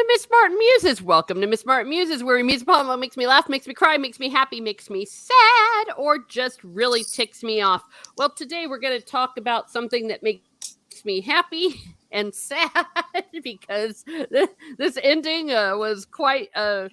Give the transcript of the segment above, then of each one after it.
Miss Martin Muses. Welcome to Miss Martin Muses, where we muse upon what makes me laugh, makes me cry, makes me happy, makes me sad, or just really ticks me off. Well, today we're going to talk about something that makes me happy and sad because this ending was quite solid,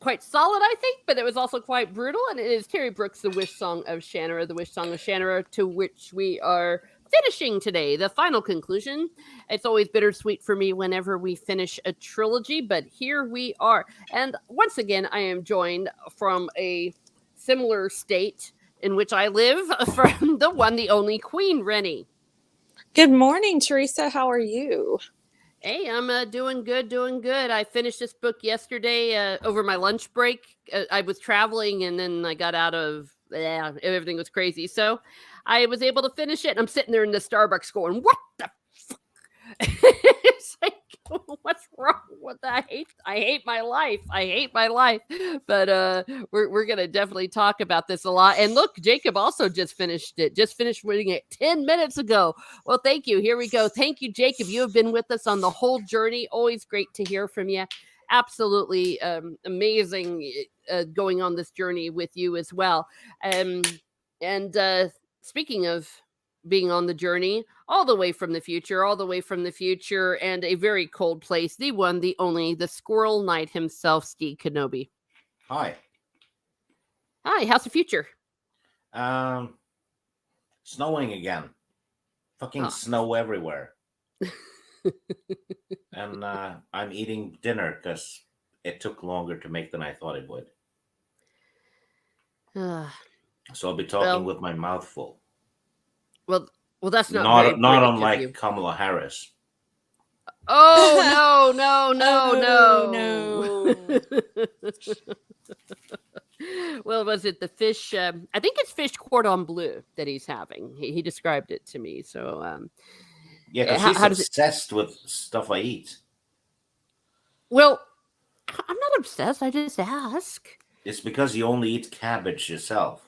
I think, but it was also quite brutal. And it is Terry Brooks' The Wishsong of Shannara, The Wishsong of Shannara, to which we are finishing today, the final conclusion. It's always bittersweet for me whenever we finish a trilogy, but here we are. And once again, I am joined from a similar state in which I live from the one, the only Queen, Rennie. Good morning, Teresa. How are you? Hey, I'm doing good. I finished this book yesterday over my lunch break. I was traveling and then I got out of, everything was crazy. So I was able to finish it. And I'm sitting there in the Starbucks going, what the fuck? It's like, what's wrong with that? I hate my life. But we're gonna definitely talk about this a lot. And look, Jacob also just finished reading it 10 minutes ago. Well, thank you. Here we go. Thank you, Jacob. You have been with us on the whole journey. Always great to hear from you. Absolutely amazing going on this journey with you as well. And speaking of being on the journey all the way from the future, and a very cold place, the one, the only, the Squirrel Knight himself, Steve Kenobi. Hi, how's the future? Snowing again. Fucking snow everywhere. And I'm eating dinner because it took longer to make than I thought it would. So I'll be talking with my mouth full. Well, that's not unlike Kamala Harris. Oh no! Well, was it the fish? I think it's fish cordon bleu that he's having. He described it to me. So yeah, because she's obsessed with stuff I eat. Well, I'm not obsessed. I just ask. It's because you only eat cabbage yourself.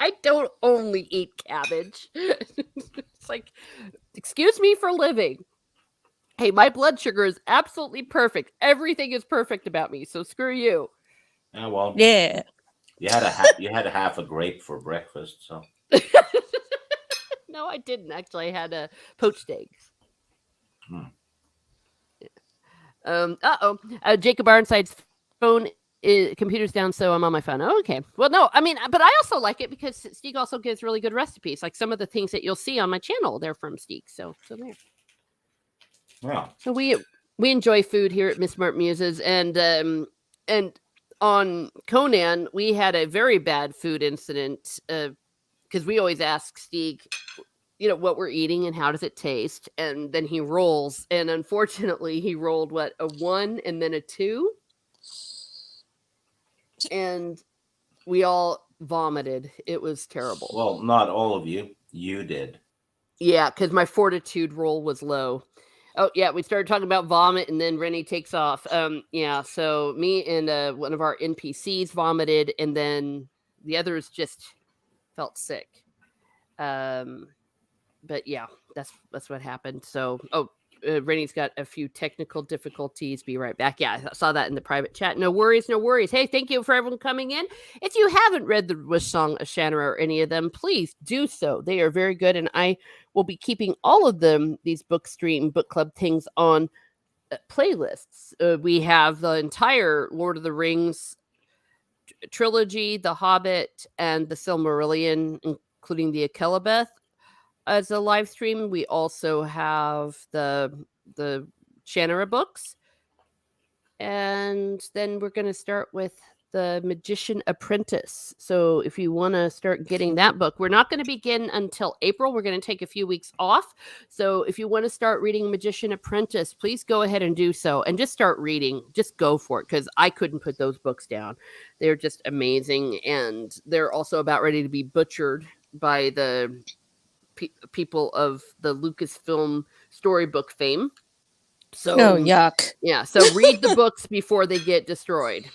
I don't only eat cabbage. It's like, excuse me for living. Hey, my blood sugar is absolutely perfect. Everything is perfect about me. So screw you. Oh, well. Yeah. You had a half a grape for breakfast, so. No, I didn't actually. I had poached eggs. Jacob Ironside's phone. Computer's down, so I'm on my phone. Oh, okay. Well, no, I mean, but I also like it because Steeg also gives really good recipes. Like some of the things that you'll see on my channel, they're from Steeg. So there. Yeah. So we enjoy food here at Miss Martin Muses, and on Conan we had a very bad food incident because we always ask Steeg, what we're eating and how does it taste, and then he rolls, and unfortunately he rolled a 1 and then a 2. And we all vomited. It was terrible. Well, not all of you. You did. Yeah, because my fortitude roll was low. Oh, yeah, we started talking about vomit, and then Rennie takes off. Yeah, so me and one of our NPCs vomited, and then the others just felt sick. But yeah, that's what happened. So, Rennie's got a few technical difficulties. Be right back. Yeah, I saw that in the private chat. No worries. Hey, thank you for everyone coming in. If you haven't read the Wishsong of Shannara or any of them, please do so. They are very good, and I will be keeping all of them, these book club things, on playlists. We have the entire Lord of the Rings trilogy, The Hobbit, and the Silmarillion, including the Akelabeth, as a live stream. We also have the Shannara books, and then we're going to start with the Magician Apprentice. So if you want to start getting that book, we're not going to begin until April. We're going to take a few weeks off. So if you want to start reading Magician Apprentice, please go ahead and do so, and just start reading. Just go for it, because I couldn't put those books down. They're just amazing, and they're also about ready to be butchered by the people of the Lucasfilm storybook fame. So, yuck. Yeah, so read the books before they get destroyed.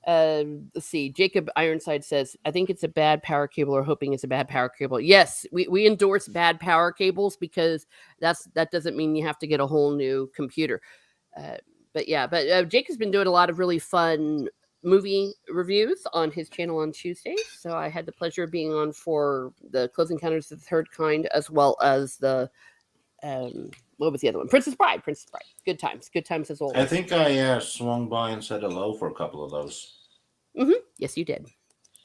Let's see. Jacob Ironside says, "I think it's a bad power cable, or hoping it's a bad power cable." Yes, we endorse bad power cables because that doesn't mean you have to get a whole new computer. Uh, but yeah, Jake has been doing a lot of really fun movie reviews on his channel on Tuesdays. So I had the pleasure of being on for the Close Encounters of the Third Kind, as well as the what was the other one? Princess Bride. Princess Bride. Good times as always. I think I swung by and said hello for a couple of those. Yes, you did,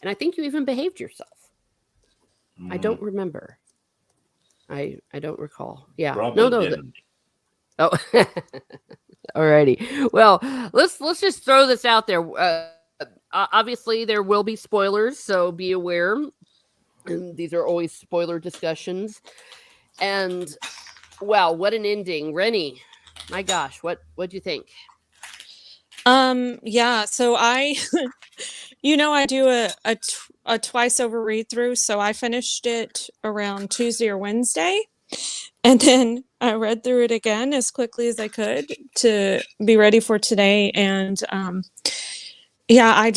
and I think you even behaved yourself. I don't remember. I don't recall. Yeah, Probably no. didn't. Oh, alrighty. Well, let's just throw this out there. Obviously, there will be spoilers, so be aware. And these are always spoiler discussions. And wow, what an ending, Rennie! My gosh, what'd you think? Yeah, so I I do a twice over read through, so I finished it around Tuesday or Wednesday, and then I read through it again as quickly as I could to be ready for today. And yeah, I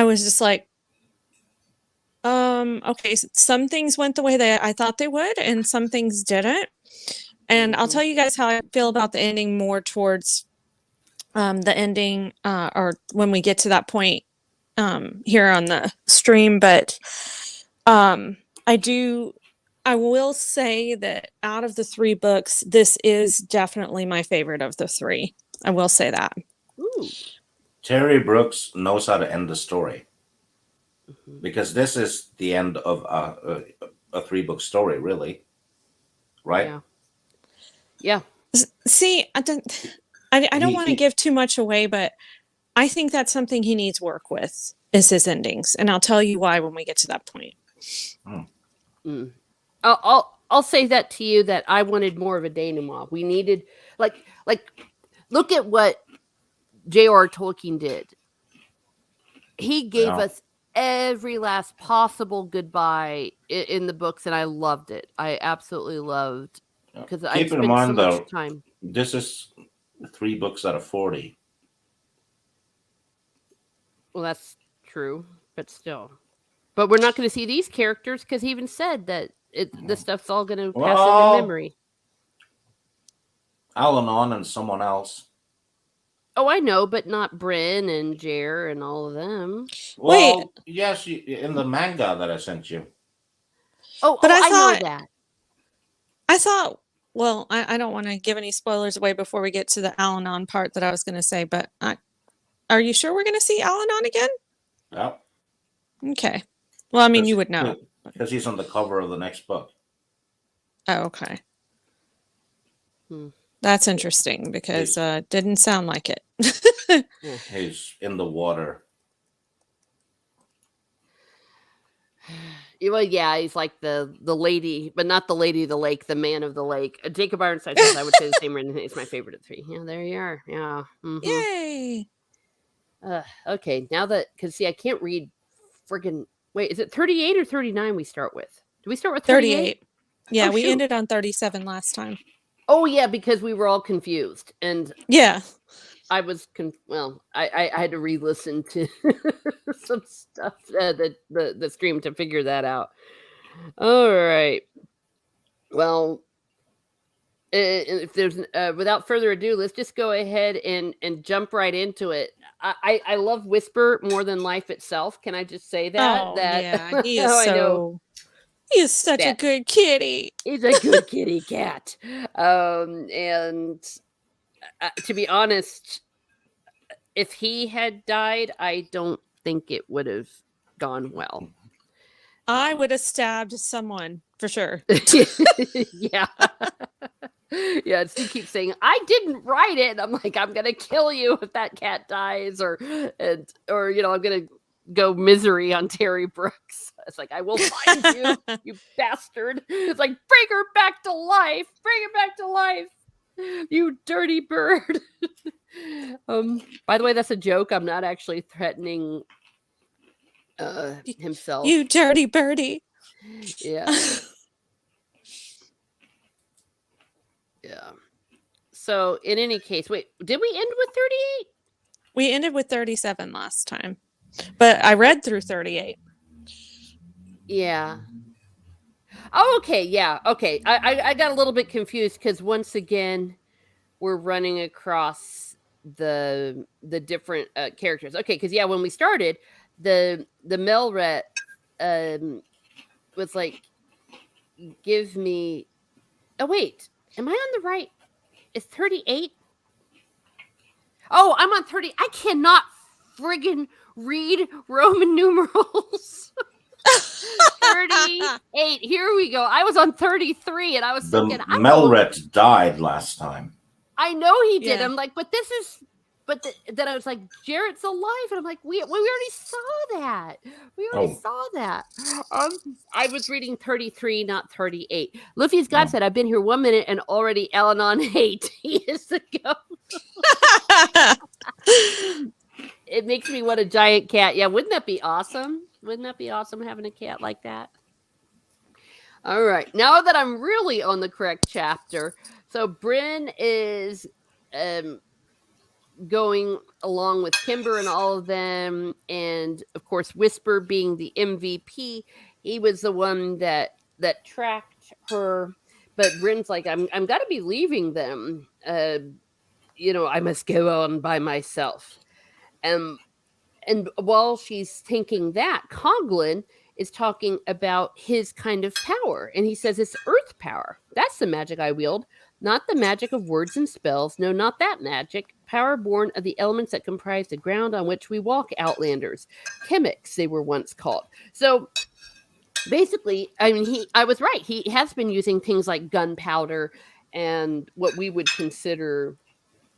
was just like, okay, some things went the way that I thought they would, and some things didn't. And I'll tell you guys how I feel about the ending more towards the ending, or when we get to that point here on the stream. But I will say that out of the 3 books, this is definitely my favorite of the 3. I will say that. Ooh. Terry Brooks knows how to end the story, Mhm. because this is the end of a 3-book story, really, right? Yeah. See, I don't want to give too much away, but I think that's something he needs work with, is his endings, and I'll tell you why when we get to that point. Mm. I'll say that to you, that I wanted more of a denouement. We needed like look at what J.R. Tolkien did. He gave Yeah. us every last possible goodbye in the books, and I loved it. I absolutely loved, because I Keep in spent so mind, much though, time. this is 3 books out of 40. Well, that's true, but still. But we're not going to see these characters, because he even said that this stuff's all going to pass into Well, memory. Al-Anon and someone else. Oh, I know, but not Bryn and Jer and all of them. Well, yes, in the manga that I sent you. But I know that. I thought, well, I don't want to give any spoilers away before we get to the Al-Anon part that I was going to say, but are you sure we're going to see Al-Anon again? Yeah. Okay. Well, I mean, you would know. Because he's on the cover of the next book. Oh, okay. That's interesting, because didn't sound like it. He's in the water. Well, yeah, he's like the lady, but not the lady of the lake, the man of the lake. Jacob Ironside says I would say the same. He's my favorite of 3. Yeah, there you are. Yeah. Yay! Okay, now that, because see, I can't read friggin'. Wait, is it 38 or 39 we start with? Do we start with 38? Yeah, we ended on 37 last time. Oh, yeah, because we were all confused. And yeah, I was I had to re-listen to some stuff, the stream, to figure that out. All right. Well, if there's without further ado, let's just go ahead and jump right into it. I love Whisper more than life itself. Can I just say that? Oh, that yeah, he is I know. He is such a good kitty. He's a good kitty cat. And to be honest, if he had died, I don't think it would have gone well. I would have stabbed someone for sure. Yeah. Yeah, Steve keeps saying, I didn't write it. And I'm like, I'm gonna kill you if that cat dies, or I'm gonna go misery on Terry Brooks. It's like, I will find you, you bastard. It's like, bring her back to life. Bring her back to life. You dirty bird. By the way, that's a joke. I'm not actually threatening himself. You dirty birdie. Yeah. Yeah. So in any case, wait, did we end with 38? We ended with 37 last time, but I read through 38. Yeah. Oh, okay. Yeah. Okay. I got a little bit confused because once again, we're running across the different characters. Okay. Because yeah, when we started, the Melret was like, give me. Oh wait, am I on the right? Is 38? Oh, I'm on 30. I cannot friggin' read Roman numerals. 38. Here we go. I was on 33 and I was The thinking, I'm going. Melret died last time. I know he did. Yeah. I'm like, but this is. But then I was like, Jarrett's alive, and I'm like, we already saw that. We already saw that. I was reading 33, not 38. Luffy's God said, I've been here 1 minute and already Al-Anon hate. He is the ghost. It makes me want a giant cat. Yeah, wouldn't that be awesome? Wouldn't that be awesome having a cat like that? All right. Now that I'm really on the correct chapter, so Bryn is going along with Kimber and all of them, and of course Whisper being the MVP. He was the one that tracked her, but Bryn's like, I'm gotta be leaving them. I must go on by myself. And while she's thinking that, Coglin is talking about his kind of power, and he says it's earth power. That's the magic I wield, not the magic of words and spells. No, not that magic. Power born of the elements that comprise the ground on which we walk, outlanders. Chemics, they were once called. So basically, I mean, I was right. He has been using things like gunpowder and what we would consider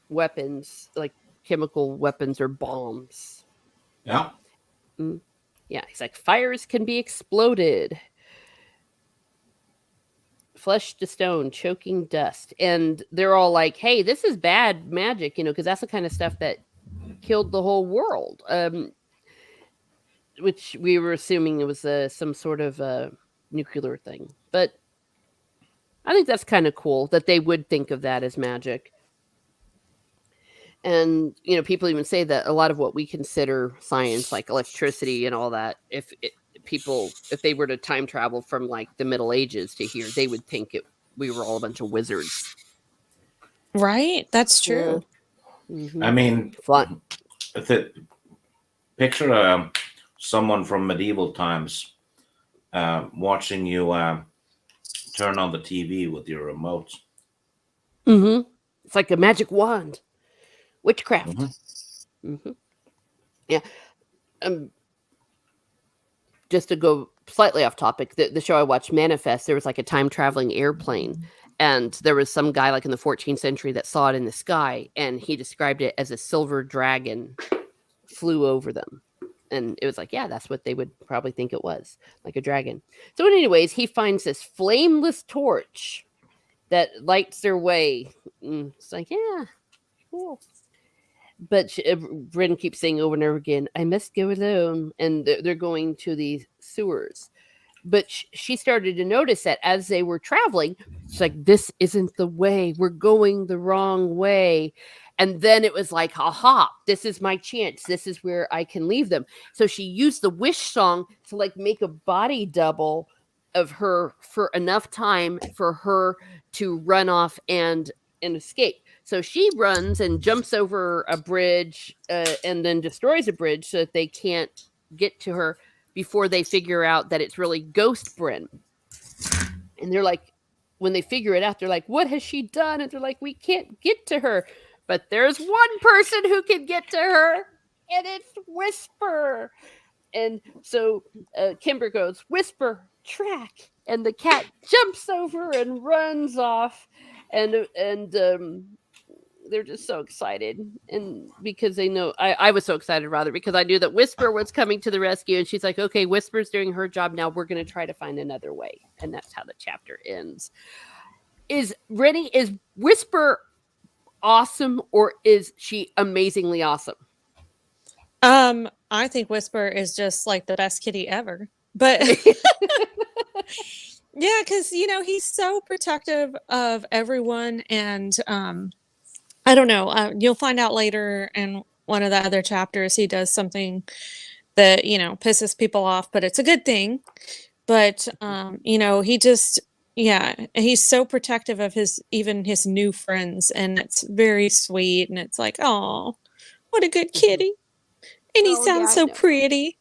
weapons, like chemical weapons or bombs. Yeah. Yeah, he's like, fires can be exploded. Flesh to stone, choking dust. And they're all like, hey, this is bad magic, because that's the kind of stuff that killed the whole world. Which we were assuming it was some sort of nuclear thing. But I think that's kind of cool that they would think of that as magic. And, people even say that a lot of what we consider science, like electricity and all that, if they were to time travel from like the Middle Ages to here, they would think we were all a bunch of wizards. Right? That's true. Yeah. Mm-hmm. I mean, fun. Picture someone from medieval times watching you turn on the TV with your remote. Mm-hmm. It's like a magic wand. Witchcraft. Mm-hmm. Mm-hmm. Yeah. Just to go slightly off topic, the show I watched, Manifest, there was like a time traveling airplane, and there was some guy like in the 14th century that saw it in the sky, and he described it as a silver dragon flew over them. And it was like, yeah, that's what they would probably think it was, like a dragon. So anyways, he finds this flameless torch that lights their way. It's like, yeah, cool. But Bryn keeps saying over and over again, I must go alone. And they're going to the sewers. But she started to notice that as they were traveling, she's like, this isn't the way. We're going the wrong way. And then it was like, aha, this is my chance. This is where I can leave them. So she used the Wishsong to like make a body double of her for enough time for her to run off and escape. So she runs and jumps over a bridge and then destroys a bridge so that they can't get to her before they figure out that it's really Ghost Bryn. And they're like, when they figure it out, they're like, what has she done? And they're like, we can't get to her. But there's one person who can get to her, and it's Whisper. And so Kimber goes, Whisper, track. And the cat jumps over and runs off. And they're just so excited, and because they know I was so excited rather because I knew that Whisper was coming to the rescue, and she's like, okay, Whisper's doing her job now, we're going to try to find another way. And that's how the chapter ends. Is Whisper awesome, or is she amazingly awesome? I think Whisper is just like the best kitty ever, but yeah, because he's so protective of everyone, and I don't know. You'll find out later, and one of the other chapters, he does something that, pisses people off, but it's a good thing. But, he just, yeah, he's so protective of even his new friends, and it's very sweet. And it's like, oh, what a good kitty. And he Oh, yeah, sounds I so know. pretty.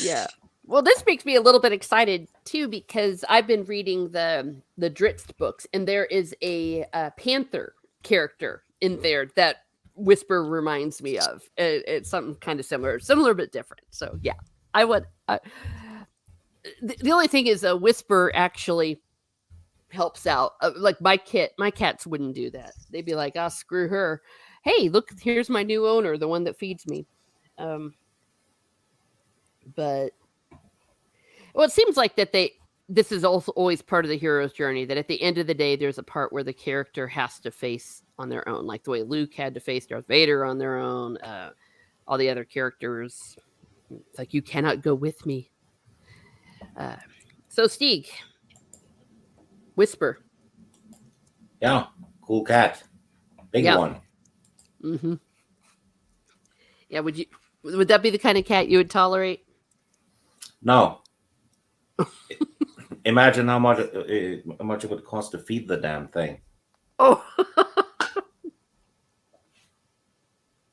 Yeah. Well, this makes me a little bit excited too because I've been reading the Dritz books, and there is a panther character in there that Whisper reminds me of. It's something kind of similar but different. So yeah, I would. The only thing is, a Whisper actually helps out. Like my cats wouldn't do that. They'd be like, "Ah, screw her. Hey, look, here's my new owner, the one that feeds me." But well, it seems like that this is also always part of the hero's journey, that at the end of the day there's a part where the character has to face on their own, like the way Luke had to face Darth Vader on their own. All the other characters, it's like, you cannot go with me. So Stieg, Whisper. Yeah, cool cat, big Yeah. one. Mm-hmm. Yeah, would that be the kind of cat you would tolerate? No. Imagine how much it would cost to feed the damn thing. Oh,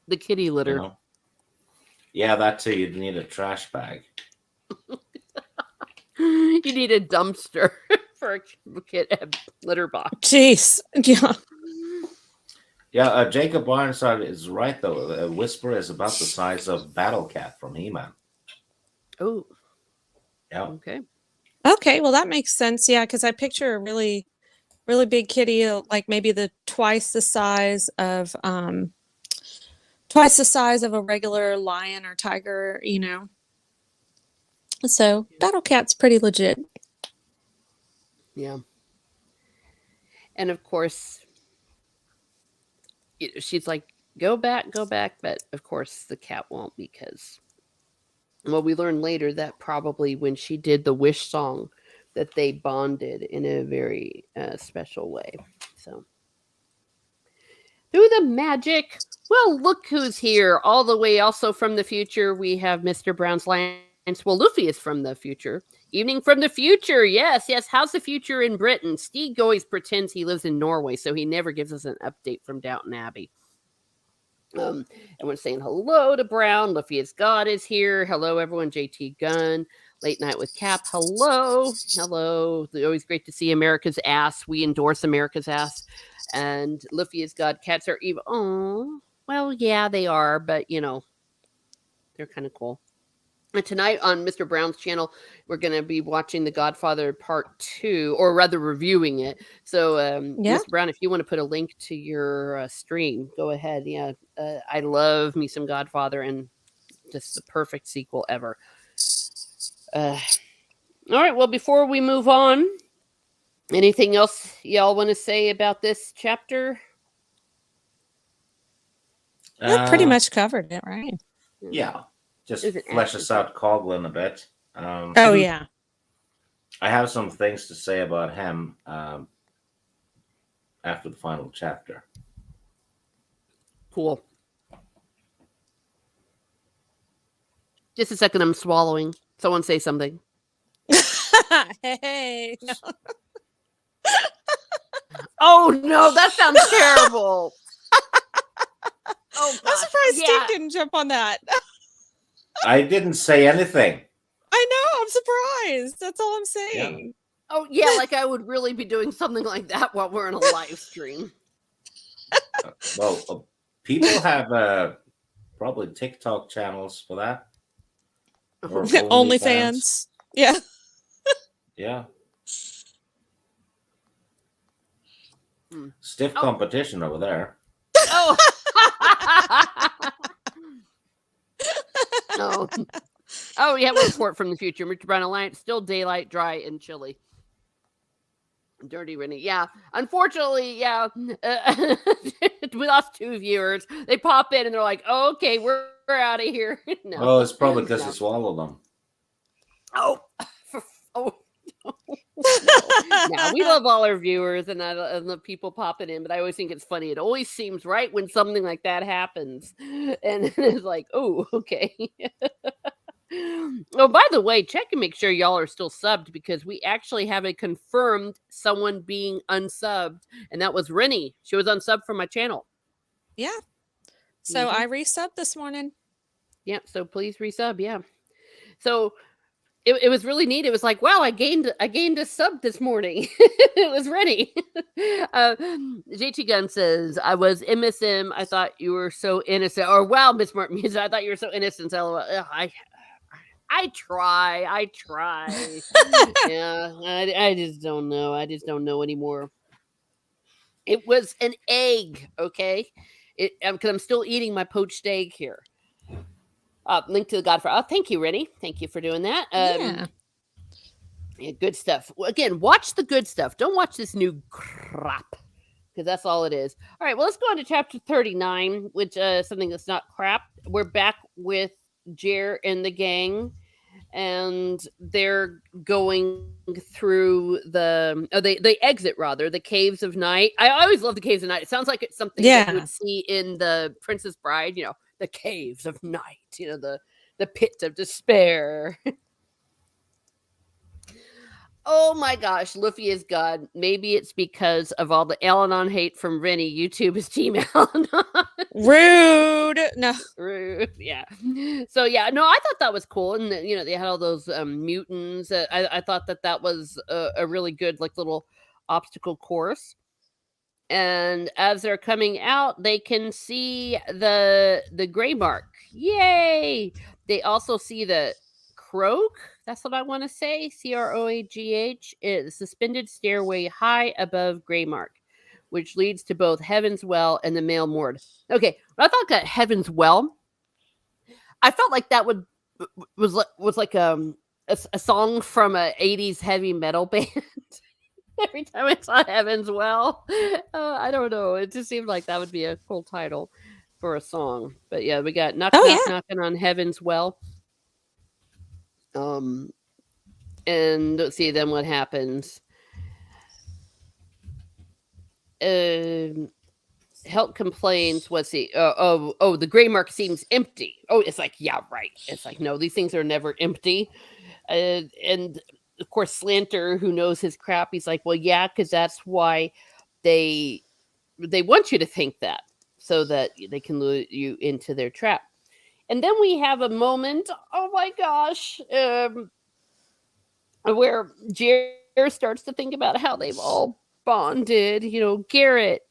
the kitty litter. You know? Yeah, that too. You'd need a trash bag. You need a dumpster for a litter box. Jeez. Yeah. Yeah, Jacob Ironside is right though. A Whisper is about the size of Battle Cat from He-Man. Oh, Yeah. okay. Okay, well that makes sense. Yeah, because I picture a really, really big kitty, like maybe twice the size of a regular lion or tiger. So Battle Cat's pretty legit. Yeah. And of course, she's like, go back. But of course, the cat won't, because, well, we learn later that probably when she did the wish song, that they bonded in a very special way. So, through the magic. Well, look who's here, all the way also from the future. We have Mr. Brown's Lance. Well, Luffy is from the future. Evening from the future. Yes. How's the future in Britain? Stieg always pretends he lives in Norway, so he never gives us an update from Downton Abbey. Everyone's saying hello to Brown. Luffy is God is here. Hello, everyone. JT Gunn. Late Night with Cap. Hello. Always great to see America's ass. We endorse America's ass. And Luffy is God. Cats are evil. Oh, well, yeah, they are, but they're kind of cool. And tonight on Mr. Brown's channel, we're going to be watching The Godfather Part 2, or rather reviewing it. So, Yeah. Mr. Brown, if you want to put a link to your stream, go ahead. Yeah, I love me some Godfather, and just the perfect sequel ever. All right, well, before we move on, anything else y'all want to say about this chapter? That pretty much covered it, right? Yeah. Just Is it fleshes out Coughlin a bit. Oh, yeah. I have some things to say about him after the final chapter. Cool. Just a second, I'm swallowing. Someone say something. Hey. No. Oh no, that sounds terrible. Oh, I'm surprised Steve didn't jump on that. I didn't say anything. I know, I'm surprised. That's all I'm saying. Yeah. Oh yeah, like I would really be doing something like that while we're in a live stream. Well, people have probably TikTok channels for that. Or OnlyFans. Yeah. Yeah. Stiff competition over there. Oh. No. Oh, we have a report from the future. Mr. Brown Alliance, still daylight, dry, and chilly. Dirty Rennie. Yeah. Unfortunately, yeah. We lost 2 viewers. They pop in and they're like, oh, okay, we're out of here. No. Oh, it's probably because you swallowed them. Oh. Oh. Now we love all our viewers and the people popping in, but I always think it's funny. It always seems right when something like that happens, and it's like, oh, okay. Oh, by the way, check and make sure y'all are still subbed because we actually have a confirmed someone being unsubbed, and that was Rennie. She was unsubbed from my channel. Yeah. So I resubbed this morning. Yep. So please resub. Yeah. So it was really neat. It was like, wow, I gained a sub this morning. It was Rennie. JT Gunn says, I was MSM. I thought you were so innocent. Or wow, Miss Martin Music, I thought you were so innocent. LOL. I try. Yeah, I just don't know. I just don't know anymore. It was an egg, okay? Because I'm still eating my poached egg here. Link to the Godfather. Oh, thank you, Rennie. Thank you for doing that. Yeah. Yeah, good stuff. Again, watch the good stuff. Don't watch this new crap because that's all it is. All right, well, let's go on to chapter 39, which is something that's not crap. We're back with Jer and the gang, and they're going through they exit rather the caves of night. I always love the caves of night. It sounds like it's something that you would see in the Princess Bride, the caves of night, the pit of despair. Oh my gosh, Luffy is God. Maybe it's because of all the Al-Anon hate from Rennie. YouTube is Team Al-Anon. Rude. No. Rude. Yeah. So yeah, no, I thought that was cool, and they had all those mutants. I thought that was a really good little obstacle course. And as they're coming out, they can see the gray mark. Yay! They also see the Croak. That's what I want to say. Croagh. Is suspended stairway high above Greymark, which leads to both Heaven's Well and the Male Mord. Okay, when I thought that Heaven's Well, I felt like that was like a song from a 80s heavy metal band. Every time I saw Heaven's Well, I don't know. It just seemed like that would be a cool title for a song. But yeah, we got knocking on Heaven's Well. And let's see then what happens. Help complains. What's the the gray mark seems empty. Oh, it's like, yeah, right. It's like, no, these things are never empty. And of course, Slanter, who knows his crap, he's like, well, yeah, because that's why they want you to think that, so that they can lure you into their trap. And then we have a moment, oh my gosh, where Jer starts to think about how they've all bonded. Garrett,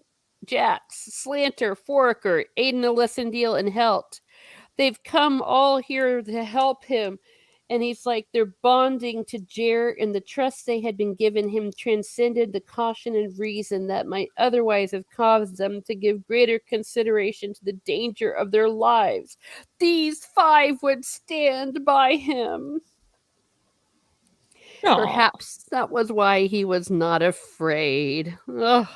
Jax, Slanter, Foraker, Aiden, Alessandil, and Helt. They've come all here to help him. And he's like, they're bonding to Jer, and the trust they had been given him transcended the caution and reason that might otherwise have caused them to give greater consideration to the danger of their lives. These 5 would stand by him. Aww. Perhaps that was why he was not afraid. Ugh.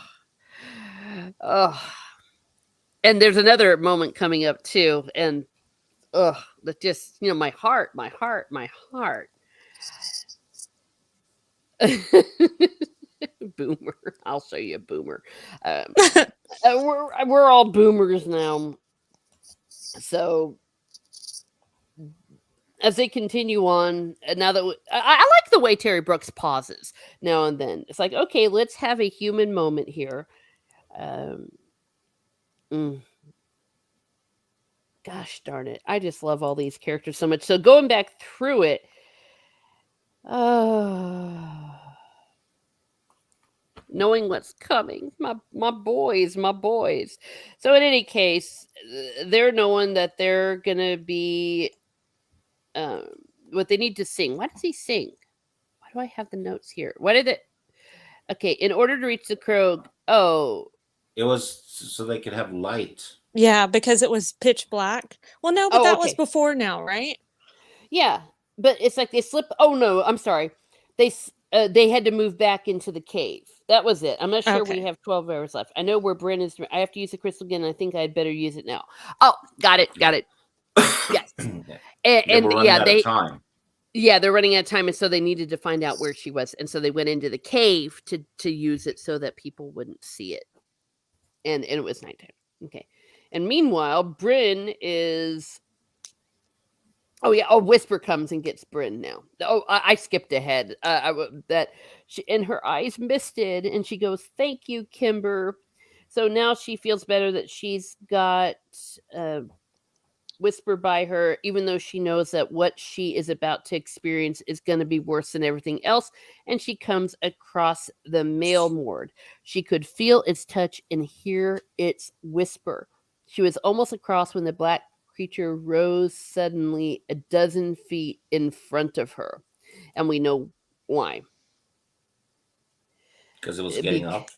And there's another moment coming up too, and that just, my heart. Boomer. I'll show you a boomer. We're all boomers now. So as they continue on, now that I like the way Terry Brooks pauses now and then. It's like, okay, let's have a human moment here. Gosh darn it. I just love all these characters so much. So going back through it, knowing what's coming, my boys. So in any case, they're knowing that they're going to be what they need to sing. Why does he sing? Why do I have the notes here? What did it? Okay, in order to reach the Crow, it was so they could have light. Yeah, because it was pitch black. Well, no, but that was before now, right? Yeah, but it's like they slip. Oh no, I'm sorry. They had to move back into the cave. That was it. I'm not sure we have 12 hours left. I know where Brennan's. I have to use the crystal again. I think I'd better use it now. Oh, got it. Yes. And yeah, they time. Yeah, they're running out of time, and so they needed to find out where she was, and so they went into the cave to use it so that people wouldn't see it, and it was nighttime. Okay, and meanwhile, Bryn is. Oh yeah. Oh, Whisper comes and gets Bryn now. Oh, I skipped ahead. That she and her eyes misted, and she goes, "Thank you, Kimber." So now she feels better that she's got uh, Whisper by her, even though she knows that what she is about to experience is going to be worse than everything else. And she comes across the male Mord. She could feel its touch and hear its whisper. She was almost across when the black creature rose suddenly a dozen feet in front of her. And we know why. Because it was getting up.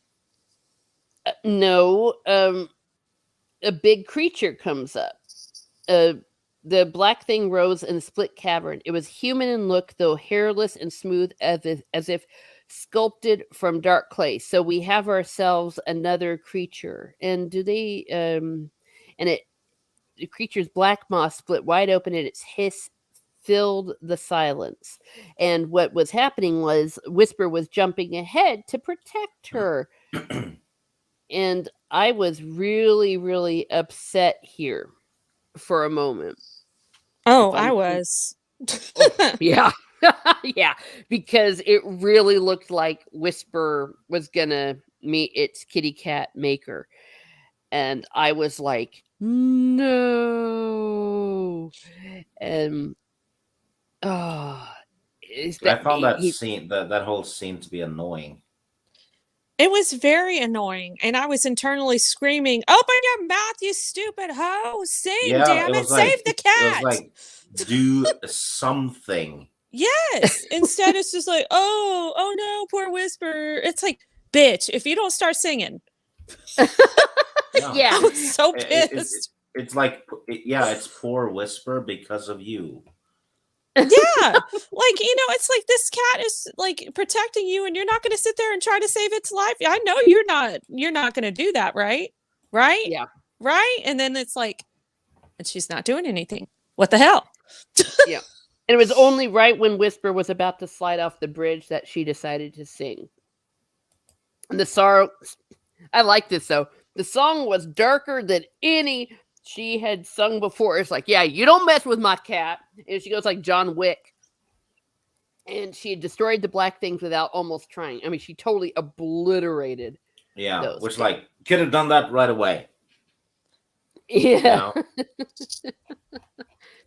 No, a big creature comes up. The black thing rose in a split cavern. It was human in look, though hairless and smooth as if sculpted from dark clay. So we have ourselves another creature. And do they and it the creature's black maw split wide open and its hiss filled the silence. And what was happening was Whisper was jumping ahead to protect her. And I was really, really upset here for a moment. Oh, If I I'm was. Oh, yeah. Yeah, because it really looked like Whisper was gonna meet its kitty cat maker. And I was like, no. And oh, is I that found that scene, that whole scene, to be annoying. It was very annoying, and I was internally screaming, "Open your mouth, you stupid hoe! Sing, Yeah, damn it! Save the it was cat!" like, do something. Yes. Instead, it's just like, oh no, poor Whisper. It's like, bitch, if you don't start singing. Yeah. yeah. I was so It- pissed. it's like, yeah, it's poor Whisper because of you. Yeah. Like, it's like this cat is like protecting you, and you're not gonna sit there and try to save its life. I know you're not gonna do that, right? Right? Yeah. Right? And then it's like, and she's not doing anything. What the hell? Yeah. And it was only right when Whisper was about to slide off the bridge that she decided to sing. And the sorrow, I like this though. The song was darker than any she had sung before. It's like, yeah, you don't mess with my cat. And she goes like John Wick. And she had destroyed the black things without almost trying. I mean, she totally obliterated Yeah, those. which like could have done that right away. Yeah. You know?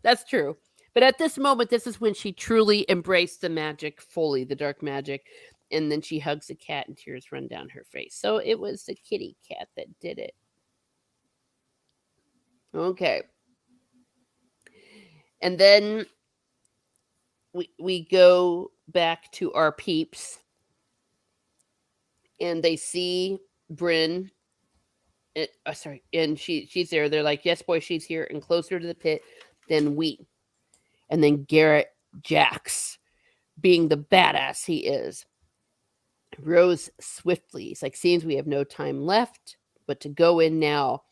That's true. But at this moment, this is when she truly embraced the magic fully, the dark magic. And then she hugs the cat and tears run down her face. So it was the kitty cat that did it. Okay. And then we go back to our peeps. And they see Bryn. Sorry. And she's there. They're like, yes, boy, she's here. And closer to the pit than we. And then Garrett Jax, being the badass he is, rose swiftly. It's like, seems we have no time left, but to go in now.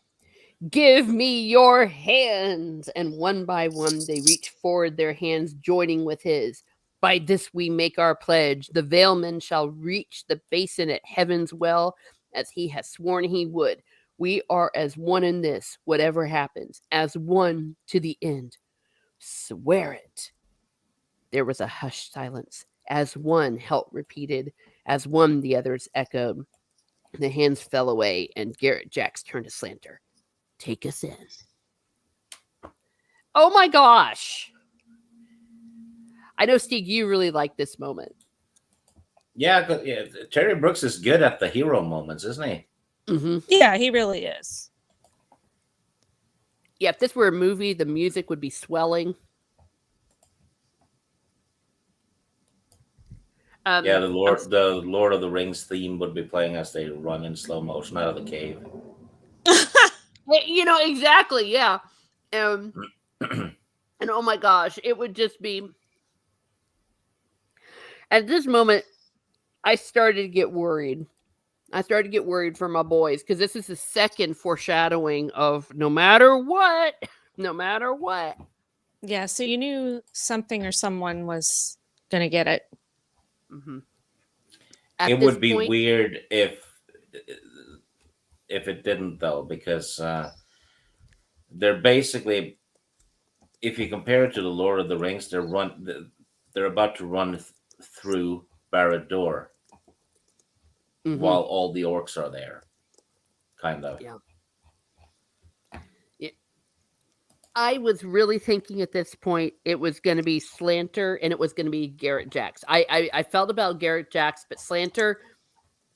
Give me your hands. And one by one, they reach forward, their hands joining with his. By this we make our pledge. The Veilman shall reach the basin at heaven's well, as he has sworn he would. We are as one in this, whatever happens, as one to the end. Swear it. There was a hushed silence. As one, Helt repeated. As one, the others echoed. The hands fell away, and Garrett Jax turned to Slanter. Take us in. Oh my gosh. I know, Steve, you really like this moment. Yeah, Terry Brooks is good at the hero moments, isn't he? Mm-hmm. Yeah, he really is. Yeah, if this were a movie, the music would be swelling. Yeah, the Lord of the Rings theme would be playing as they run in slow motion out of the cave. Exactly, yeah. And oh my gosh, it would just be. At this moment, I started to get worried. I started to get worried for my boys because this is the second foreshadowing of no matter what. Yeah, so you knew something or someone was gonna get it. Hmm. It At this would be point, weird if it didn't though, because they're basically, if you compare it to the Lord of the Rings, they're about to run through Barad-dûr hmm, while all the orcs are there, kind of. yeah. Yeah. I was really thinking at this point it was going to be Slanter and it was going to be Garrett Jax. I felt about Garrett Jax, but Slanter,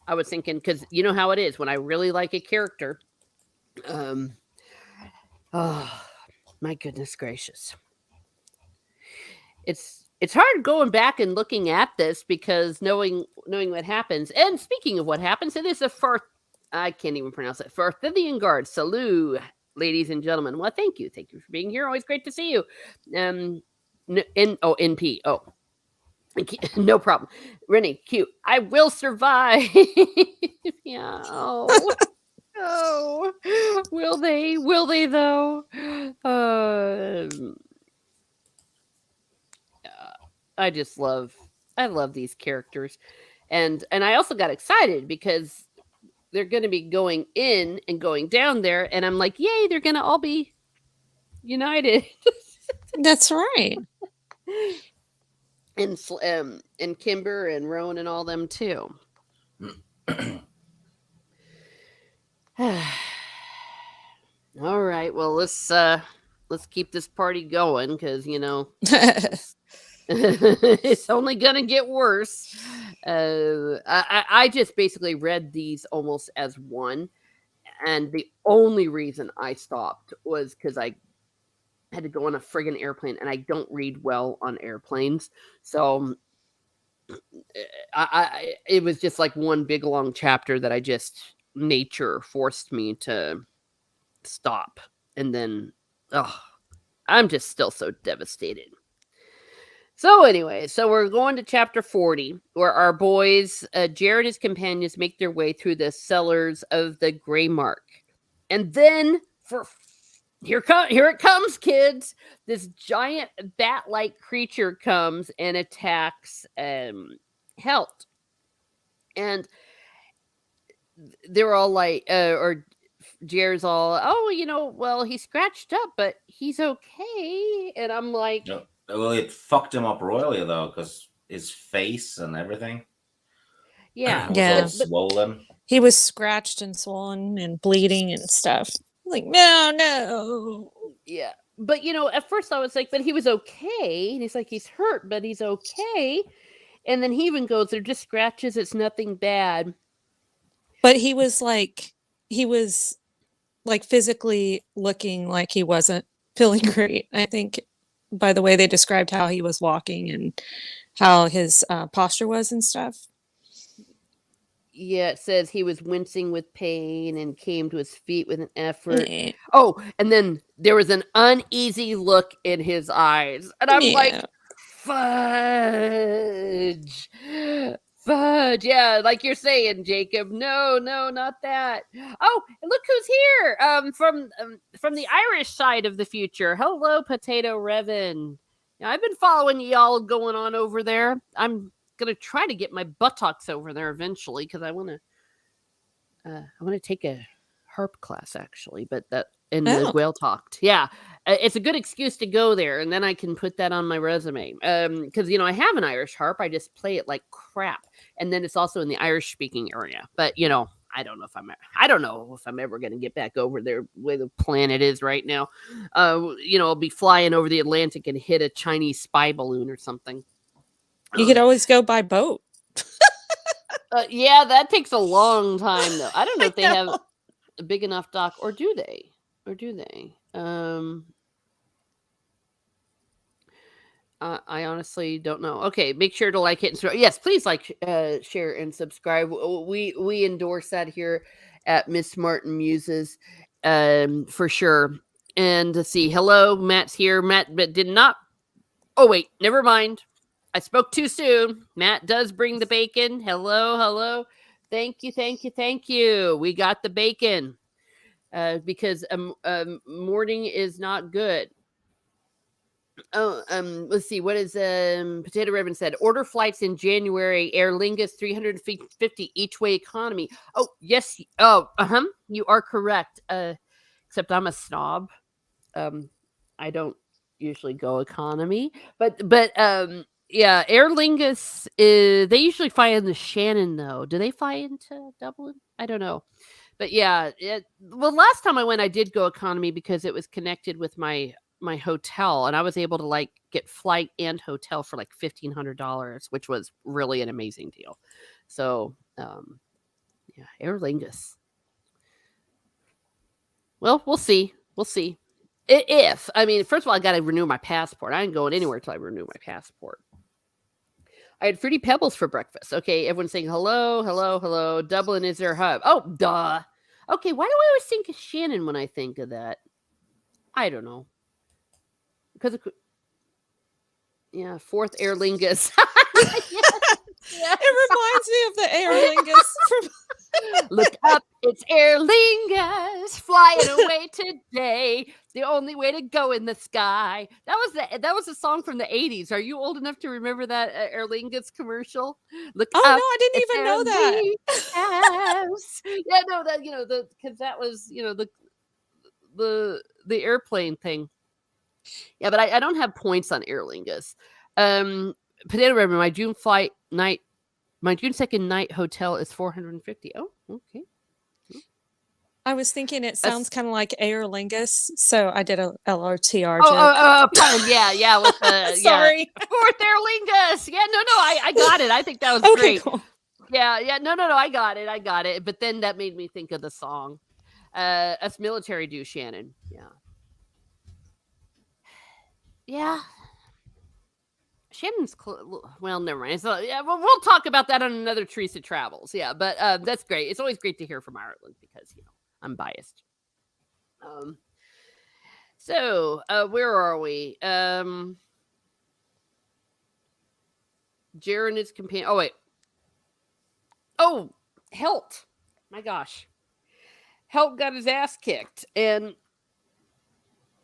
I was thinking because you know how it is when I really like a character. Um, oh my goodness gracious, it's hard going back and looking at this because knowing what happens. And speaking of what happens, it is the first. I can't even pronounce it. Firthian Guard. Salut, ladies and gentlemen. Well, thank you for being here. Always great to see you. NP. Oh, no problem. Rennie, cute. I will survive. Yeah. Oh. Oh, will they? Will they though? Um, I just I love these characters, and I also got excited because they're going to be going in and going down there, and I'm like, yay! They're going to all be united. That's right. And Kimber and Rowan and all them too. All right, well let's keep this party going because it's only gonna get worse. I just basically read these almost as one, and the only reason I stopped was because I had to go on a friggin' airplane, and I don't read well on airplanes, so it was just like one big long chapter that I just nature forced me to stop, and then oh, I'm just still so devastated. So anyway, so we're going to chapter 40, where our boys, Jared and his companions, make their way through the cellars of the Grey Mark, and then here it comes, kids. This giant bat-like creature comes and attacks Helt, and they're all like, or Jared's all, oh, well, he's scratched up, but he's okay, and I'm like, No, well, it fucked him up royally though, because his face and everything yeah, was all Yeah. but swollen. He was scratched and swollen and bleeding and stuff. Like, no, no. yeah. But at first I was like, but he was okay. And he's like, he's hurt, but he's okay. And then he even goes, they're just scratches, it's nothing bad. But he was like physically looking like he wasn't feeling great. I think by the way they described how he was walking and how his posture was and stuff. Yeah, it says he was wincing with pain and came to his feet with an effort. Yeah. Oh, and then there was an uneasy look in his eyes. And I'm like, Yeah. fudge. Fudge. Yeah, like you're saying, Jacob. No, not that. Oh, and look who's here. From the Irish side of the future. Hello, Potato Revan. Yeah, I've been following y'all going on over there. I'm gonna try to get my buttocks over there eventually because I want to take a harp class actually, but that in the Oh. Whale Talked. Yeah, it's a good excuse to go there, and then I can put that on my resume. Because I have an Irish harp, I just play it like crap, and then it's also in the Irish speaking area. But I don't know if I'm ever going to get back over there where the planet is right now. I'll be flying over the Atlantic and hit a Chinese spy balloon or something. You could always go by boat. Yeah, that takes a long time though. I don't know I if they have know. a big enough dock, or do they? I honestly don't know. Okay, make sure to like, hit, and subscribe. Yes, please like, share, and subscribe. We endorse that here at Miss Martin Muses, for sure. And let's see. Hello, Matt's here. Matt, but did not. Oh wait, never mind. I spoke too soon. Matt does bring the bacon. Hello. Thank you. We got the bacon. Because morning is not good. Oh, let's see. What is Potato Ribbon said? Order flights in January. Aer Lingus 350 each way economy. Oh, yes. Oh, you are correct. Except I'm a snob. I don't usually go economy, but yeah, Aer Lingus is they usually fly into Shannon though. Do they fly into Dublin? I don't know. But yeah, well, last time I went, I did go economy because it was connected with my hotel, and I was able to like get flight and hotel for like $1,500, which was really an amazing deal. So, yeah, Aer Lingus. Well, we'll see. We'll see. If I mean, first of all, I got to renew my passport. I ain't going anywhere till I renew my passport. I had Fruity Pebbles for breakfast. Okay, everyone's saying hello, hello, hello. Dublin is their hub. Oh, duh. Okay, why do I always think of Shannon when I think of that? I don't know. Because yeah, fourth Aer Lingus. Yeah. It reminds me of the Aer Lingus from Look up, it's Aer Lingus flying away today. The only way to go in the sky. That was a song from the 80s. Are you old enough to remember that Aer Lingus commercial? Look Oh up, no, I didn't it's even Aer know that. Lingus. Yeah, no, that because that was the airplane thing. Yeah, but I don't have points on Aer Lingus. Potato Ribbon, my June 2nd night hotel is 450. Oh, okay. I was thinking it sounds kind of like Aer Lingus, so I did a LRTR Oh, joke. pun. Yeah, with the Sorry. fourth Aer Lingus. Yeah, no, I got it. I think that was Okay, great. cool. Yeah, no, I got it. But then that made me think of the song. Us military do, Shannon. Yeah. Shannon's well, never mind. So, yeah, we'll talk about that on another Teresa Travels. Yeah, but that's great. It's always great to hear from Ireland because I'm biased. So where are we? Jaron and his companion. Oh wait. Oh, Helt. My gosh, Helt got his ass kicked, and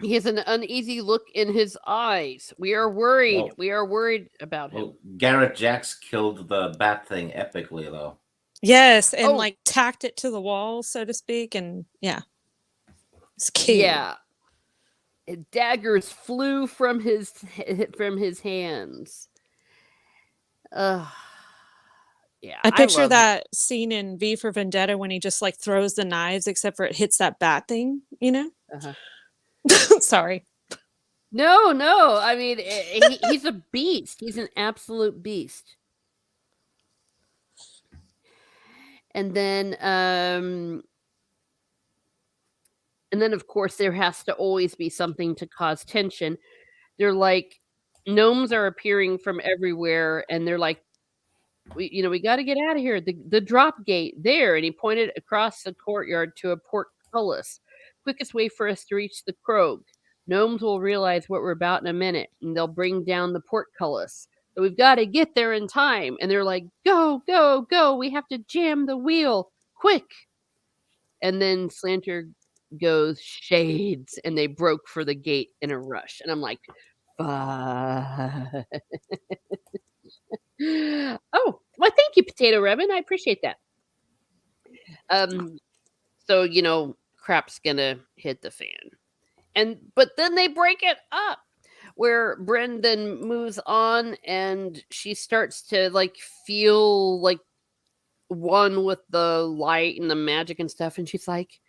he has an uneasy look in his eyes. We are worried. Well- we are worried about him. Well, Garrett Jacks killed the bat thing epically, though. Yes, and Oh. like tacked it to the wall, so to speak, and yeah. It's cute. Yeah. Daggers flew from his hands. Yeah. I picture love that scene in V for Vendetta when he just like throws the knives, except for it hits that bat thing, you know? Uh-huh. Sorry. No. I mean, he's a beast. He's an absolute beast. And then, of course, there has to always be something to cause tension. They're like, gnomes are appearing from everywhere, and they're like, we got to get out of here. The drop gate there, and he pointed across the courtyard to a portcullis. Quickest way for us to reach the Krog. Gnomes will realize what we're about in a minute, and they'll bring down the portcullis. So we've got to get there in time. And they're like, go, go, go. We have to jam the wheel. Quick. And then Slanter goes, shades. And they broke for the gate in a rush. And I'm like, fuck. Oh, well, thank you, Potato Ribbon. I appreciate that. So, crap's gonna hit the fan. But then they break it up where Brendan moves on and she starts to like feel like one with the light and the magic and stuff. And she's like,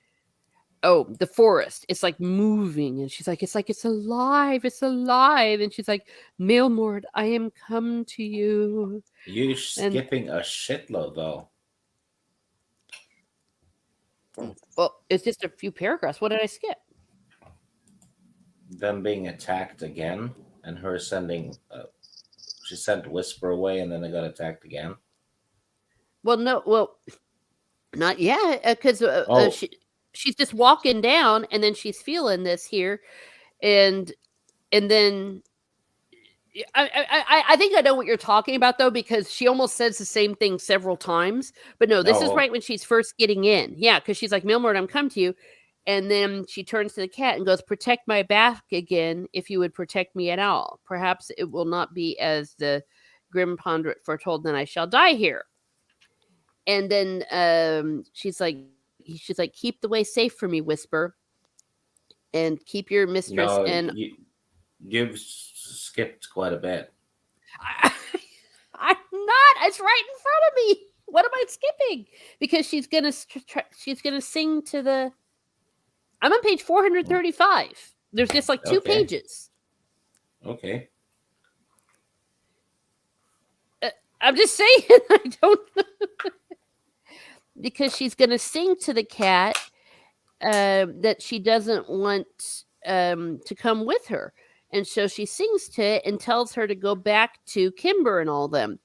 oh, the forest. It's like moving. And she's like, it's alive. It's alive. And she's like, Mailmord, I am come to you. You're skipping a shitload, though. Well, it's just a few paragraphs. What did I skip? Them being attacked again, and her sending. She sent Whisper away, and then they got attacked again. Well, no. Well, not yet. Because she's just walking down, and then she's feeling this here, and then. I think I know what you're talking about, though, because she almost says the same thing several times. But no, this is right when she's first getting in. Yeah, because she's like, Milmord, I'm come to you. And then she turns to the cat and goes, "Protect my back again, if you would protect me at all. Perhaps it will not be as the grim ponderate foretold, then I shall die here." And then she's like, "Keep the way safe for me, Whisper, and keep your mistress." No, And you've skipped quite a bit. I'm not. It's right in front of me. What am I skipping? Because she's gonna sing to the. I'm on page 435. There's just like two Okay. pages. Okay. I'm just saying. I don't. Because she's gonna sing to the cat that she doesn't want to come with her. And so she sings to it and tells her to go back to Kimber and all them.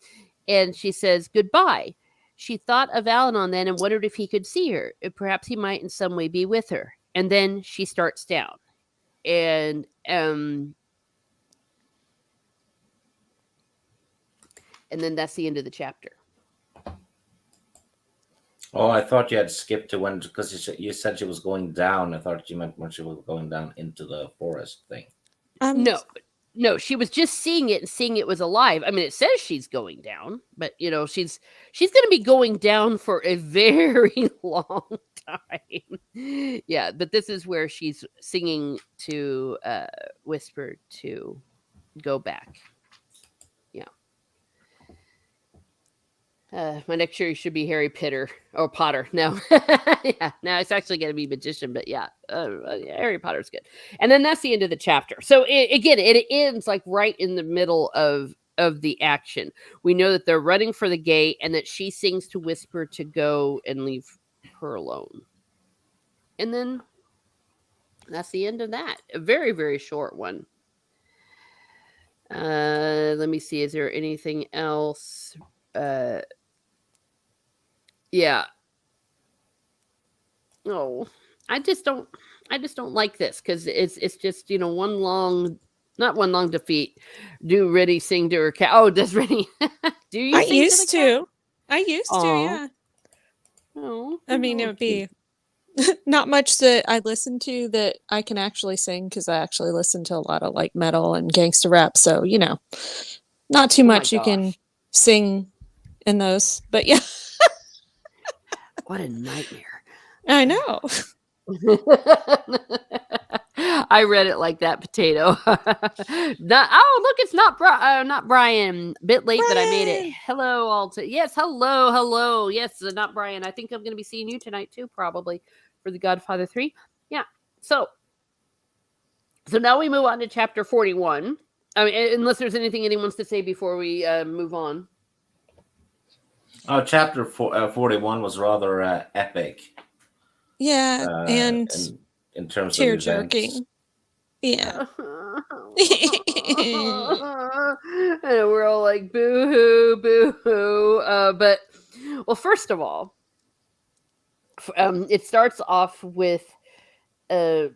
And she says goodbye. She thought of Al-Anon then and wondered if he could see her. Perhaps he might in some way be with her. And then she starts down. And then that's the end of the chapter. Oh, I thought you had skipped to when, because you said she was going down. I thought you meant when she was going down into the forest thing. No, she was just seeing it and seeing it was alive. I mean, it says she's going down, but she's going to be going down for a very long time. Yeah, but this is where she's singing to Whisper to go back. Yeah. My next year should be Harry Potter. No, yeah, no, it's actually going to be Magician, but yeah, Harry Potter's good. And then that's the end of the chapter. So it ends like right in the middle of the action. We know that they're running for the gate, and that she sings to Whisper to go and leave her alone. And then that's the end of that. A very, very short one. Let me see. Is there anything else? Yeah. Oh, I just don't like this because it's just not one long defeat. Do Rennie sing to her cat? Oh, does Rennie? Do you? I sing used to. The cat? I used to, Aw. yeah. Oh, I mean, it would be not much that I listen to that I can actually sing, because I actually listen to a lot of like metal and gangster rap. So, not too Oh my much you can gosh. sing in those. But yeah, What a nightmare. I know. I read it like that potato. Look, it's not Brian. Bit late, but I made it. Brian! Hello, all. Yes, hello. Yes, not Brian. I think I'm going to be seeing you tonight too, probably for the Godfather 3. Yeah. So now we move on to chapter 41. I mean, unless there's anything anyone wants to say before we move on. Chapter 41 was rather epic. Yeah, and in terms tear of events. jerking. Yeah. And we're all like, boo hoo. But, well, first of all, it starts off with the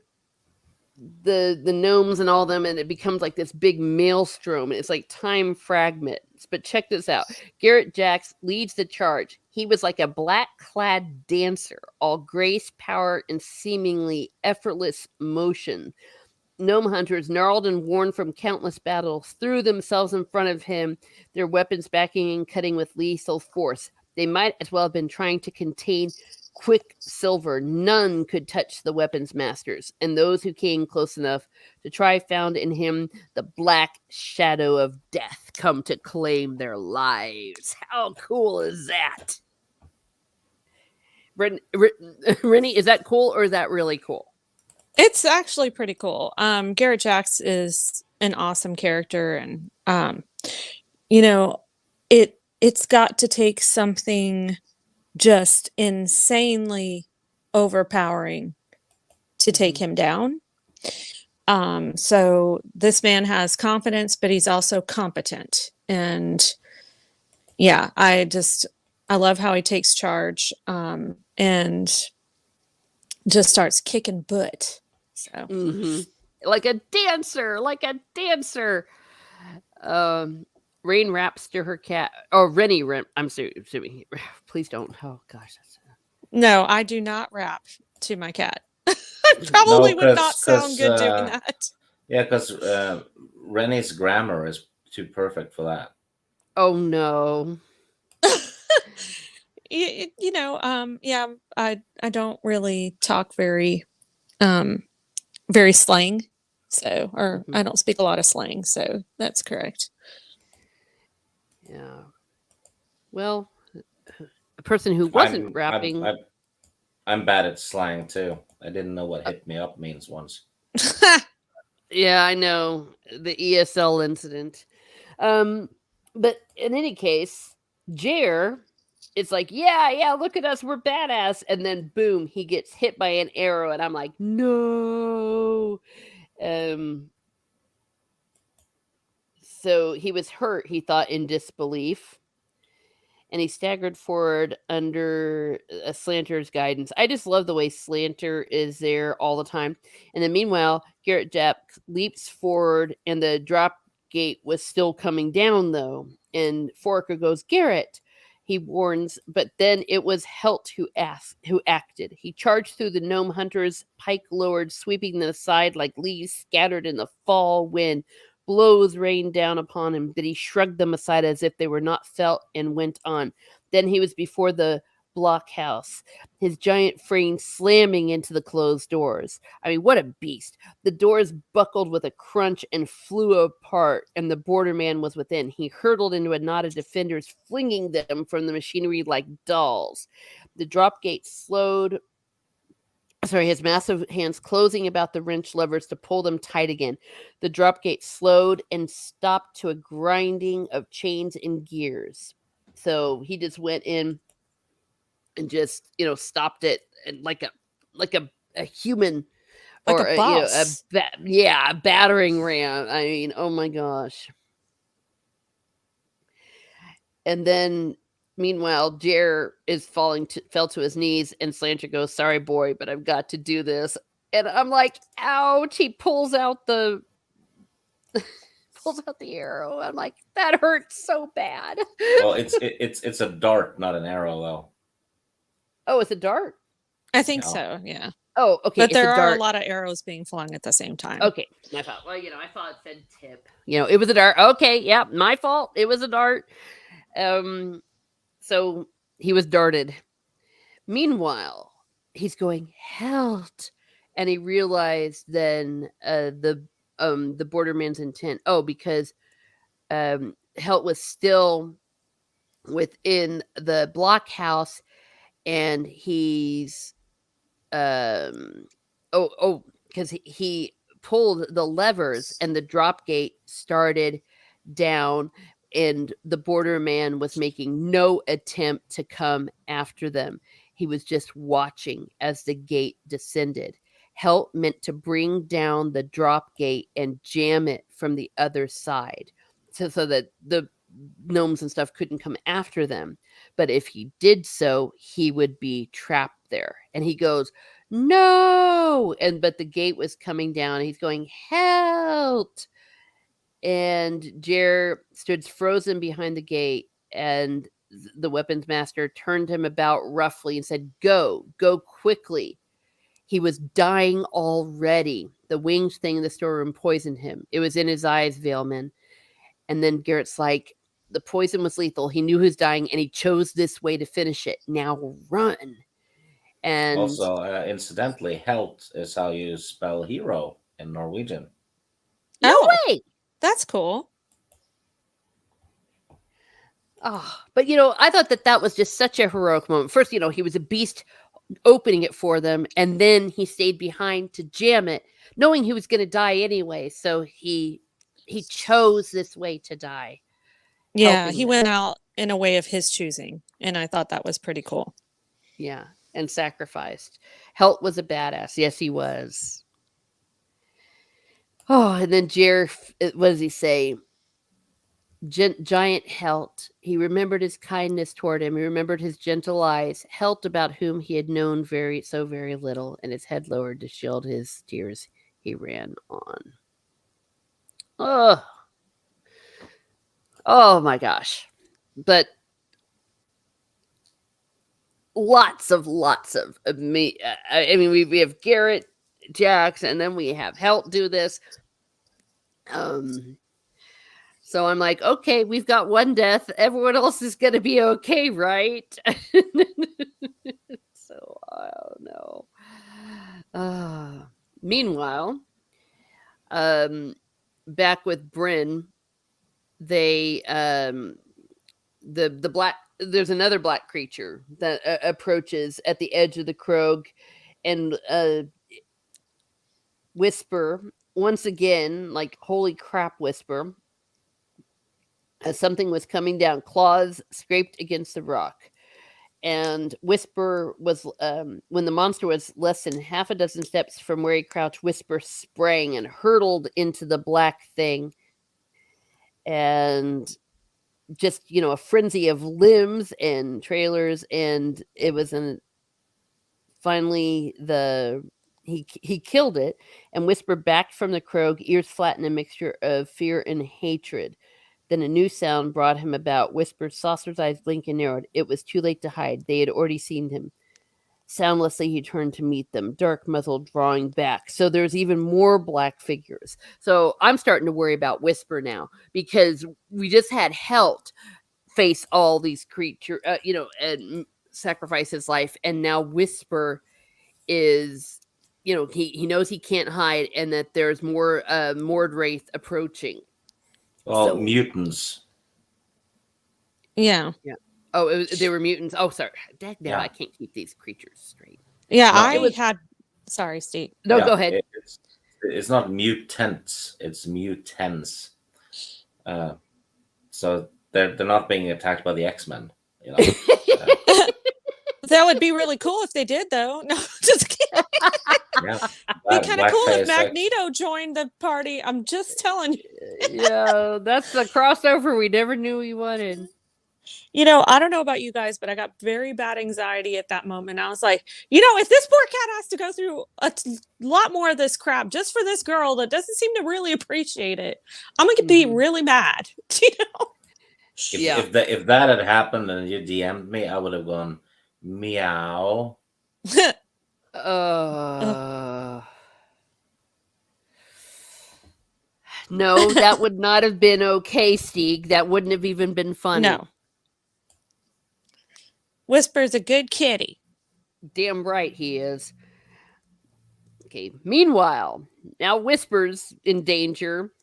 gnomes and all them, and it becomes like this big maelstrom. It's like time fragments. But check this out. Garrett Jax leads the charge. He was like a black-clad dancer, all grace, power, and seemingly effortless motion. Gnome hunters, gnarled and worn from countless battles, threw themselves in front of him, their weapons backing and cutting with lethal force. They might as well have been trying to contain Quicksilver. None could touch the weapons masters, and those who came close enough to try found in him the black shadow of death come to claim their lives. How cool is that? Rennie, is that cool or is that really cool? It's actually pretty cool. Garrett Jax is an awesome character, and it's got to take something just insanely overpowering to take him down. So this man has confidence, but he's also competent. And yeah, I love how he takes charge and just starts kicking butt. So like a dancer. Rain raps to her cat. Oh, Rennie rap. I'm assuming. Please don't. Oh gosh. No, I do not rap to my cat. Probably No, would not because sound good doing that. yeah, because Renee's grammar is too perfect for that. Oh no. Yeah, I don't really talk um very slang, so or Mhm. I don't speak a lot of slang, so that's correct. Yeah. Well, a person who wasn't I'm I'm rapping. I'm I'm bad at slang too. I didn't know what "hit me up" means once. Yeah, I know the ESL incident. Um, but in any case, Jer is like, yeah, yeah, look at us, we're badass, and then boom, he gets hit by an arrow, and I'm like, no. Um, so he was hurt. He thought in disbelief, and he staggered forward under a Slanter's guidance. I just love the way Slanter is there all the time. And then meanwhile, Garrett Japp leaps forward, and the drop gate was still coming down though. And Foraker goes, Garrett. He warns, but then it was Helt who acted. He charged through the gnome hunters, pike lowered, sweeping them aside like leaves scattered in the fall wind. Blows rained down upon him, but he shrugged them aside as if they were not felt and went on. Then he was before the blockhouse, his giant frame slamming into the closed doors. I mean, what a beast. The doors buckled with a crunch and flew apart, and the borderman was within. He hurtled into a knot of defenders, flinging them from the machinery like dolls. The drop gate slowed, his massive hands closing about the wrench levers to pull them tight again. The drop gate slowed and stopped to a grinding of chains and gears. So he just went in and just, stopped it, and like a human, Like a or boss. a battering ram. I mean, oh my gosh. And then meanwhile, Jer is fell to his knees, and Slanter goes, "Sorry, boy, but I've got to do this." And I'm like, "Ouch!" He pulls out the arrow. I'm like, "That hurts so bad." Well, it's a dart, not an arrow, though. Oh, it's a dart. I think Yeah. so, yeah. Oh, okay, But it's a there are a dart. lot of arrows being flung at the same time. Okay, my fault. Well, I thought it said tip. It was a dart. Okay, yeah, my fault. It was a dart. So he was darted. Meanwhile, he's going, "Help!" And he realized then the borderman's intent. Oh, because Helt was still within the blockhouse, and he's because he pulled the levers, and the drop gate started down, and the borderman was making no attempt to come after them. He was just watching as the gate descended. Help meant to bring down the drop gate and jam it from the other side, so that the gnomes and stuff couldn't come after them. But if he did so, he would be trapped there. And he goes, "No!" And but the gate was coming down. He's going, "Help!" And Jer stood frozen behind the gate, and the weapons master turned him about roughly and said, Go quickly." He was dying already. The winged thing in the storeroom poisoned him. It was in his eyes, Veilman. And then Garrett's like, "The poison was lethal. He knew he was dying, and he chose this way to finish it. Now run." And Also, incidentally, "helt" is how you spell hero in Norwegian. no Oh, way. that's cool. Oh, but I thought that was just such a heroic moment. First, he was a beast opening it for them, and then he stayed behind to jam it, knowing he was going to die anyway. So he chose this way to die, Yeah, helping he them. went out in a way of his choosing, and I thought that was pretty cool. Yeah, and sacrificed. Helt was a badass. Yes, he was. Oh, and then Jer, what does he say? Giant Helt. He remembered his kindness toward him. He remembered his gentle eyes. Helt, about whom he had known very little, and his head lowered to shield his tears. He ran on. Oh, oh my gosh! But lots of me. I mean, we have Garrett Jax, and then we have Helt do this. So I'm like, okay, we've got one death. Everyone else is gonna be okay, right? So I don't know. Meanwhile, back with Bryn, they the black there's another black creature that approaches at the edge of the Krog, and Whisper once again, like holy crap, Whisper. As something was coming down, claws scraped against the rock. And Whisper was, when the monster was less than half a dozen steps from where he crouched, Whisper sprang and hurtled into the black thing. And just, a frenzy of limbs and trailers. And it was finally he killed it, and Whisper backed from the Krog, ears flat in a mixture of fear and hatred. Then a new sound brought him about. Whisper's saucer's eyes blinked and narrowed. It was too late to hide. They had already seen him. Soundlessly, he turned to meet them, dark muzzle drawing back. So there's even more black figures. So I'm starting to worry about Whisper now, because we just had Helt face all these creatures, and sacrifice his life. And now Whisper is, he knows he can't hide, and that there's more Mordwraith approaching. Well, mutants. Yeah. Oh, they were mutants. Oh, sorry. Dang, now Yeah. I can't keep these creatures straight. Yeah, No, sorry, Steve. No, Yeah, go ahead. It's not mutants, it's mutants. So they're not being attacked by the X-Men. That would be really cool if they did, though. No, just kidding. Yeah, Be kind of cool if blackface Magneto joined the party. I'm just telling you. Yeah, that's the crossover we never knew we wanted. I don't know about you guys, but I got very bad anxiety at that moment. I was like, if this poor cat has to go through a lot more of this crap just for this girl that doesn't seem to really appreciate it, I'm going to be really mad. If that had happened and you DM'd me, I would have gone, meow. No, that would not have been okay, Stieg. That wouldn't have even been funny. No. Whisper's a good kitty. Damn right he is. Okay. Meanwhile, now Whisper's in danger,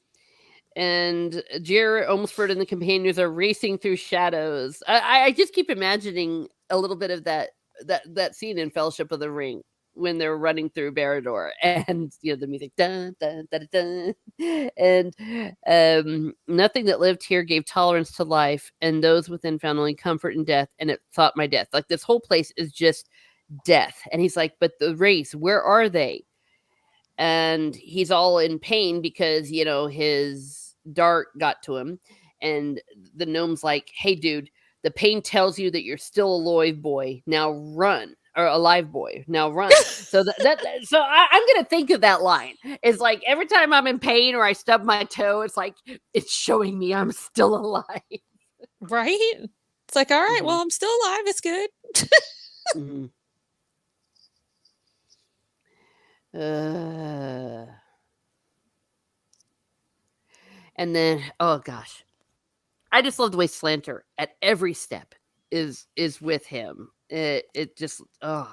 and Jarrett, Olmsford, and the companions are racing through shadows. I just keep imagining a little bit of that scene in Fellowship of the Ring when they're running through Barad-dûr, and the music dun, dun, dun, dun, dun. And nothing that lived here gave tolerance to life, and those within found only comfort in death, and it sought my death. Like, this whole place is just death. And he's like, but the race, where are they? And he's all in pain because his dart got to him, and the gnome's like, hey dude, the pain tells you that you're still alive, boy, now run. Or alive, boy, now run. So so I'm gonna think of that line. It's like every time I'm in pain or I stub my toe, it's like it's showing me I'm still alive. Right? It's like, all right, well, I'm still alive. It's good. Mm-hmm. And then, oh gosh, I just love the way Slanter at every step is with him. It just and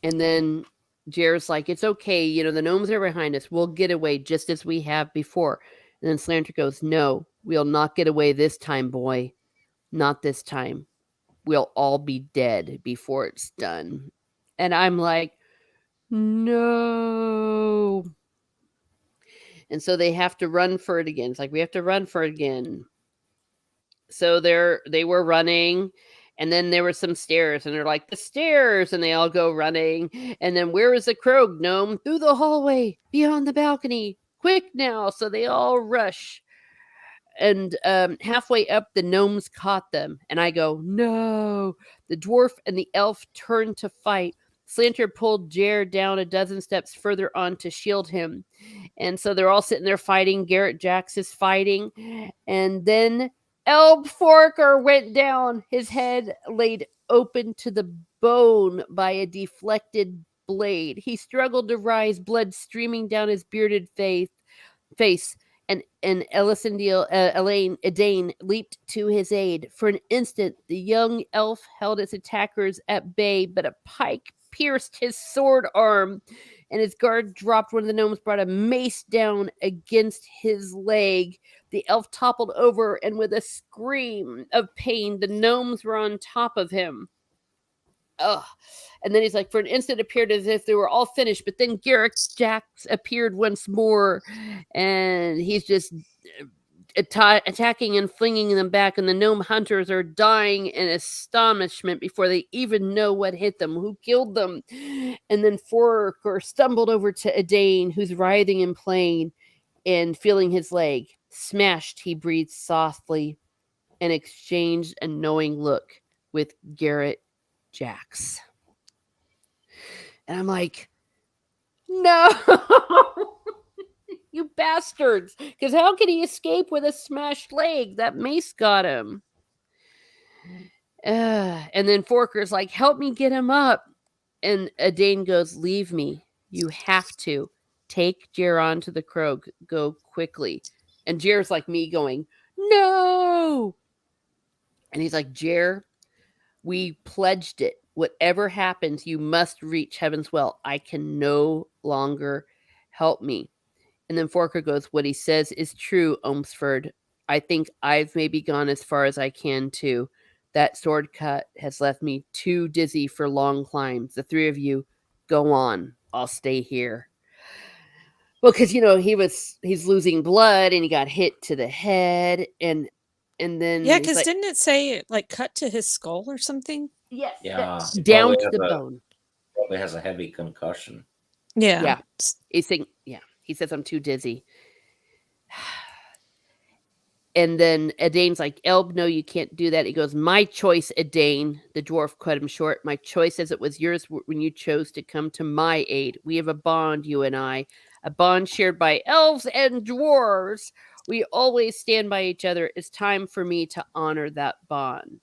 then Jared's like, it's okay, the gnomes are behind us. We'll get away just as we have before. And then Slanter goes, no, we'll not get away this time, boy. Not this time. We'll all be dead before it's done. And I'm like, no. And so they have to run for it again. It's like, we have to run for it again. So they were running, and then there were some stairs, and they're like, the stairs, and they all go running. And then, where is the Krog gnome? Through the hallway, beyond the balcony. Quick now. So they all rush. And halfway up, the gnomes caught them. And I go, no. The dwarf and the elf turned to fight. Slanter pulled Jared down a dozen steps further on to shield him. And so they're all sitting there fighting. Garrett Jax is fighting. And then Forker went down, his head laid open to the bone by a deflected blade. He struggled to rise, blood streaming down his bearded face, and Elaine leaped to his aid. For an instant, the young elf held its attackers at bay, but a pike pierced his sword arm, and his guard dropped. One of the gnomes brought a mace down against his leg. The elf toppled over, and with a scream of pain, the gnomes were on top of him. Ugh. And then he's like, for an instant, it appeared as if they were all finished. But then Garrick Jax appeared once more, and he's just attacking and flinging them back. And the gnome hunters are dying in astonishment before they even know what hit them, who killed them. And then Forker stumbled over to Adane, who's writhing in pain and feeling his leg. Smashed, he breathed softly and exchanged a knowing look with Garrett Jax. And I'm like, no, you bastards. Because how can he escape with a smashed leg? That mace got him. And then Forker's like, help me get him up. And Adane goes, leave me. You have to. Take Jer to the crow. Go quickly. And Jer's like me going, no. And he's like, Jer, we pledged it. Whatever happens, you must reach Heaven's Well. I can no longer help me. And then Forker goes, what he says is true, Ohmsford. I think I've maybe gone as far as I can too. That sword cut has left me too dizzy for long climbs. The three of you, go on. I'll stay here. Well, because, he's losing blood and he got hit to the head. And then... Yeah, because didn't it say, cut to his skull or something? Yes. Yeah. Down to the bone. Probably has a heavy concussion. Yeah. Yeah. He says, I'm too dizzy. And then Adane's like, Elb, no, you can't do that. He goes, my choice, Adane. The dwarf cut him short. My choice as it was yours when you chose to come to my aid. We have a bond, you and I. A bond shared by elves and dwarves. We always stand by each other. It's time for me to honor that bond.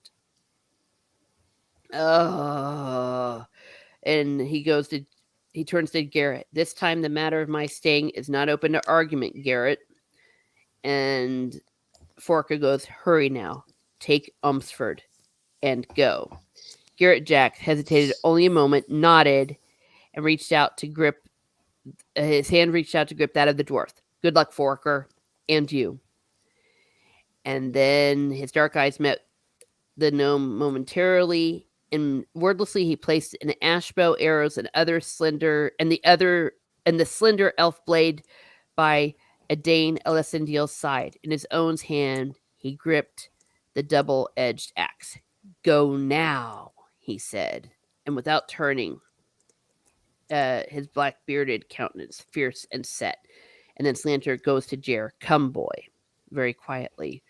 Oh. And he turns to Garrett. This time the matter of my staying is not open to argument, Garrett. And Forker goes, hurry now. Take Ohmsford and go. Garrett Jax hesitated only a moment, nodded, and reached out to grip that of the dwarf. Good luck, Forker, and you. And then his dark eyes met the gnome momentarily, and wordlessly he placed an ash bow, arrows, and the slender elf blade by Adane Elisindil's side. In his own hand, he gripped the double-edged axe. Go now, he said, and without turning, his black-bearded countenance fierce and set. And then Slanter goes to Jer. Come, boy, very quietly.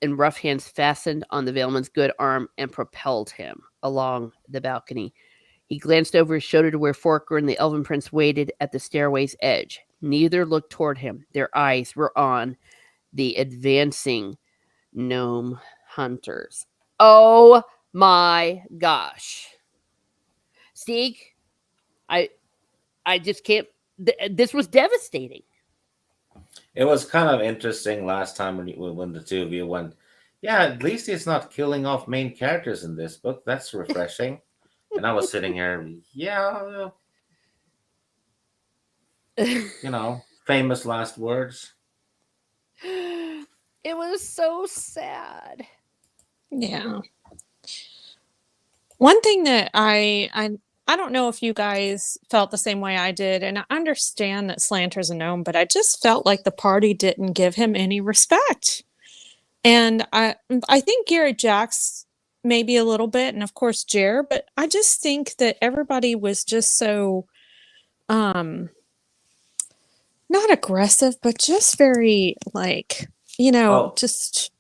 And rough hands fastened on the Veilman's good arm and propelled him along the balcony. He glanced over his shoulder to where Forker and the Elven Prince waited at the stairway's edge. Neither looked toward him. Their eyes were on the advancing gnome hunters. Oh my gosh. Stieg, I just can't... This was devastating. It was kind of interesting last time when the two of you went, yeah, at least he's not killing off main characters in this book. That's refreshing. And I was sitting here, yeah, famous last words. It was so sad. Yeah. One thing that I don't know if you guys felt the same way I did, and I understand that Slanter's a gnome, but I just felt like the party didn't give him any respect. And I think Garrett Jax maybe a little bit, and of course Jer, but I just think that everybody was just so not aggressive, but just very just...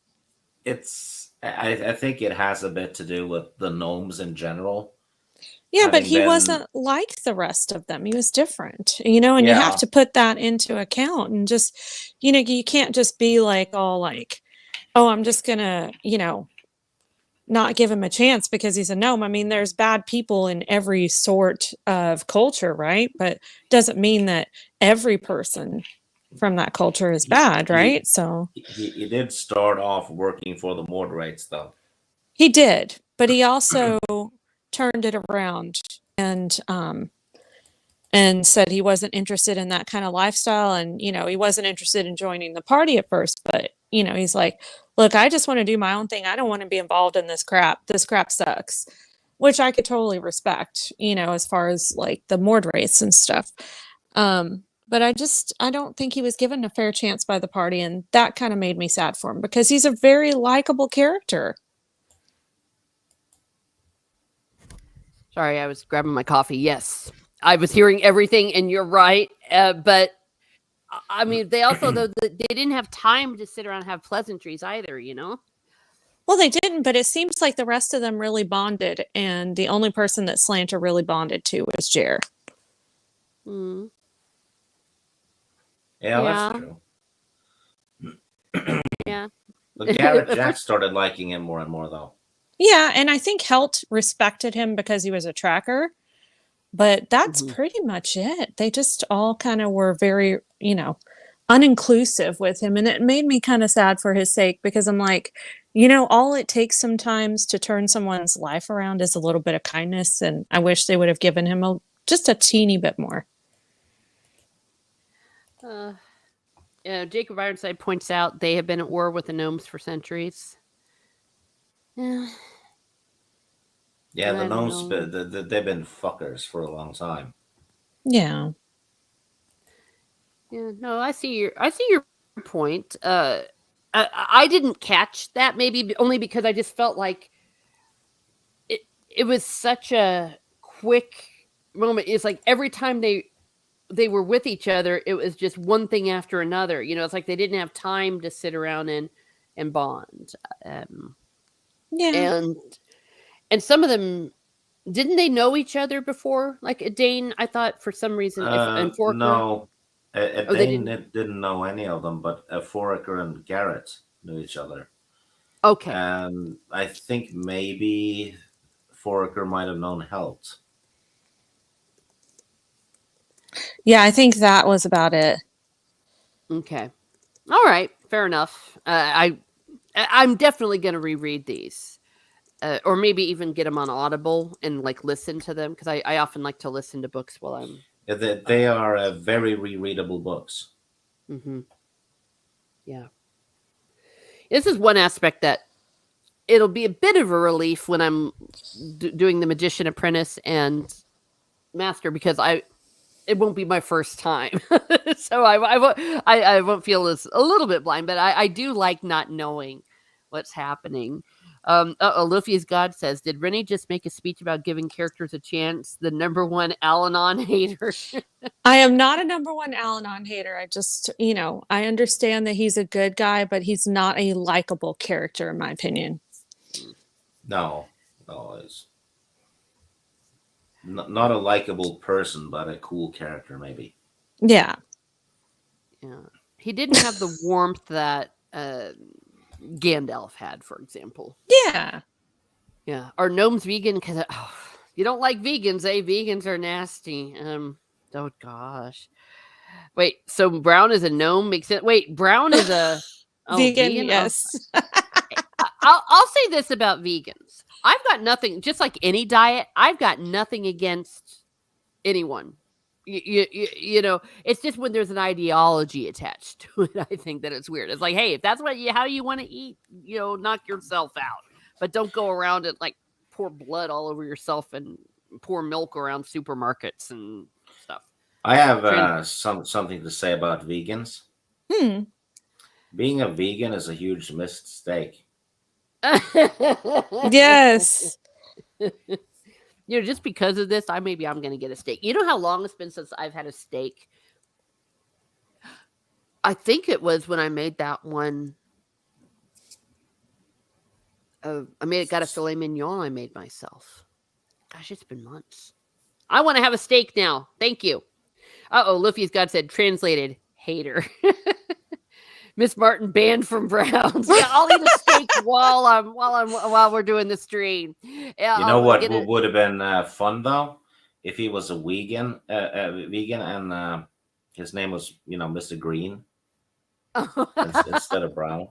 I think it has a bit to do with the gnomes in general. Yeah, but he wasn't like the rest of them. He was different, and you have to put that into account, and just, you can't just be like all like, oh, I'm just gonna, not give him a chance because he's a gnome. I mean, there's bad people in every sort of culture, right? But doesn't mean that every person from that culture is He bad, he right? So he did start off working for the moderates, though. he did, but he also turned it around and said he wasn't interested in that kind of lifestyle, and he wasn't interested in joining the party at first, but he's like, look, I just want to do my own thing. I don't want to be involved in this crap sucks, which I could totally respect, as far as like the mord race and stuff. But I don't think he was given a fair chance by the party, and that kind of made me sad for him because he's a very likable character. Sorry, I was grabbing my coffee. Yes, I was hearing everything, and you're right. But I mean, they also though they didn't have time to sit around and have pleasantries either. Well, they didn't, but it seems like the rest of them really bonded, and the only person that Slanter really bonded to was Jer. Mm. Yeah, Yeah. that's true. Yeah. But Garrett Jack started liking him more and more, though. Yeah, and I think Helt respected him because he was a tracker, but that's pretty much it. They just all kind of were very, uninclusive with him, and it made me kind of sad for his sake because I'm like, all it takes sometimes to turn someone's life around is a little bit of kindness, and I wish they would have given him just a teeny bit more. Jacob Ironside points out they have been at war with the gnomes for centuries. Yeah. Yeah, the gnomes, they've been fuckers for a long time. Yeah. Yeah, no, I see your point. I didn't catch that, maybe only because I just felt like it was such a quick moment. It's like every time they were with each other, it was just one thing after another. It's like they didn't have time to sit around and bond. Yeah. And some of them, didn't they know each other before? Like Dane, I thought for some reason, and Forker. No, they Dane didn't know any of them, but Foraker and Garrett knew each other. Okay. And I think maybe Foraker might have known Helt. Yeah, I think that was about it. Okay. All right. Fair enough. I'm definitely going to reread these. Or maybe even get them on Audible and like listen to them, because I often like to listen to books while I'm. Yeah, they are very rereadable books. Mm-hmm. Yeah. This is one aspect that it'll be a bit of a relief when I'm doing the Magician Apprentice and Master, because it won't be my first time, so I won't feel as a little bit blind, but I do like not knowing what's happening. Luffy's God says, did Rennie just make a speech about giving characters a chance? The number one Al-Anon hater. I am not a number one Al-Anon hater. I just, I understand that he's a good guy, but he's not a likable character, in my opinion. No, it's not a likable person, but a cool character, maybe. Yeah. Yeah. He didn't have the warmth that Gandalf had, for example. Yeah. Yeah. Are gnomes vegan? Because you don't like vegans, eh? Vegans are nasty. Oh gosh. Wait, so Brown is a gnome? Makes it. Wait, Brown is a vegan? Yes. I'll say this about vegans. I've got nothing. Just like any diet, I've got nothing against anyone. It's just when there's an ideology attached to it, I think that it's weird. It's like, hey, if that's how you want to eat, knock yourself out, but don't go around and like pour blood all over yourself and pour milk around supermarkets and stuff. I have something to say about vegans. Being a vegan is a huge mistake. Yes. Just because of this, I'm going to get a steak. You know how long it's been since I've had a steak? I think it was when I made that one. Got a filet mignon I made myself. Gosh, it's been months. I want to have a steak now. Thank you. Luffy's God said, translated, hater. Miss Martin banned from Browns. Yeah, I'll eat a steak while we're doing the stream. Yeah, You know I'll what get it. would have been fun though, if he was a vegan, and his name was Mr. Green instead of Brown.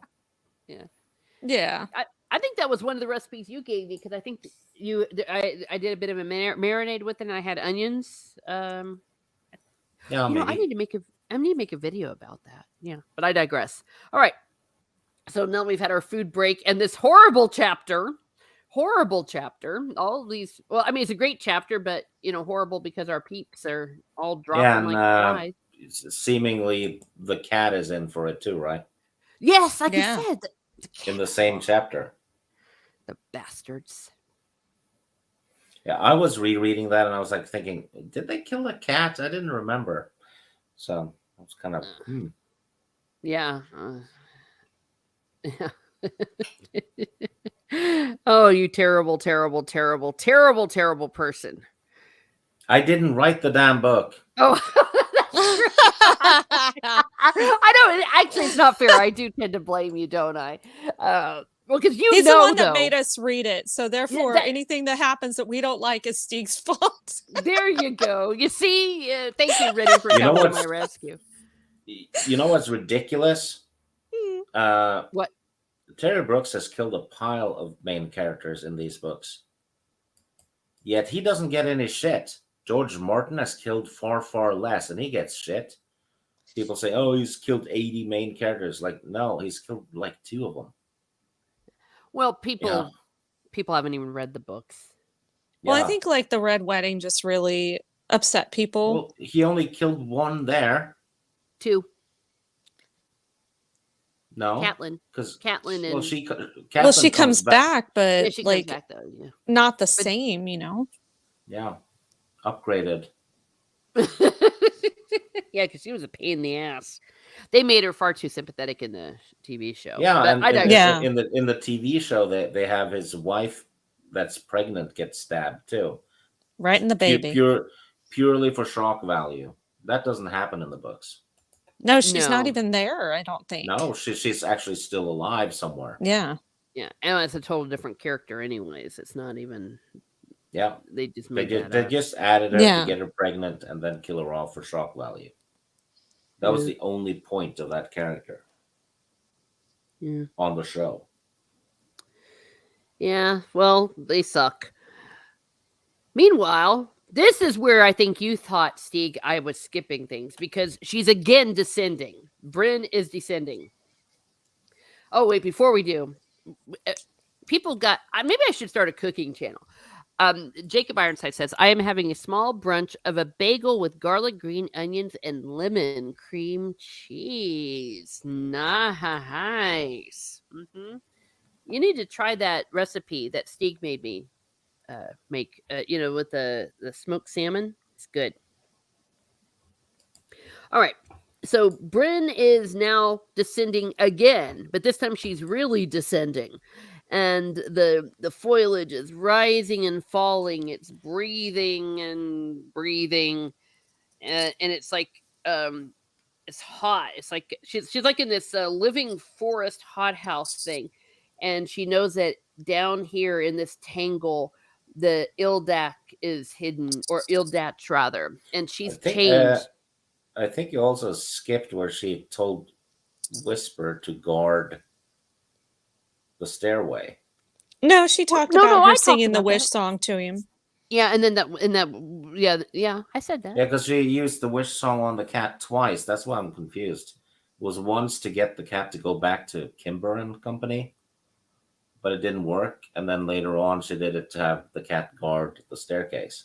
Yeah. Yeah. I think that was one of the recipes you gave me because I think I did a bit of a marinade with it and I had onions. Yeah, I maybe. need to make a video about that. Yeah, but I digress. All right. So now we've had our food break and this horrible chapter. Horrible chapter. All these well, I mean it's a great chapter, but horrible because our peeps are all Yeah, dropping and like flies. seemingly the cat is in for it too, right? Yes, like you Yeah. said, the In the cat, same chapter. the bastards. Yeah, I was rereading that and I was like thinking, did they kill the cat? I didn't remember. So I was kind of, Yeah. Oh, you terrible, terrible, terrible, terrible, terrible person. I didn't write the damn book. Oh, that's true. I know. Actually, it's not fair. I do tend to blame you, don't I? Well, because He's the one that though. made us read it. So therefore, that- anything that happens that we don't like is Steve's fault. There you go. You see? Thank you, Rennie, for You know coming to what's- my rescue. You know what's ridiculous? What? Terry Brooks has killed a pile of main characters in these books. Yet he doesn't get any shit. George Martin has killed far, far less, and he gets shit. People say, oh, he's killed 80 main characters. Like, no, he's killed like 2 of them. Well, Yeah. people haven't even read the books. Well, I Yeah. think like the Red Wedding just really upset people. Well, he only killed 1 there. 2. No. Catelyn. Because Catelyn and well, she comes back, but yeah, she like comes back though. Yeah. not the same, you know. Yeah. Upgraded. Yeah, because she was a pain in the ass. They made her far too sympathetic in the TV show. Yeah, but and, I and digress. Yeah. in the TV show they have his wife that's pregnant get stabbed too. Right in the baby. Purely for shock value. That doesn't happen in the books. No, she's not No. even there, I don't think. No, she's actually still alive somewhere. Yeah. Yeah, and it's a total different character, anyways. It's not even. Yeah, They just they made just, that they up. just added her Yeah. to get her pregnant and then kill her off for shock value. That was Yeah. the only point of that character Yeah. on the show. Yeah. Well, they suck. Meanwhile, this is where I think you thought, Stieg, I was skipping things because she's again descending. Bryn is descending. Oh wait, before we do, people got. Maybe I should start a cooking channel. Jacob Ironside says, I am having a small brunch of a bagel with garlic, green onions, and lemon cream cheese. Nice. You need to try that recipe that Stieg made me make, with the smoked salmon. It's good. All right. So Bryn is now descending again, but this time she's really descending. And the foliage is rising and falling. It's breathing and breathing, and it's like it's hot. It's like she's like in this living forest hothouse thing, and she knows that down here in this tangle, the Ildak is hidden, or Ildatch rather, and she's changed. I think you also skipped where she told Whisper to guard the stairway. No, she talked no, about I her talked singing the about wish that. song to him. Yeah, and then yeah, I said that. Yeah, because she used the wish song on the cat twice. That's why I'm confused. It was once to get the cat to go back to Kimber and company, but it didn't work. And then later on, she did it to have the cat guard the staircase.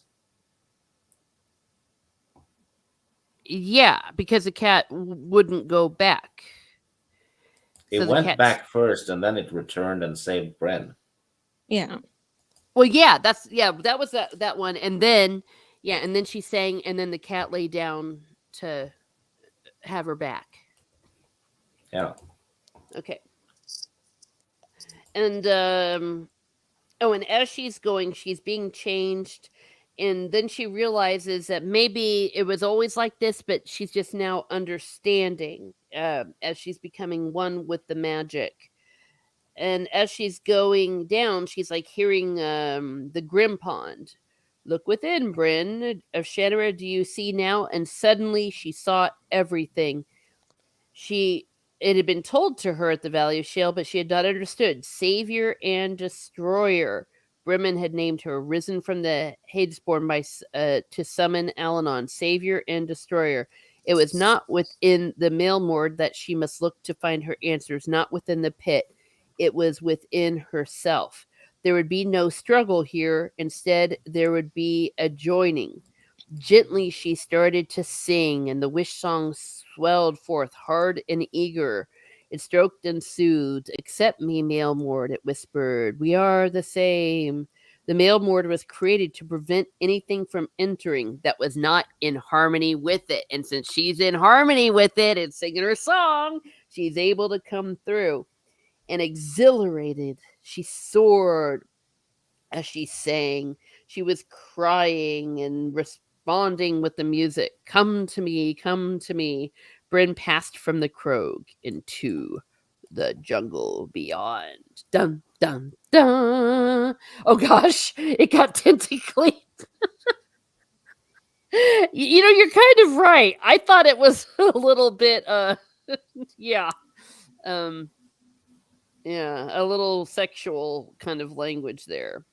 Yeah, because the cat wouldn't go back. It So the went cat's- back first, and then it returned and saved Bren. Yeah. Well, yeah, that was that one, and then she sang, and then the cat lay down to have her back. Yeah. Okay. And and as she's going, she's being changed, and then she realizes that maybe it was always like this, but she's just now understanding as she's becoming one with the magic. And as she's going down, she's like hearing the Grim Pond. Look within, Bryn of Shannara, do you see now? And suddenly she saw everything. It had been told to her at the Valley of Shale, but she had not understood. Savior and Destroyer. Bremen had named her, risen from the Hadesborn to summon Alanon, Savior and Destroyer. It was not within the Maelmord that she must look to find her answers, not within the pit. It was within herself. There would be no struggle here. Instead, there would be a joining. Gently she started to sing, and the wish song swelled forth hard and eager. It stroked and soothed. Accept me, Maelmord, it whispered. We are the same. The Maelmord was created to prevent anything from entering that was not in harmony with it. And since she's in harmony with it and singing her song, she's able to come through. And exhilarated, she soared as she sang. She was crying and responding with the music. Come to me, come to me. Bryn passed from the Krog into the jungle beyond. Dun, dun, dun. Oh gosh, it got tentacly. You're kind of right. I thought it was a little bit, yeah. Yeah, a little sexual kind of language there.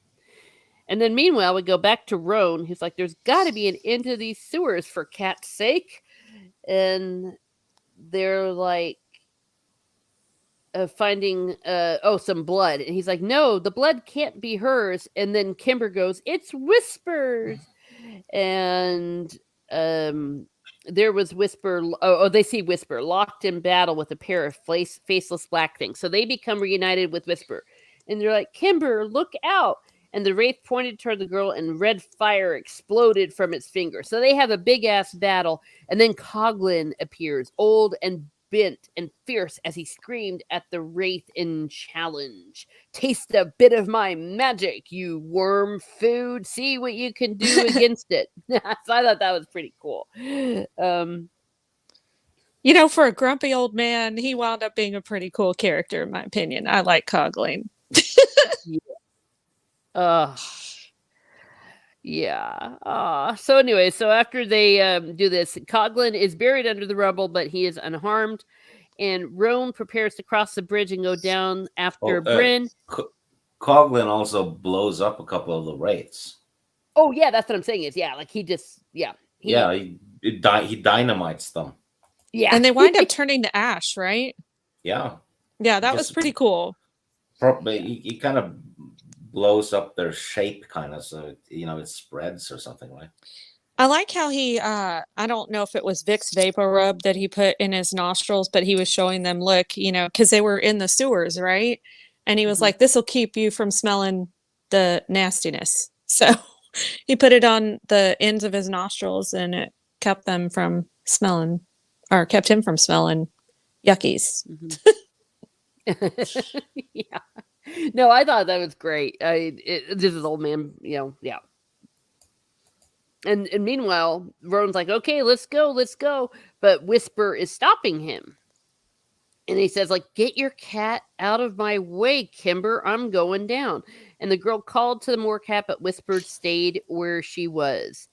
And then meanwhile, we go back to Roan, who's like, there's got to be an end to these sewers for cat's sake. And they're like finding, some blood. And he's like, no, the blood can't be hers. And then Kimber goes, it's Whispers. And there was Whisper. They see Whisper locked in battle with a pair of faceless black things. So they become reunited with Whisper. And they're like, Kimber, look out. And the wraith pointed toward the girl, and red fire exploded from its finger. So they have a big-ass battle. And then Coglin appears, old and bent and fierce, as he screamed at the wraith in challenge. Taste a bit of my magic, you worm food. See what you can do against it. So I thought that was pretty cool. For a grumpy old man, he wound up being a pretty cool character, in my opinion. I like Coglin. Yeah. So anyway, so after they do this, Coglin is buried under the rubble, but he is unharmed. And Roan prepares to cross the bridge and go down after Bryn. Coglin also blows up a couple of the wraiths. Oh yeah, that's what I'm saying. He dynamites them. Yeah, and they wind up turning to ash, right? Yeah. Yeah, that was pretty cool. He kind of blows up their shape, kind of, so it spreads or something, right? I like how he I don't know if it was Vicks Vapor Rub that he put in his nostrils, but he was showing them, look, because they were in the sewers, right? And he was like, this will keep you from smelling the nastiness. So he put it on the ends of his nostrils, and it kept them from smelling, or kept him from smelling yuckies. Yeah. No, I thought that was great. This is old man, yeah. And meanwhile, Rowan's like, okay, let's go. But Whisper is stopping him. And he says, like, get your cat out of my way, Kimber. I'm going down. And the girl called to the moorcat, but Whisper stayed where she was.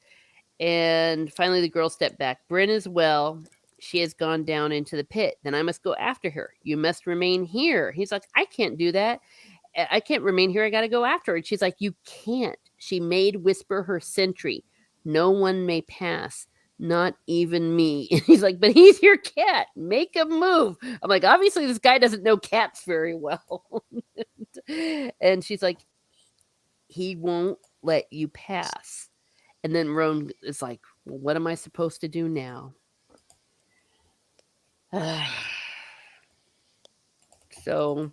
And finally, the girl stepped back. Bryn as well. She has gone down into the pit. Then I must go after her. You must remain here. He's like, I can't do that. I can't remain here. I got to go after her. And she's like, you can't. She made Whisper her sentry. No one may pass, not even me. And he's like, but he's your cat. Make a move. I'm like, obviously this guy doesn't know cats very well. And she's like, he won't let you pass. And then Roan is like, well, what am I supposed to do now? So,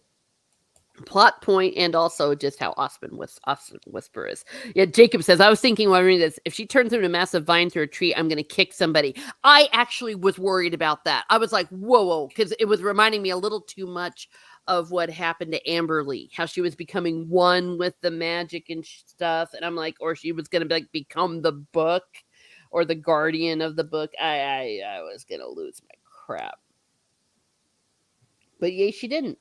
plot point, and also just how awesome Whisper is. Yeah, Jacob says, I was thinking while reading this, if she turns into a massive vine through a tree, I'm going to kick somebody. I actually was worried about that. I was like, whoa, because it was reminding me a little too much of what happened to Amberly, how she was becoming one with the magic and stuff. And I'm like, or she was going to like become the book or the guardian of the book. I was going to lose my crap. But yay, she didn't.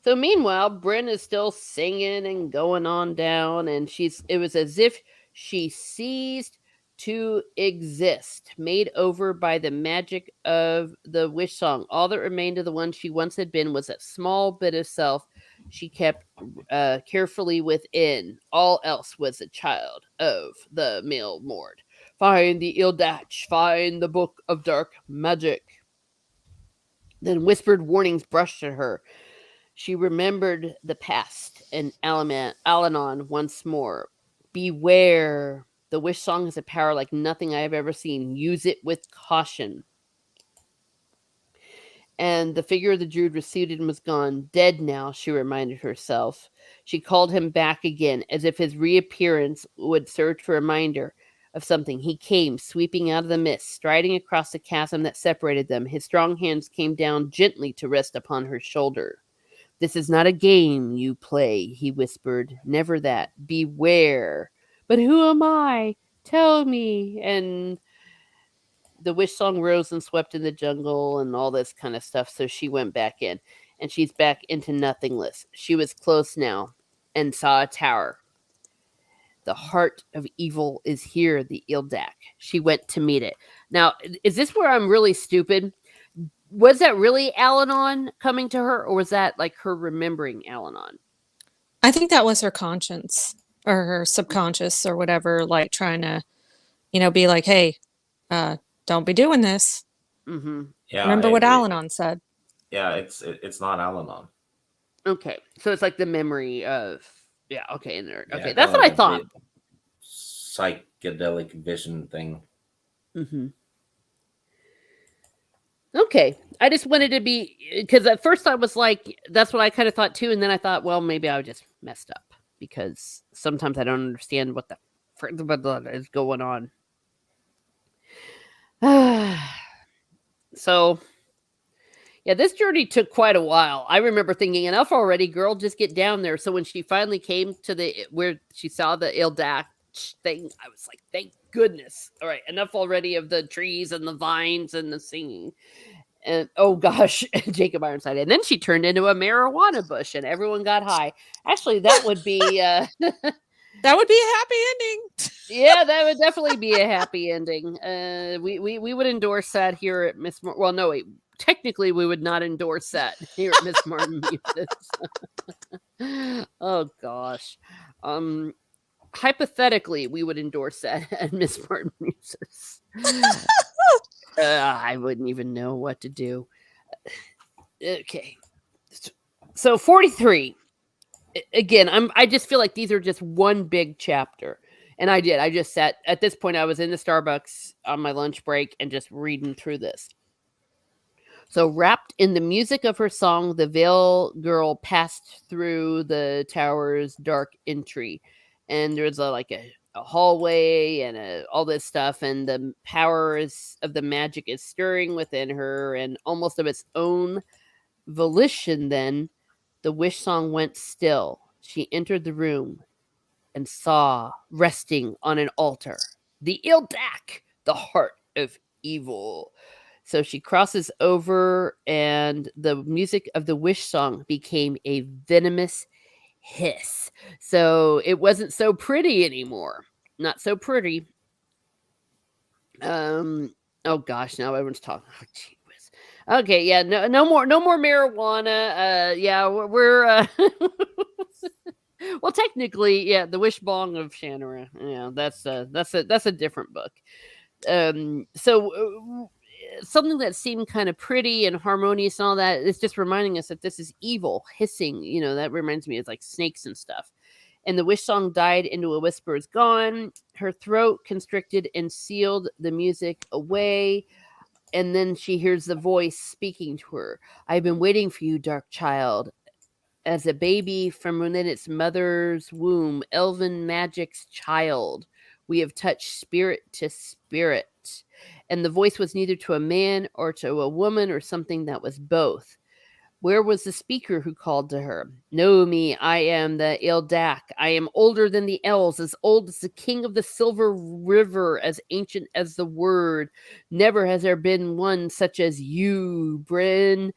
So meanwhile, Bryn is still singing and going on down, and it was as if she ceased to exist, made over by the magic of the wish song. All that remained of the one she once had been was that small bit of self she kept carefully within. All else was a child of the male Mord. Find the Ildach, find the book of dark magic. Then whispered warnings brushed at her. She remembered the past and Alanon once more. Beware. The wish song has a power like nothing I have ever seen. Use it with caution. And the figure of the druid receded and was gone. Dead now, she reminded herself. She called him back again, as if his reappearance would serve to remind her of something. He came, sweeping out of the mist, striding across the chasm that separated them. His strong hands came down gently to rest upon her shoulder. This is not a game you play, he whispered. Never that. Beware. But who am I? Tell me. And the wish song rose and swept in the jungle and all this kind of stuff. So she went back in, and she's back into nothingness. She was close now and saw a tower. The heart of evil is here, the Ildach. She went to meet it. Now, is this where I'm really stupid? Was that really Alanon coming to her, or was that like her remembering Alanon? I think that was her conscience or her subconscious or whatever, like trying to, be like, hey, don't be doing this. Mm-hmm. Yeah. Remember what Alanon said. Yeah, it's not Alanon. Okay, so it's like the memory of Okay, in there. Okay, Yeah, that's what I thought. Psychedelic vision thing. Mm-hmm. Okay, I just wanted to be because at first I was like, that's what I kind of thought too, and then I thought, well, maybe I just messed up because sometimes I don't understand what the frick is going on. So, yeah, this journey took quite a while. I remember thinking, enough already, girl, just get down there. So when she finally came to where she saw the Ildach thing, I was like, thank goodness. All right, enough already of the trees and the vines and the singing. And oh gosh, Jacob Ironside. And then she turned into a marijuana bush and everyone got high. Actually, that would be that would be a happy ending. Yeah, that would definitely be a happy ending. We would endorse that here at Miss well, no, wait. Technically, we would not endorse that here at Miss Martin Muses. Oh gosh. Hypothetically, we would endorse that at Miss Martin Muses. I wouldn't even know what to do. Okay. So 43. Again, I just feel like these are just one big chapter. And I did. I just sat at this point I was in the Starbucks on my lunch break and just reading through this. So wrapped in the music of her song, the Veil Girl passed through the tower's dark entry. And there's a hallway and all this stuff, and the powers of the magic is stirring within her, and almost of its own volition. Then the wish song went still. She entered the room and saw resting on an altar the Ildach, the heart of evil. So she crosses over, and the music of the wish song became a venomous hiss. So it wasn't so pretty anymore. Not so pretty. Oh gosh, now everyone's talking. Oh, gee whiz. Okay, yeah, no more marijuana. Yeah, we're well, technically, yeah, the Wishsong of Shannara. Yeah, that's a different book. So something that seemed kind of pretty and harmonious and all that is just reminding us that this is evil, hissing. That reminds me of like snakes and stuff. And the wish song died into a whisper is gone. Her throat constricted and sealed the music away. And then she hears the voice speaking to her. I've been waiting for you, dark child. As a baby from within its mother's womb, elven magic's child, we have touched spirit to spirit. And the voice was neither to a man or to a woman or something that was both. Where was the speaker who called to her? Know me, I am the Ildak. I am older than the elves, as old as the king of the silver river, as ancient as the word. Never has there been one such as you, Bryn.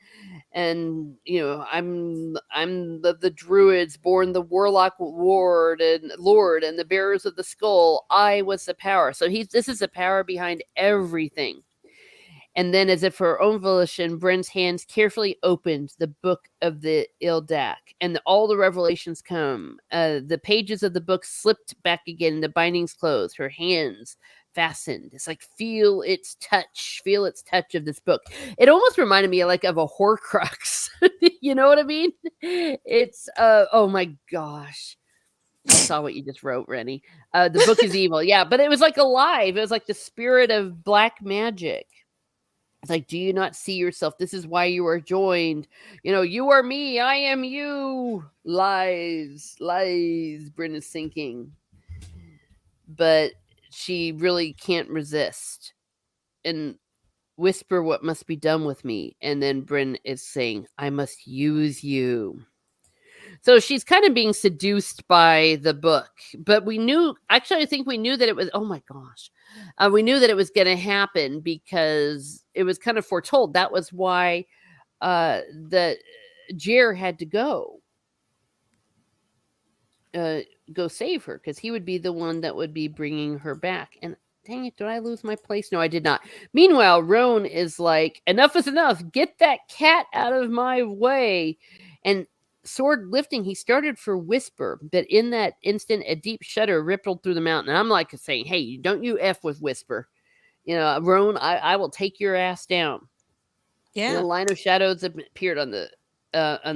And I'm the druids born the warlock lord and the bearers of the skull. I was the power. So this is the power behind everything. And then, as if for her own volition, Bryn's hands carefully opened the book of the Ildak, and all the revelations come. The pages of the book slipped back again, the bindings closed, her hands fastened. It's like feel its touch of this book. It almost reminded me like of a Horcrux. You know what I mean? It's oh my gosh. I saw what you just wrote, Rennie. The book is evil. Yeah, but it was like alive. It was like the spirit of black magic. It's like, do you not see yourself? This is why you are joined. You are me. I am you. Lies. Bryn is thinking. But she really can't resist. And whisper what must be done with me. And then Bryn is saying, I must use you. So she's kind of being seduced by the book. But I think we knew that it was, oh my gosh. We knew that it was going to happen because it was kind of foretold. That was why the Jer had to go save her, because he would be the one that would be bringing her back. And dang it, did I lose my place? No, I did not. Meanwhile, Roan is like, enough is enough. Get that cat out of my way. And sword lifting, he started for Whisper, but in that instant, a deep shudder rippled through the mountain. And I'm like saying, hey, don't you F with Whisper. Roan, I will take your ass down. Yeah. And a line of shadows appeared on the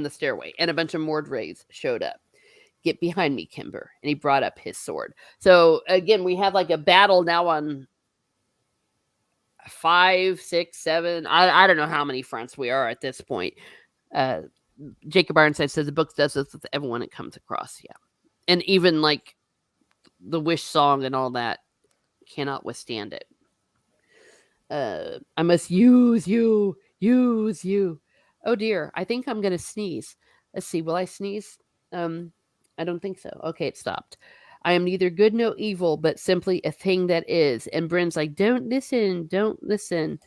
stairway, and a bunch of Mordrays showed up. Get behind me, Kimber. And he brought up his sword. So again, we have like a battle now on 5, 6, 7. I don't know how many fronts we are at this point. Jacob Ironside says the book does this with everyone it comes across. Yeah. And even like the Wish song and all that cannot withstand it. I must use you. Oh dear, I think I'm gonna sneeze. Let's see, will I sneeze? I don't think so. Okay, it stopped. I am neither good nor evil, but simply a thing that is. And Bryn's like, don't listen.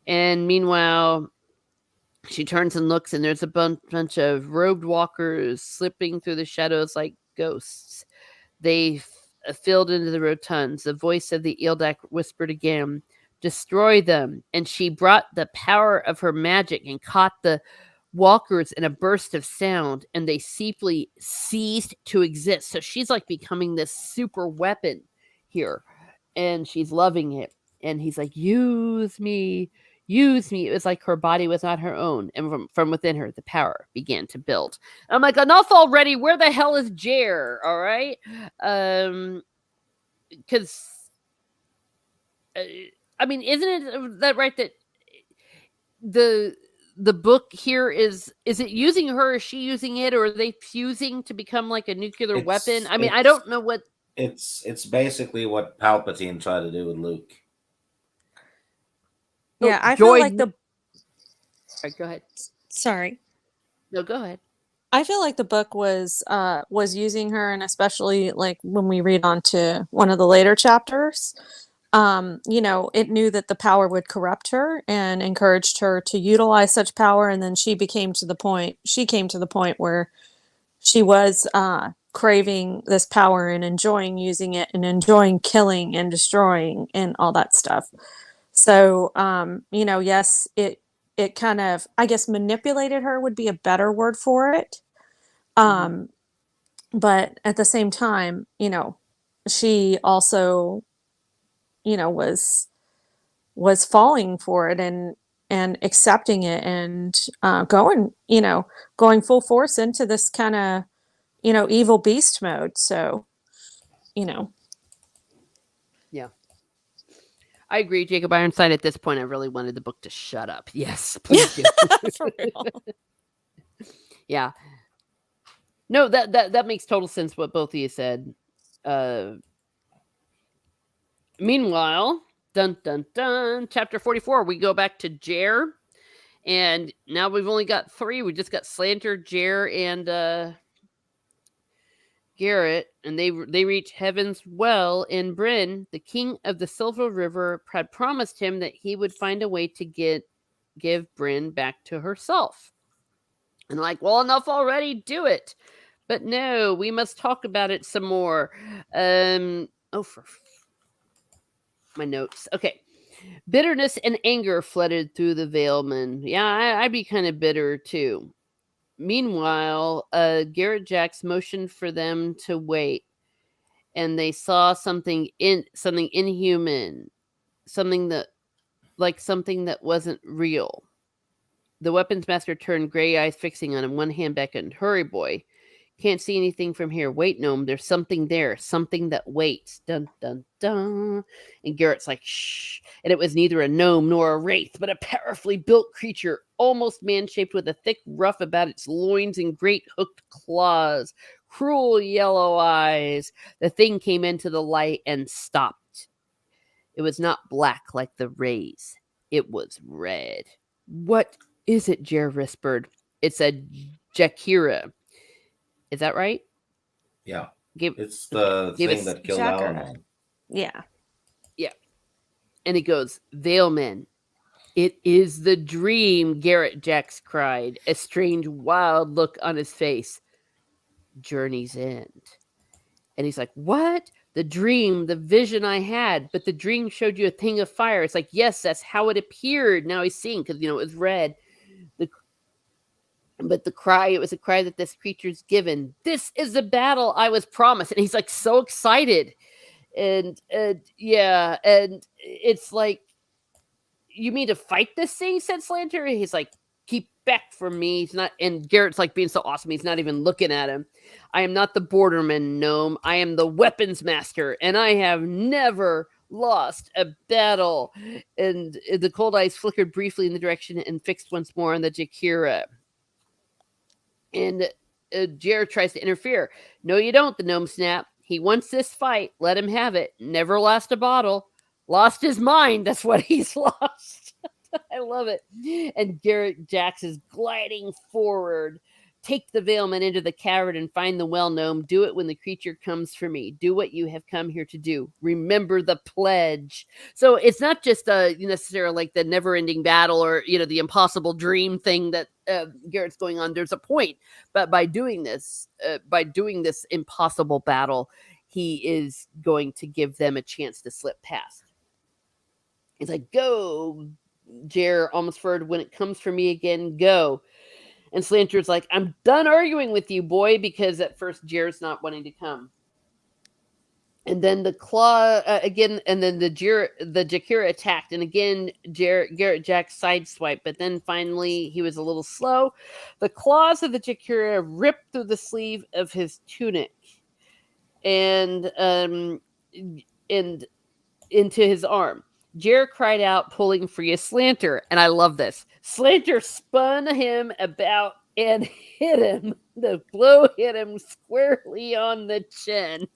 And meanwhile, she turns and looks, and there's a bunch of robed walkers slipping through the shadows like ghosts. They filled into the rotunds. The voice of the Ildak whispered again, destroy them. And she brought the power of her magic and caught the walkers in a burst of sound, and they simply ceased to exist. So she's like becoming this super weapon here, and she's loving it. And he's like, use me. It was like her body was not her own, and from within her, the power began to build. I'm like, enough already. Where the hell is Jer? All right, because I mean, isn't it that right that the book here is it using her? Is she using it, or are they fusing to become like a nuclear weapon? I mean, I don't know what. It's basically what Palpatine tried to do with Luke. Yeah, I feel like the. Right, go ahead. Sorry. No, go ahead. I feel like the book was using her, and especially like when we read on to one of the later chapters, it knew that the power would corrupt her and encouraged her to utilize such power, and then she came to the point where she was craving this power and enjoying using it and enjoying killing and destroying and all that stuff. So yes, it kind of, I guess, manipulated her would be a better word for it. But at the same time, she also, was falling for it and accepting it and going full force into this kind of, evil beast mode. So, Yeah. I agree, Jacob Ironside. At this point, I really wanted the book to shut up. Yes, please do. For real. Yeah. No, that makes total sense what both of you said. Meanwhile, dun dun dun, chapter 44, we go back to Jer, And now we've only got 3. We just got Slanter, Jer, and Garrett, and they reach Heaven's Well, and Bryn, the king of the Silver River, had promised him that he would find a way to give Bryn back to herself. And like, well, enough already, do it. But no, we must talk about it some more. For my notes. Okay. Bitterness and anger flooded through the Valeman. Yeah, I'd be kind of bitter too. Meanwhile, Garrett Jacks motioned for them to wait, and they saw something inhuman, something that wasn't real. The weapons master turned, gray eyes fixing on him. One hand beckoned, "Hurry, boy. Can't see anything from here. Wait, gnome. There's something there. Something that waits." Dun, dun, dun. And Garrett's like, "Shh." And it was neither a gnome nor a wraith, but a powerfully built creature, almost man-shaped, with a thick ruff about its loins and great hooked claws, cruel yellow eyes. The thing came into the light and stopped. It was not black like the rays. It was red. "What is it?" Jer whispered. "It's a Jakira." Is that right? Yeah. Give, It's the Give thing us that killed Jacker. Alanon. Yeah. Yeah. And he goes, "Valeman, it is the dream," Garrett Jacks cried, a strange, wild look on his face. "Journey's end." And he's like, "What? The dream, the vision I had, but the dream showed you a thing of fire." It's like, yes, that's how it appeared. Now he's seeing, because, it was red. But it was a cry that this creature's given. "This is the battle I was promised." And he's like so excited. And yeah, and it's like, "You mean to fight this thing?" said Slanter. He's like, "Keep back from me." He's not, and Garrett's like being so awesome, he's not even looking at him. "I am not the borderman, gnome. I am the weapons master, and I have never lost a battle." And the cold eyes flickered briefly in the direction and fixed once more on the Jakira. And Jer tries to interfere. "No, you don't," the gnome snapped. "He wants this fight. Let him have it. Never lost a bottle. Lost his mind. That's what he's lost." I love it. And Garrett Jacks is gliding forward. "Take the Valeman into the cavern and find the well, gnome. Do it when the creature comes for me. Do what you have come here to do. Remember the pledge." So it's not just necessarily like the never-ending battle, or the impossible dream thing that Garrett's going on. There's a point, but by doing this impossible battle, he is going to give them a chance to slip past. He's like, "Go, Jer Almsford. When it comes for me again, go." And Slanter's like, "I'm done arguing with you, boy," because at first Jer's not wanting to come. And then the claw again, and then the Jakira attacked, and again Garrett Jack sideswiped, but then finally he was a little slow. The claws of the Jakira ripped through the sleeve of his tunic, and into his arm. Jer cried out, pulling free of Slanter, and I love this. Slanter spun him about and hit him. The blow hit him squarely on the chin.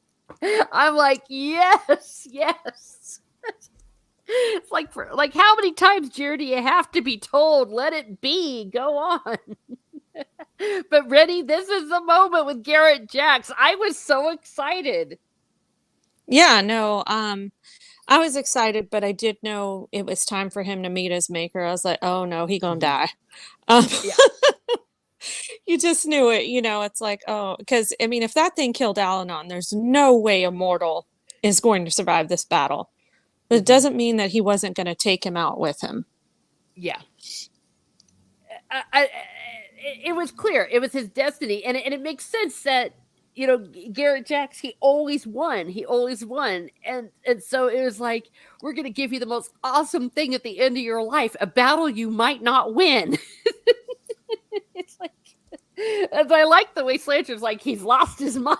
I'm like, yes. It's like, how many times, Jer, do you have to be told? Let it be. Go on. But Rennie, this is the moment with Garrett Jacks. I was so excited. Yeah, no, I was excited, but I did know it was time for him to meet his maker. I was like, oh no, he gonna die. Yeah. You just knew it, it's like, oh, because I mean, if that thing killed Alanon, there's no way a mortal is going to survive this battle. But it doesn't mean that he wasn't going to take him out with him. Yeah. It was clear. It was his destiny. And it makes sense that, Garrett Jacks, he always won. And so it was like, we're going to give you the most awesome thing at the end of your life, a battle you might not win. It's like, and I like the way Slanter's like, he's lost his mind.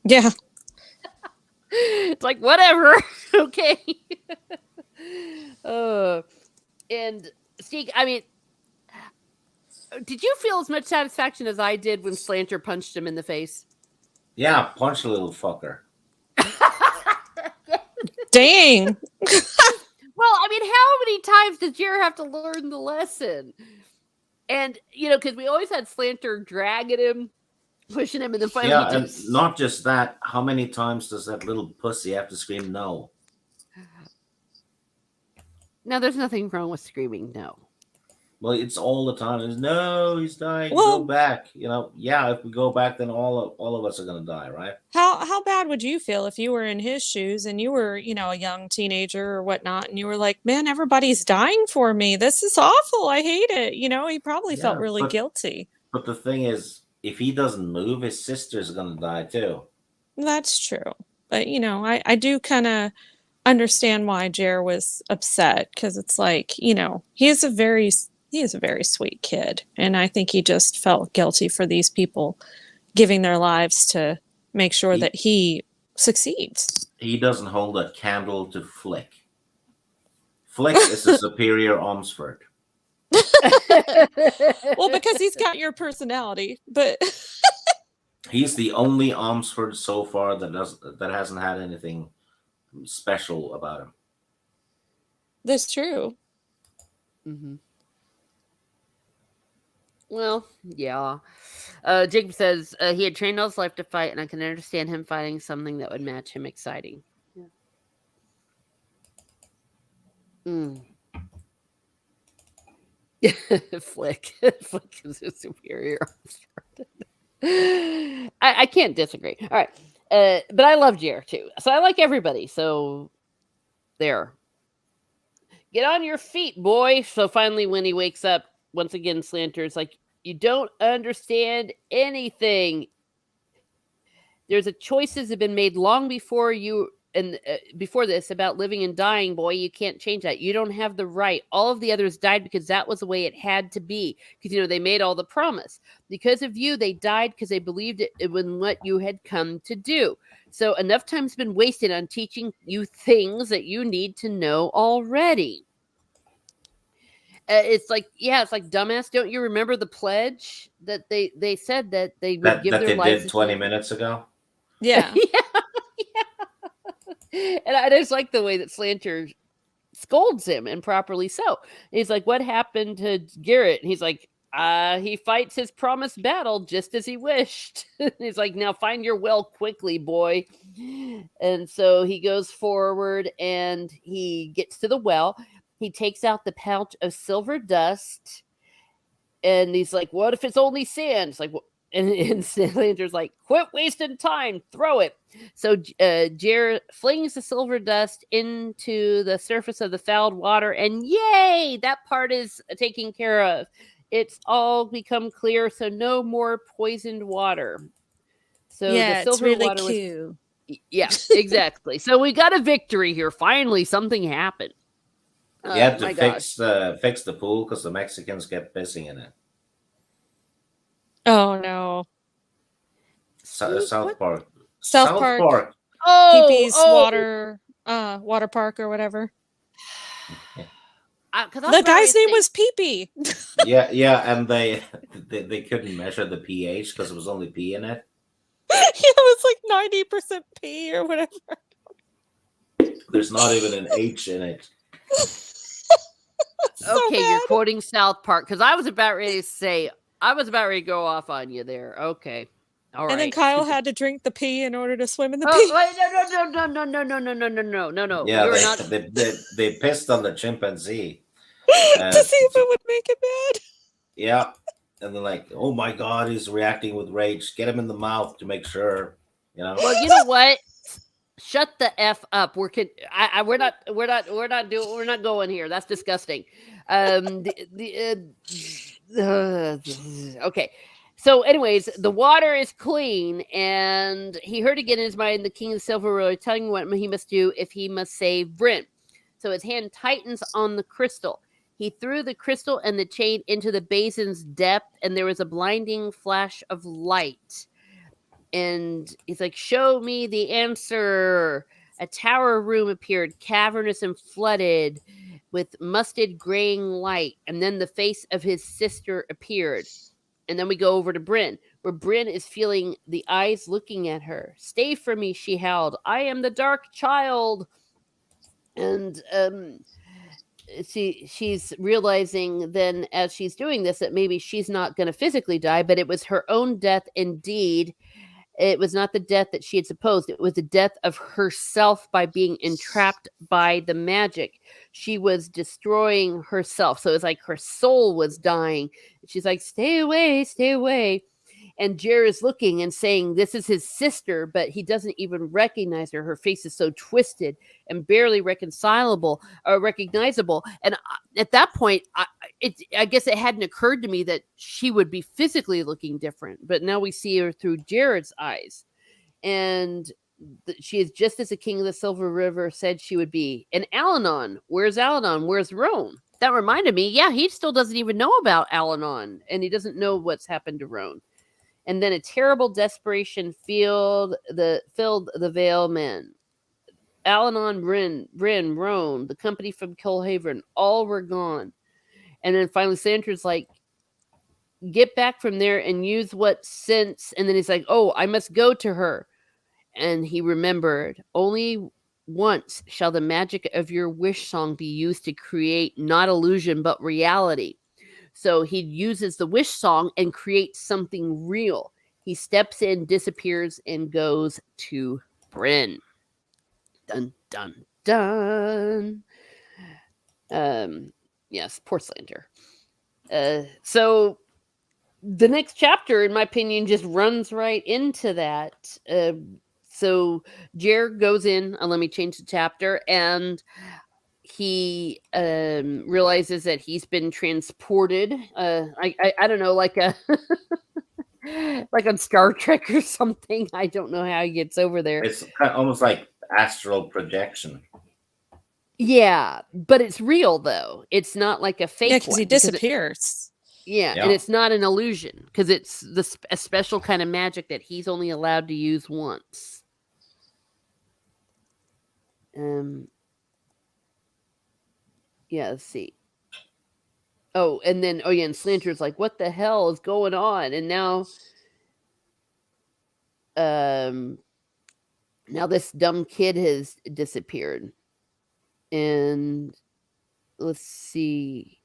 Yeah. It's like, whatever. Okay. And Steve, I mean, did you feel as much satisfaction as I did when Slanter punched him in the face? Yeah, punch a little fucker. Dang. Well, I mean, how many times did Jer have to learn the lesson? And, because we always had Slanter dragging him, pushing him, and then finally Yeah, he and just... not just that. How many times does that little pussy have to scream no? Now, there's nothing wrong with screaming no. Well, it's all the time. It's, no, he's dying. Go Well, back. Yeah. If we go back, then all of us are gonna die, right? how bad would you feel if you were in his shoes and you were, a young teenager or whatnot, and you were like, man, everybody's dying for me. This is awful. I hate it. He probably felt Yeah, really guilty. but the thing is, if he doesn't move, his sister's gonna die too. That's true. But, I do kind of understand why Jer was upset, because it's like, he is a very sweet kid. And I think he just felt guilty for these people giving their lives to make sure that he succeeds. He doesn't hold a candle to Flick. Flick is a superior Omsford. Well, because he's got your personality, but He's the only Omsford so far that hasn't had anything special about him. that's true. Mm-hmm. Well, yeah. Jacob says he had trained all his life to fight, and I can understand him fighting something that would match him exciting. Yeah. Flick is a superior. I can't disagree. All right. But I love Jer too. So I like everybody. So there. Get on your feet, boy. So finally, when he wakes up, once again, Slanter's like, you don't understand anything. There's choices have been made long before you and before this about living and dying, boy. You can't change that. You don't have the right. All of the others died because that was the way it had to be. Because, they made all the promise. Because of you, they died because they believed it was what you had come to do. So enough time's been wasted on teaching you things that you need to know already. It's like, dumbass. Don't you remember the pledge that they said that they would give that their they lives? did 20 minutes ago. Yeah. And I just like the way that Slanter scolds him, and properly so. He's like, what happened to Garrett? And he's like, he fights his promised battle just as he wished. He's like, now find your well quickly, boy. And so he goes forward and he gets to the well. He takes out the pouch of silver dust, and he's like, what if it's only sand? It's like, and Slanter's like, quit wasting time, throw it. So Jer flings the silver dust into the surface of the fouled water, and yay, that part is taken care of. It's all become clear, so no more poisoned water. So yeah, the silver it's really water cute. Yeah, exactly. So we got a victory here. Finally, something happened. You had to fix the pool because the Mexicans kept pissing in it. Oh no. South Park. South Park. Oh, Pee-Pee's water park or whatever. The guy's name was Pee-Pee. Yeah, and they couldn't measure the pH because it was only pee in it. Yeah, it was like 90% pee or whatever. There's not even an H in it. Okay, you're quoting South Park, because I was about ready to go off on you there. Okay. All right. And then Kyle had to drink the pee in order to swim in the pee. No. Yeah, they pissed on the chimpanzee. To see if it would make it bad. Yeah. And they're like, oh my God, he's reacting with rage. Get him in the mouth to make sure, Well, you know what? Shut the F up. We're not going here. That's disgusting. Okay. So, anyways, the water is clean, and he heard again in his mind the king of the silver road telling him what he must do if he must save Bryn. So his hand tightens on the crystal. He threw the crystal and the chain into the basin's depth, and there was a blinding flash of light. And he's like, show me the answer. A tower room appeared, cavernous and flooded with musted graying light. And then the face of his sister appeared. And then we go over to Bryn, where Bryn is feeling the eyes looking at her. Stay from me, she howled. I am the dark child. And she's realizing then as she's doing this that maybe she's not going to physically die, but it was her own death indeed. It was not the death that she had supposed. It was the death of herself by being entrapped by the magic. She was destroying herself. So it's like her soul was dying. She's like, stay away, stay away. And Jer is looking and saying, this is his sister, but he doesn't even recognize her. Her face is so twisted and barely reconcilable or recognizable. And at that point, I guess it hadn't occurred to me that she would be physically looking different. But now we see her through Jared's eyes. And she is just as the king of the Silver River said she would be. And Al-Anon, where's Al-Anon? Where's Roan? That reminded me, yeah, he still doesn't even know about Al-Anon. And he doesn't know what's happened to Roan. And then a terrible desperation filled the Vale men. Al-Anon, Bryn, Roan, the company from Kilhaven, all were gone. And then finally Sandra's like, get back from there and use what sense. And then he's like, oh, I must go to her. And he remembered, only once shall the magic of your wish song be used to create not illusion but reality. So he uses the wish song and creates something real. He steps in, disappears, and goes to Bryn. Dun, dun, dun. Yes, poor Slander. So the next chapter, in my opinion, just runs right into that. So Jer goes in, let me change the chapter, and he realizes that he's been transported. I don't know, like a like on Star Trek or something. I don't know how he gets over there. It's almost like astral projection. Yeah, but it's real though. It's not like a fake. Yeah, because he disappears. Yeah, and it's not an illusion because it's a special kind of magic that he's only allowed to use once. Yeah, let's see. Oh, and then and Slanter's like, what the hell is going on? And now now this dumb kid has disappeared. And let's see.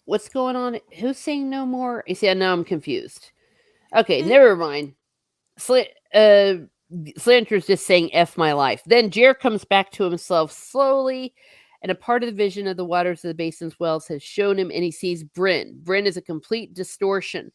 What's going on? Who's saying no more? You see, now I'm confused. Okay, never mind. Slanter's just saying F my life. Then Jer comes back to himself slowly, and a part of the vision of the waters of the basin's wells has shown him, and he sees Bryn. Bryn is a complete distortion.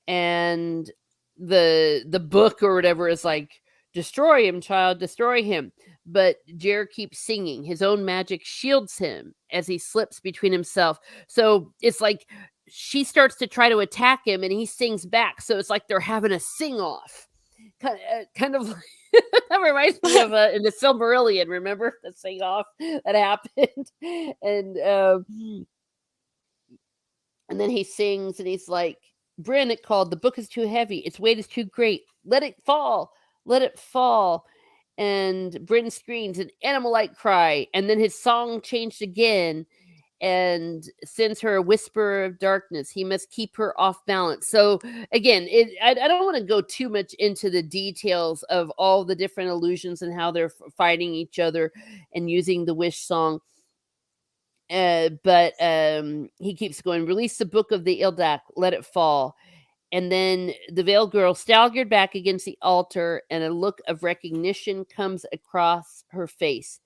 And the book or whatever is like, destroy him, child, destroy him. But Jer keeps singing. His own magic shields him as he slips between himself. So it's like she starts to try to attack him and he sings back. So it's like they're having a sing-off. Kind of that reminds me of in the Silmarillion, remember the sing-off that happened? And then he sings and he's like, Bryn, it called, the book is too heavy, its weight is too great, let it fall, let it fall. And Bryn screams an animal-like cry, and then his song changed again and sends her a whisper of darkness. He must keep her off balance. So again, I don't want to go too much into the details of all the different illusions and how they're fighting each other and using the wish song. But he keeps going, release the book of the Ildak, let it fall. And then the veiled girl staggered back against the altar, and a look of recognition comes across her face.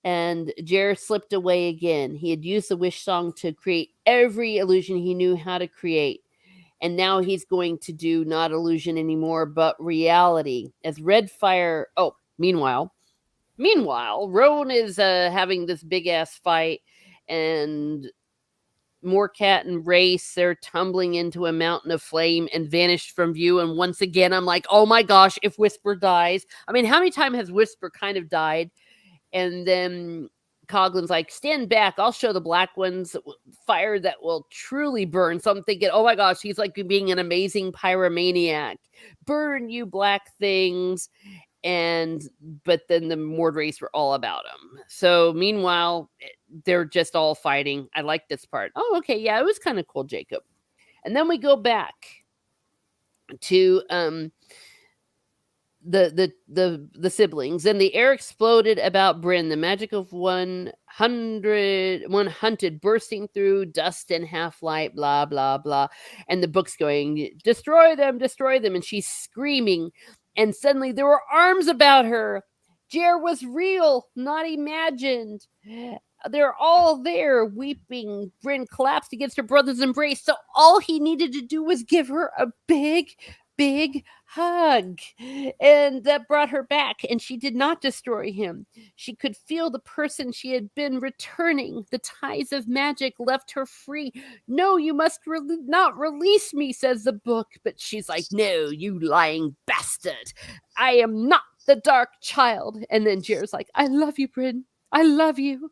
And Jer slipped away again. He had used the wish song to create every illusion he knew how to create. And now he's going to do not illusion anymore, but reality. As red fire... Oh, meanwhile, Roan is having this big-ass fight, and Morcat and Race, they're tumbling into a mountain of flame and vanished from view. And once again, I'm like, oh my gosh, if Whisper dies. I mean, how many times has Whisper kind of died? And then Coglin's like, stand back, I'll show the black ones fire that will truly burn. So I'm thinking, oh my gosh, he's like being an amazing pyromaniac. Burn, you black things. But then the Mord race were all about him. So meanwhile, they're just all fighting. I like this part. Oh, okay, yeah, it was kind of cool, Jacob. And then we go back to the siblings. And the air exploded about Bryn, the magic of one hunted bursting through dust and half light, blah blah blah. And the book's going, destroy them, and she's screaming. And suddenly there were arms about her. Jer was real, not imagined. They're all there weeping. Bryn collapsed against her brother's embrace. So all he needed to do was give her a big hug. And that brought her back. And she did not destroy him. She could feel the person she had been returning. The ties of magic left her free. No, you must not release me, says the book. But she's like, no, you lying bastard. I am not the dark child. And then Jer's like, I love you, Bryn. I love you.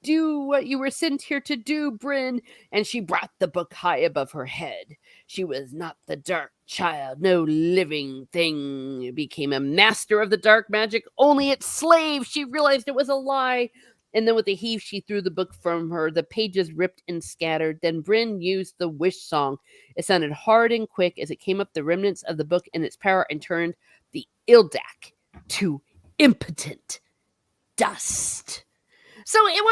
Do what you were sent here to do, Bryn. And she brought the book high above her head. She was not the dark child. No living thing became a master of the dark magic. Only its slave. She realized it was a lie. And then with a heave, she threw the book from her. The pages ripped and scattered. Then Bryn used the wish song. It sounded hard and quick as it came up the remnants of the book in its power and turned the Ildak to impotent dust. So it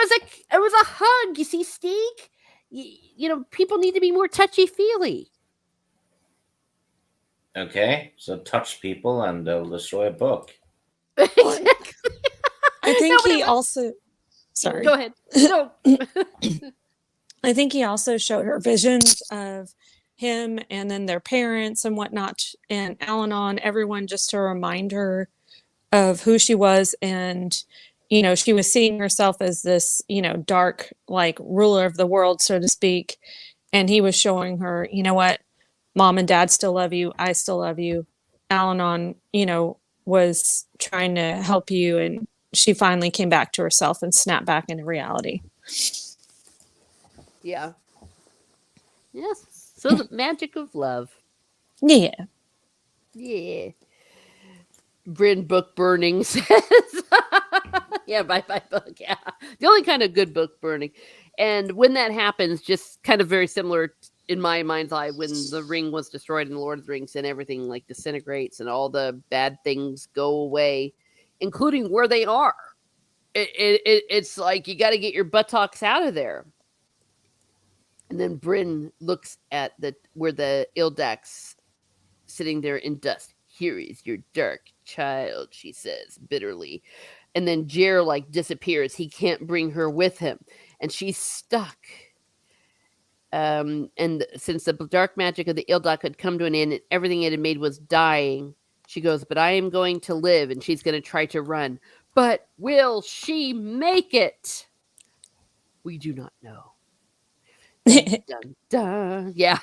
was a hug. You see, Steeg? You know, people need to be more touchy-feely. Okay, so touch people and they'll destroy a book. Exactly. I think he also... Sorry. Go ahead. No. I think he also showed her visions of him and then their parents and whatnot, and Al-Anon, everyone, just to remind her of who she was. And, you know, she was seeing herself as this, you know, dark, like, ruler of the world, so to speak. And he was showing her, you know what, Mom and Dad still love you. I still love you. Al-Anon, you know, was trying to help you. And she finally came back to herself and snapped back into reality. Yeah. Yes. So the magic of love. Yeah. Yeah. Bryn book burning says. Yeah, my book. Yeah. The only kind of good book burning. And when that happens, just kind of very similar in my mind's eye when the ring was destroyed in the Lord of the Rings and everything like disintegrates and all the bad things go away, including where they are. It's like you got to get your buttocks out of there. And then Bryn looks at where the Ildak's sitting there in dust. Here is your dark child, she says bitterly. And then Jer like disappears. He can't bring her with him. And she's stuck. And since the dark magic of the Ildak had come to an end and everything it had made was dying, she goes, but I am going to live. And she's going to try to run. But will she make it? We do not know. Dun, dun. Yeah.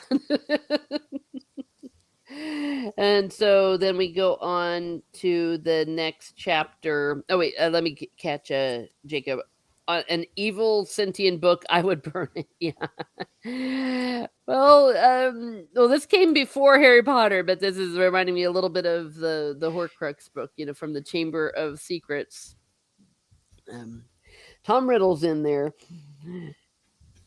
And so then we go on to the next chapter. Oh, wait, let me catch Jacob. An evil sentient book, I would burn it. Yeah. Well, this came before Harry Potter, but this is reminding me a little bit of the Horcrux book, you know, from the Chamber of Secrets. Tom Riddle's in there.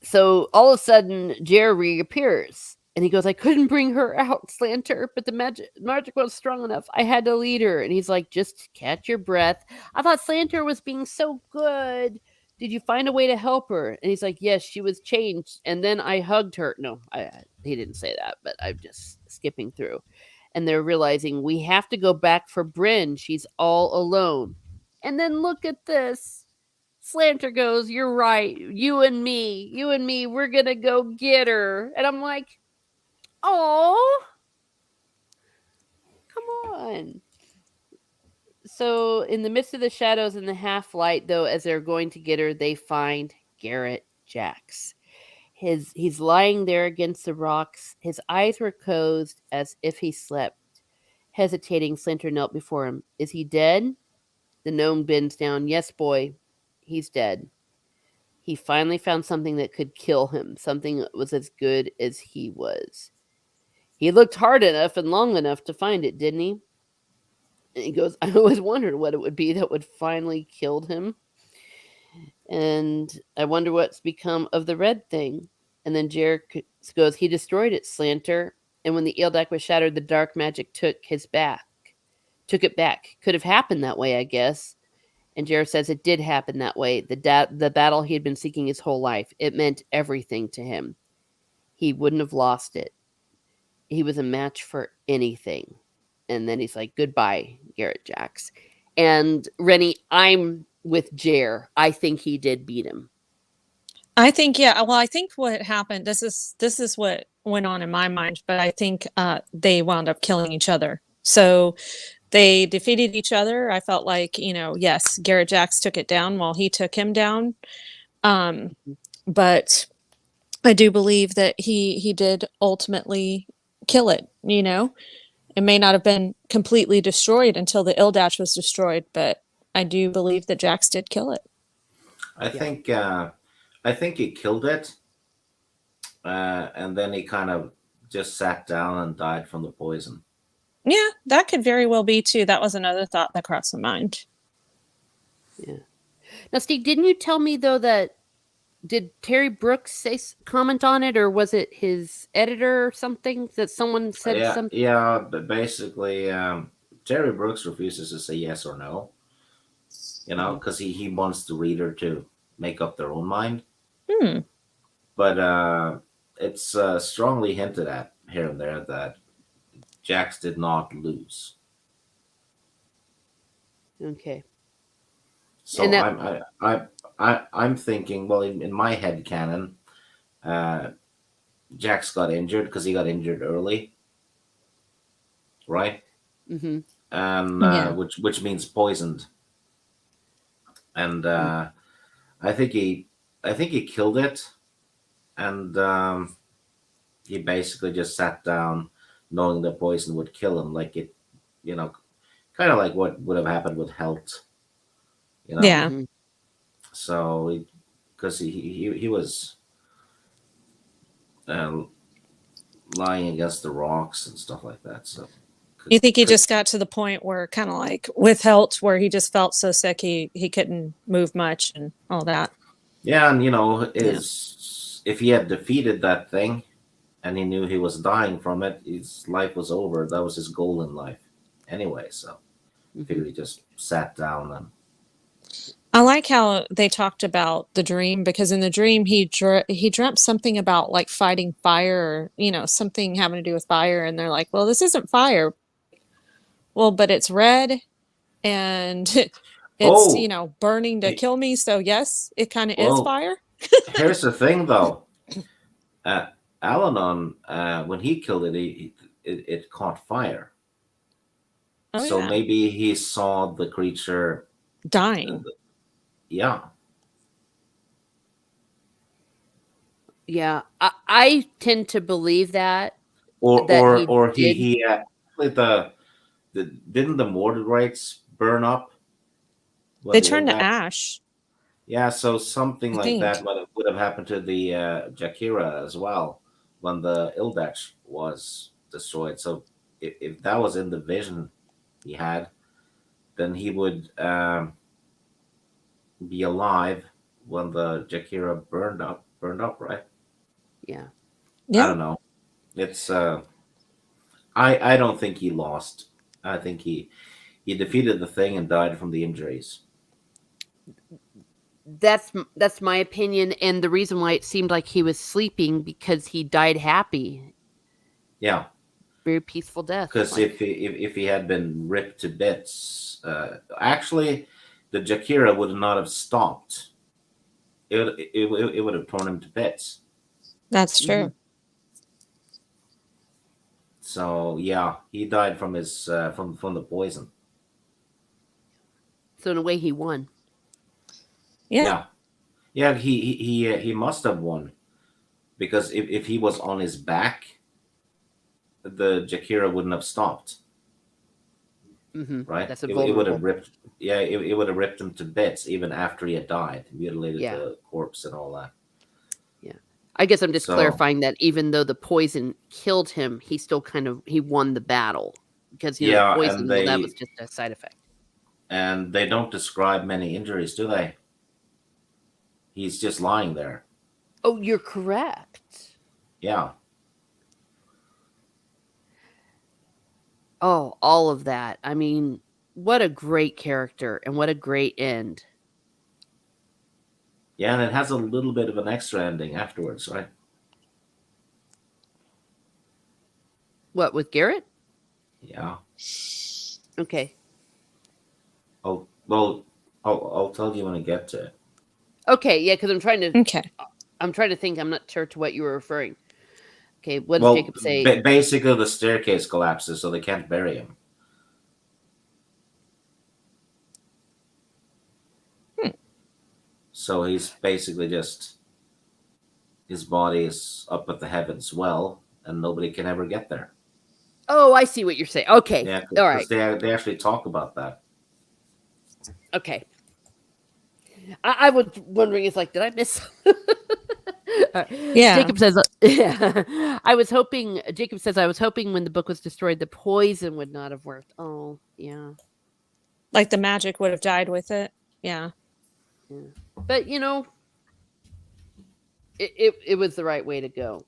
So all of a sudden, Jer reappears. And he goes, I couldn't bring her out, Slanter, but the magic was strong enough. I had to lead her. And he's like, just catch your breath. I thought Slanter was being so good. Did you find a way to help her? And he's like, yes, she was changed. And then I hugged her. No, he didn't say that, but I'm just skipping through. And they're realizing we have to go back for Bryn. She's all alone. And then look at this. Slanter goes, you're right. You and me, we're going to go get her. And I'm like, oh, come on. So in the midst of the shadows and the half light, though, as they're going to get her, they find Garrett Jax. He's lying there against the rocks. His eyes were closed as if he slept. Hesitating, Slanter knelt before him. Is he dead? The gnome bends down. Yes, boy, he's dead. He finally found something that could kill him, something that was as good as he was. He looked hard enough and long enough to find it, didn't he? And he goes, I always wondered what it would be that would finally kill him. And I wonder what's become of the red thing. And then Jared goes, he destroyed it, Slanter. And when the Ildak was shattered, the dark magic took his back. took it back. Could have happened that way, I guess. And Jared says it did happen that way. The battle he had been seeking his whole life. It meant everything to him. He wouldn't have lost it. He was a match for anything. And then he's like, goodbye, Garrett Jax. And Rennie, I'm with Jer. I think he did beat him. I think, yeah. Well, I think what happened, this is what went on in my mind, but I think they wound up killing each other. So they defeated each other. I felt like, yes, Garrett Jax took it down while he took him down. But I do believe that he did ultimately kill it. It may not have been completely destroyed until the Ildatch was destroyed, but I do believe that Jax did kill it. I think he killed it, and then he kind of just sat down and died from the poison. Yeah, that could very well be too. That was another thought that crossed my mind. Yeah. Now, Steve, didn't you tell me though that did Terry Brooks comment on it, or was it his editor or something that someone said something? Yeah, but basically, Terry Brooks refuses to say yes or no. Because he wants the reader to make up their own mind. But it's strongly hinted at here and there that Jax did not lose. Okay. So I'm thinking, well, in my head canon, Jax got injured because he got injured early, right? Mm-hmm. And which means poisoned. And I think he killed it, and he basically just sat down, knowing the poison would kill him, like it, kind of like what would have happened with Helt. Yeah. Mm-hmm. So, because he was uh, lying against the rocks and stuff like that. So, You think he just got to the point where, kind of like with Helt, where he just felt so sick he couldn't move much and all that? Yeah, and if he had defeated that thing, and he knew he was dying from it, his life was over. That was his goal in life, anyway. So, I figured he just sat down and. I like how they talked about the dream, because in the dream he dreamt something about like fighting fire, or something having to do with fire, and they're like, well, this isn't fire. Well, but it's red and it's Oh, burning to kill me, so yes, it kind of is well, fire. here's the thing, though. Alanon, when he killed it, it caught fire. Oh, So yeah. maybe he saw the creature. Dying. Yeah. Yeah, I tend to believe that he Or did. he like the didn't the Mordorites burn up when They the turned to Ildac? ash, Yeah, so something I like that think. would have happened to the Jakira as well when the Ildac was destroyed. So if that was in the vision he had, then he would be alive when the Jakira burned up, right? Yeah. I Yeah. don't know. It's I don't think he lost. I think he defeated the thing and died from the injuries. That's my opinion, and the reason why it seemed like he was sleeping because he died happy, Yeah, very peaceful death. because Like, if he had been ripped to bits, actually, the Jakira would not have stopped. It would have torn him to bits. That's true. So yeah, he died from his from the poison. so in a way, he won. Yeah. Yeah, yeah. He must have won because if he was on his back, the Jakira wouldn't have stopped. Right? That's a It would have vulnerable. ripped. Yeah, it would have ripped him to bits even after he had died, mutilated Yeah. the corpse and all that. Yeah, I guess I'm just So clarifying that even though the poison killed him, he still he won the battle because yeah, poison. Well, that was just a side effect. and they don't describe many injuries, do they? He's just lying there. Oh, you're correct. Yeah. Oh, all of that. I mean, what a great character and what a great end. Yeah, and it has a little bit of an extra ending afterwards, right? What with Garrett? Yeah. Okay. Well, I'll tell you when I get to it. Okay, yeah, because Okay. I'm trying to think. I'm not sure to what you were referring. Okay, what does Well, Jacob say? basically the staircase collapses, so they can't bury him. Hmm. So he's basically just his body is up at the heavens well, and nobody can ever get there. Oh, I see what you're saying. Okay, Yeah, all because right. they actually talk about that. Okay, I was wondering. It's like, did I miss? Yeah. Jacob says, yeah. I was hoping. Jacob says, I was hoping when the book was destroyed, the poison would not have worked. Oh, yeah, Like the magic would have died with it. Yeah. yeah. But it was the right way to go.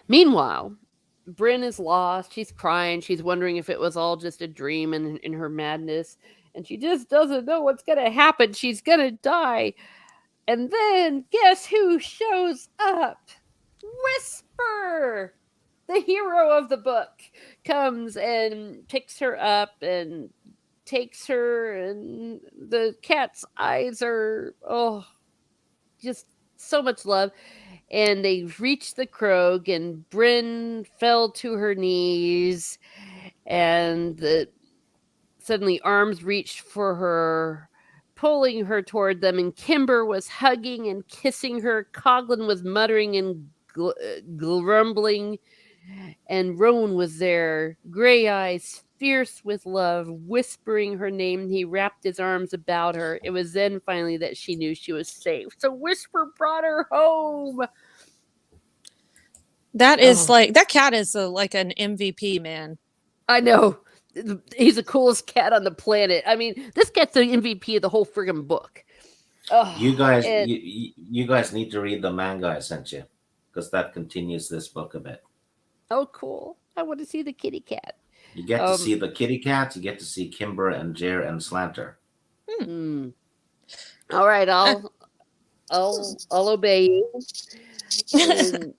Meanwhile, Bryn is lost. She's crying. She's wondering if it was all just a dream in her madness. And she just doesn't know what's going to happen. She's going to die. And then guess who shows up? Whisper, the hero of the book, comes and picks her up and takes her. And the cat's eyes are, oh, just so much love. And they reached the Krog, and Bryn fell to her knees, and suddenly arms reached for her, pulling her toward them, and Kimber was hugging and kissing her. Coglin was muttering and grumbling, and Roan was there, gray eyes, fierce with love, whispering her name. He wrapped his arms about her. It was then finally that she knew she was safe. So Whisper brought her home. That is Oh, like that cat is like an MVP, man. I know. He's the coolest cat on the planet. I mean, this cat's the MVP of the whole friggin' book. You Oh, guys, and you guys need to read the manga I sent you because that continues this book a bit. oh, cool. I want to see the kitty cat. You get to Um, see the kitty cat. You get to see Kimber and Jer and Slanter. Hmm. hmm. All right, Uh, I'll obey you.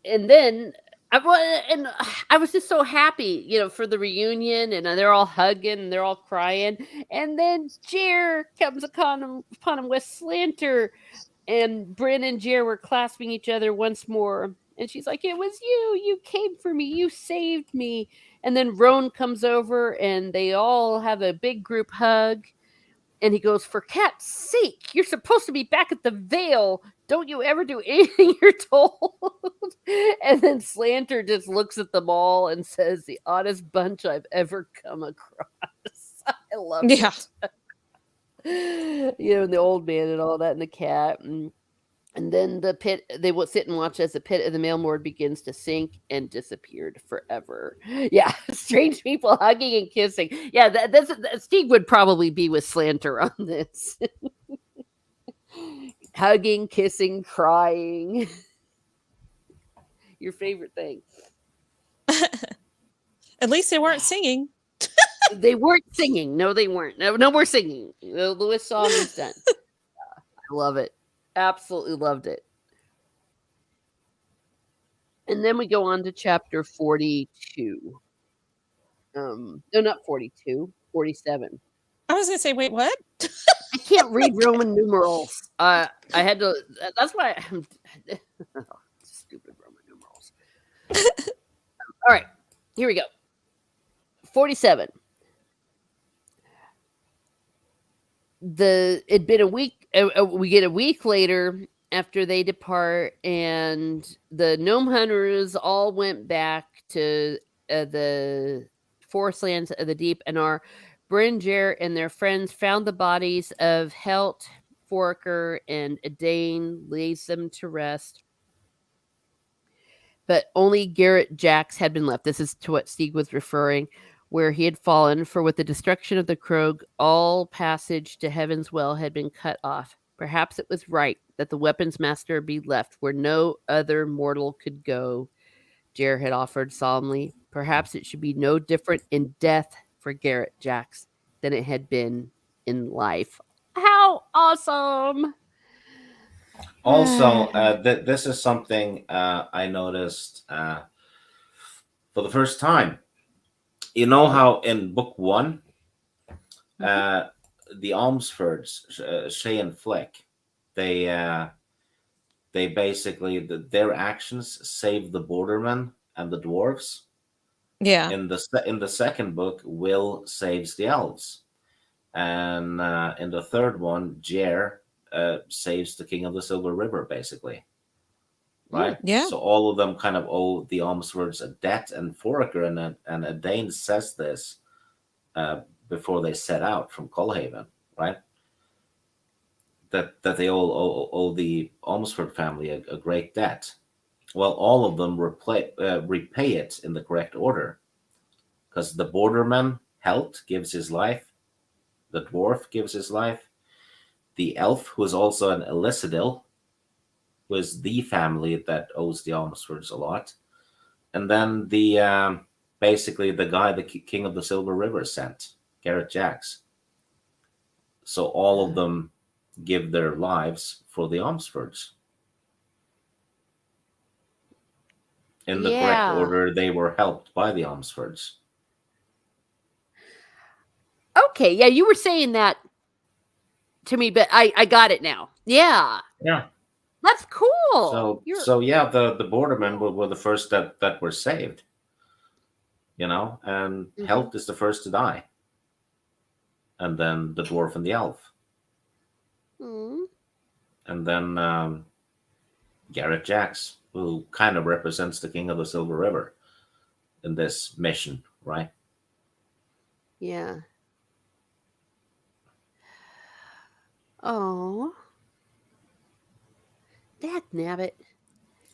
And then I was just so happy, for the reunion, and they're all hugging, and they're all crying, and then Jer comes upon him with Slanter, and Bryn and Jer were clasping each other once more. And she's like, "It was you. You came for me. You saved me." And then Roan comes over, and they all have a big group hug. And he goes, "For cat's sake, you're supposed to be back at the Vale. Don't you ever do anything you're told?" And then Slanter just looks at them all and says, "The oddest bunch I've ever come across." I loved yeah. it. And the old man and all that, and the cat. And then the pit, they will sit and watch as the pit of the Mailmord begins to sink and disappeared forever. Yeah, strange people hugging and kissing. Yeah, Steve would probably be with Slanter on this. Hugging, kissing, crying. Your favorite thing. At least they weren't singing. They weren't singing. No, they weren't. No more singing. The Lewis song is done. I love it. Absolutely loved it. And then we go on to chapter 42. No, not 42, 47. I was gonna say, wait, what? I can't read Roman numerals. I had to. That's why I'm stupid Roman numerals. All right, here we go. 47. It'd been a week. We get a week later after they depart, and the gnome hunters all went back to the forest lands of the deep, and our Bringer and their friends found the bodies of Helt, Forker, and Edane, lays them to rest. But only Garrett Jax had been left. This is to what Stieg was referring, where he had fallen, for with the destruction of the Krog, all passage to Heaven's Well had been cut off. Perhaps it was right that the weapons master be left where no other mortal could go, Jer had offered solemnly. Perhaps it should be no different in death for Garrett Jacks than it had been in life. How awesome! Also, this is something I noticed for the first time. You know how in book one, Mhm. uh, the Almsfords, Shay and Flick, they basically their actions saved the bordermen and the dwarves. Yeah. In the second book, Will saves the elves, and in the third one, Jer saves the King of the Silver River, basically, Mm. right? Yeah. So all of them kind of owe the Almswords a debt, and Foraker and Dane says this uh, before they set out from Colhaven, right? That they all owe the Almsford family a great debt. Well, all of them repay it in the correct order, because the borderman Helt gives his life, the dwarf gives his life, the elf, who is also an Elisadil, who is the family that owes the Almsfords a lot, and then the basically the guy the King of the Silver River sent, Garrett Jacks. So all of them give their lives for the Almsfords. In the correct Yeah. order, they were helped by the Almsfords. Okay. Yeah, you were saying that to me, but I got it now. Yeah, Yeah. that's cool. You're So yeah, the bordermen were the first that were saved, and Mhm. Helt is the first to die, and then the dwarf and the elf, Mm. and then Garrett Jacks, who kind of represents the King of the Silver River in this mission, right? Yeah. Oh, that nabbit.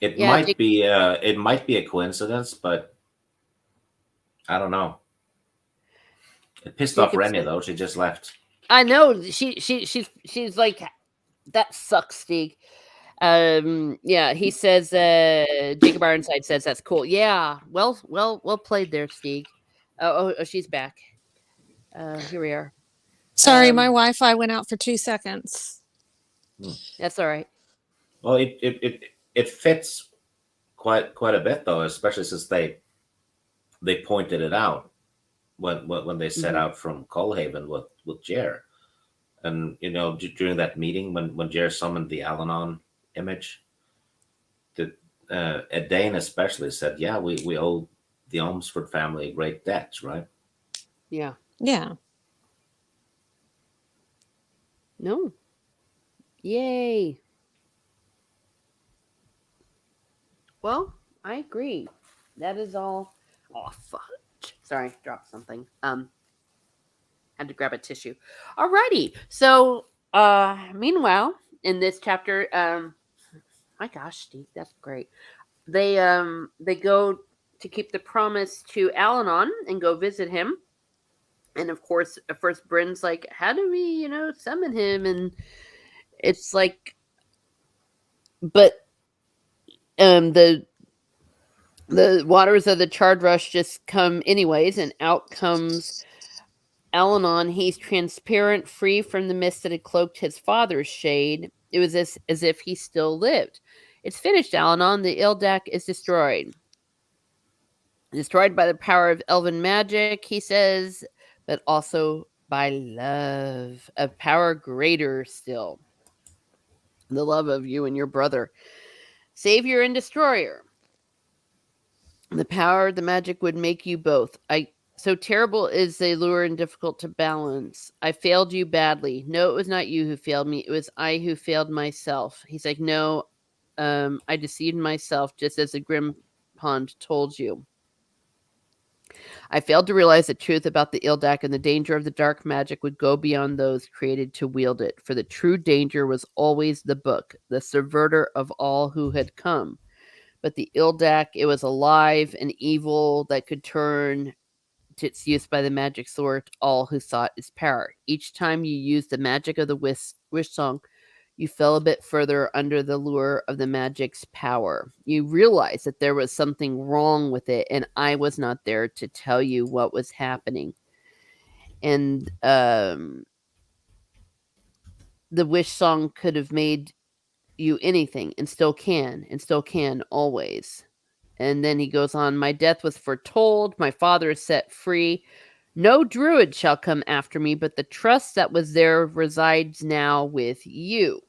Yeah, Jake, It might be a coincidence, but I don't know. It pissed off Jacob Renya said, though. She just left. I know she's like that sucks, Steve. Yeah, he says Jacob Ironside says that's cool. Yeah. Well played there, Steve. Oh, she's back. Here we are. Sorry, my Um Wi-Fi went out for 2 seconds. Hmm. that's all right. Well, it fits quite a bit though, especially since they pointed it out when they set Mhm. out from Colhaven with Jer, and during that meeting when Jer summoned the Alanon image, that Dane especially said, "Yeah, we owe the Olmsford family a great debt, right?" Yeah. Yeah. No. Yay. Well, I agree. That is all. Oh, fudge. Sorry, dropped something. Had to grab a tissue. Alrighty. So, meanwhile, in this chapter, my gosh, Steve, that's great. They go to keep the promise to Alanon and go visit him. And of course, at first Bryn's like, "How do we, summon him?" And it's like, but the waters of the Charred Rush just come anyways, and out comes Alanon. He's transparent, free from the mist that had cloaked his father's shade. It was as if he still lived. It's finished, Alanon. The Ildak is destroyed. Destroyed by the power of elven magic, he says, but also by love, a power greater still. The love of you and your brother. Savior and destroyer. The power of the magic would make you both. So terrible is the lure and difficult to balance. I failed you badly. No, it was not you who failed me. It was I who failed myself. He's like, no, I deceived myself just as the Grim Pond told you. I failed to realize the truth about the Ildak, and the danger of the dark magic would go beyond those created to wield it. For the true danger was always the book, the subverter of all who had come. But the Ildak, it was alive and evil that could turn to its use by the magic sword all who sought its power. Each time you use the magic of the wish song, You fell a bit further under the lure of the magic's power. You realized that there was something wrong with it, and I was not there to tell you what was happening. And the wish song could have made you anything, and still can always. And then he goes on, my death was foretold, my father is set free. No druid shall come after me, but the trust that was there resides now with you.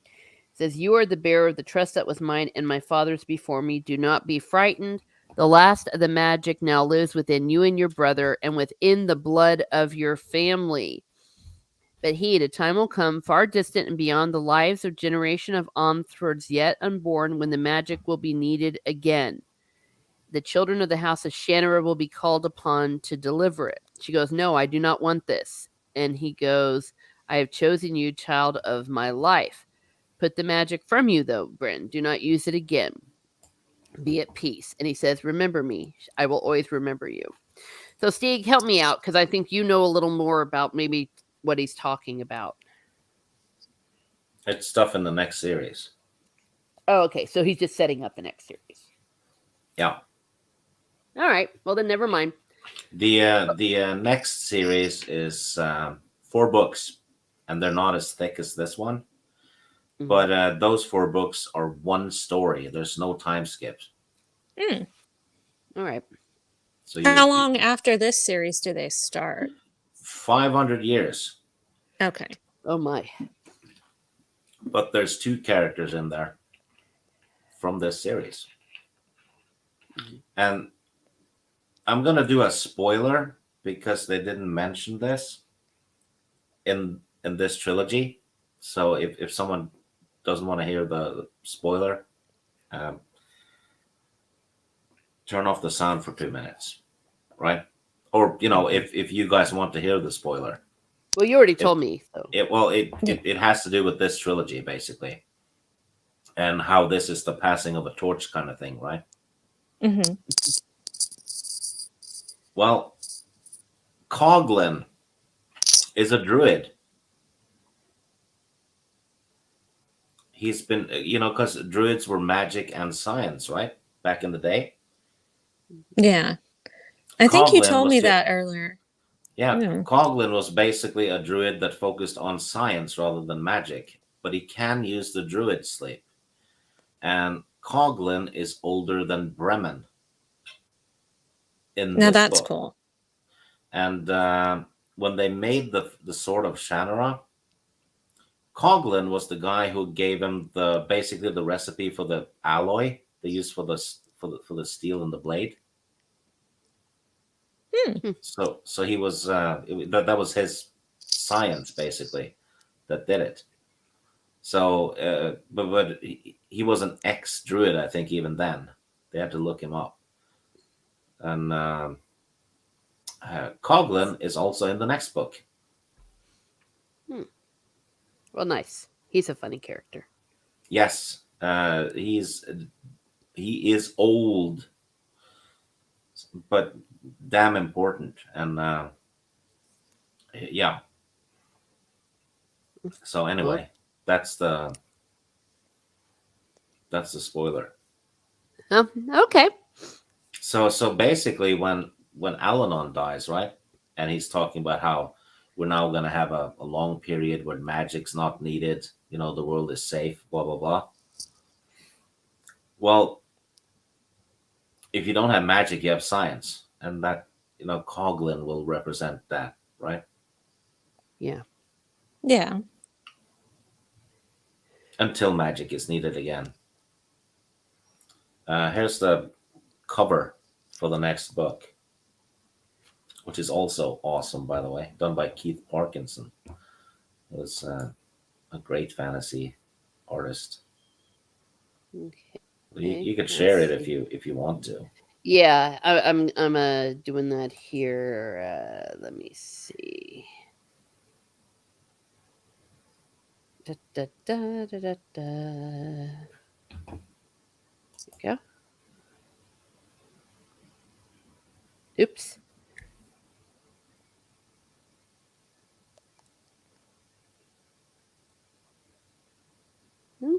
It says, you are the bearer of the trust that was mine and my father's before me. Do not be frightened. The last of the magic now lives within you and your brother, and within the blood of your family. But he, the time will come, far distant and beyond the lives of generation of onwards yet unborn, when the magic will be needed again. The children of the house of Shannara will be called upon to deliver it. She goes, no, I do not want this. And he goes, I have chosen you, child of my life. Put the magic from you, though, Bryn. Do not use it again. Be at peace. And he says, remember me. I will always remember you. So, Stieg, help me out, because I think you know a little more about maybe what he's talking about. It's stuff in the next series. Oh, okay. So he's just setting up the next series. Yeah. All right. Well, then never mind. The next series is 4 books, and they're not as thick as this one. Mhm. But those 4 books are one story. There's no time skips. Mm. All right. So How long after this series do they start? 500 years. Okay. Oh, my. But there's 2 characters in there from this series. Mhm. And I'm going to do a spoiler because they didn't mention this in this trilogy. So if someone doesn't want to hear the spoiler, turn off the sound for 2 minutes, right? Or if you guys want to hear the spoiler, Well, you already told me. So it has to do with this trilogy basically, and how this is the passing of a torch kind of thing, right? Mm-hmm. Well, Coglin is a druid. He's been, because druids were magic and science, right? Back in the day. Yeah. I think you Coglin told me was that earlier. Yeah, Mm. Coglin was basically a druid that focused on science rather than magic, but he can use the druid sleep. And Coglin is older than Bremen in Now this that's book. cool. And when they made the Sword of Shannara, Coglin was the guy who gave him basically the recipe for the alloy they used for the steel and the blade. Hmm. So he was that was his science basically that did it. So, but he was an ex-druid, I think. Even then, they had to look him up. And Coglin is also in the next book. well, nice. He's a funny character. Yes, he is old, but damn important. And yeah. So anyway, that's the spoiler. Okay. So basically, when Alanon dies, right, and he's talking about how we're now going to have a long period where magic's not needed, the world is safe, blah blah blah. Well, if you don't have magic, you have science, and that Coglin will represent that, right? Yeah. Yeah. Until magic is needed again. Here's the cover for the next book, which is also awesome, by the way, done by Keith Parkinson. It was a great fantasy artist. Okay. You could share it if you want to. Yeah, I'm doing that here. Let me see. Da, da, da, da, da, da. There we go. Oops.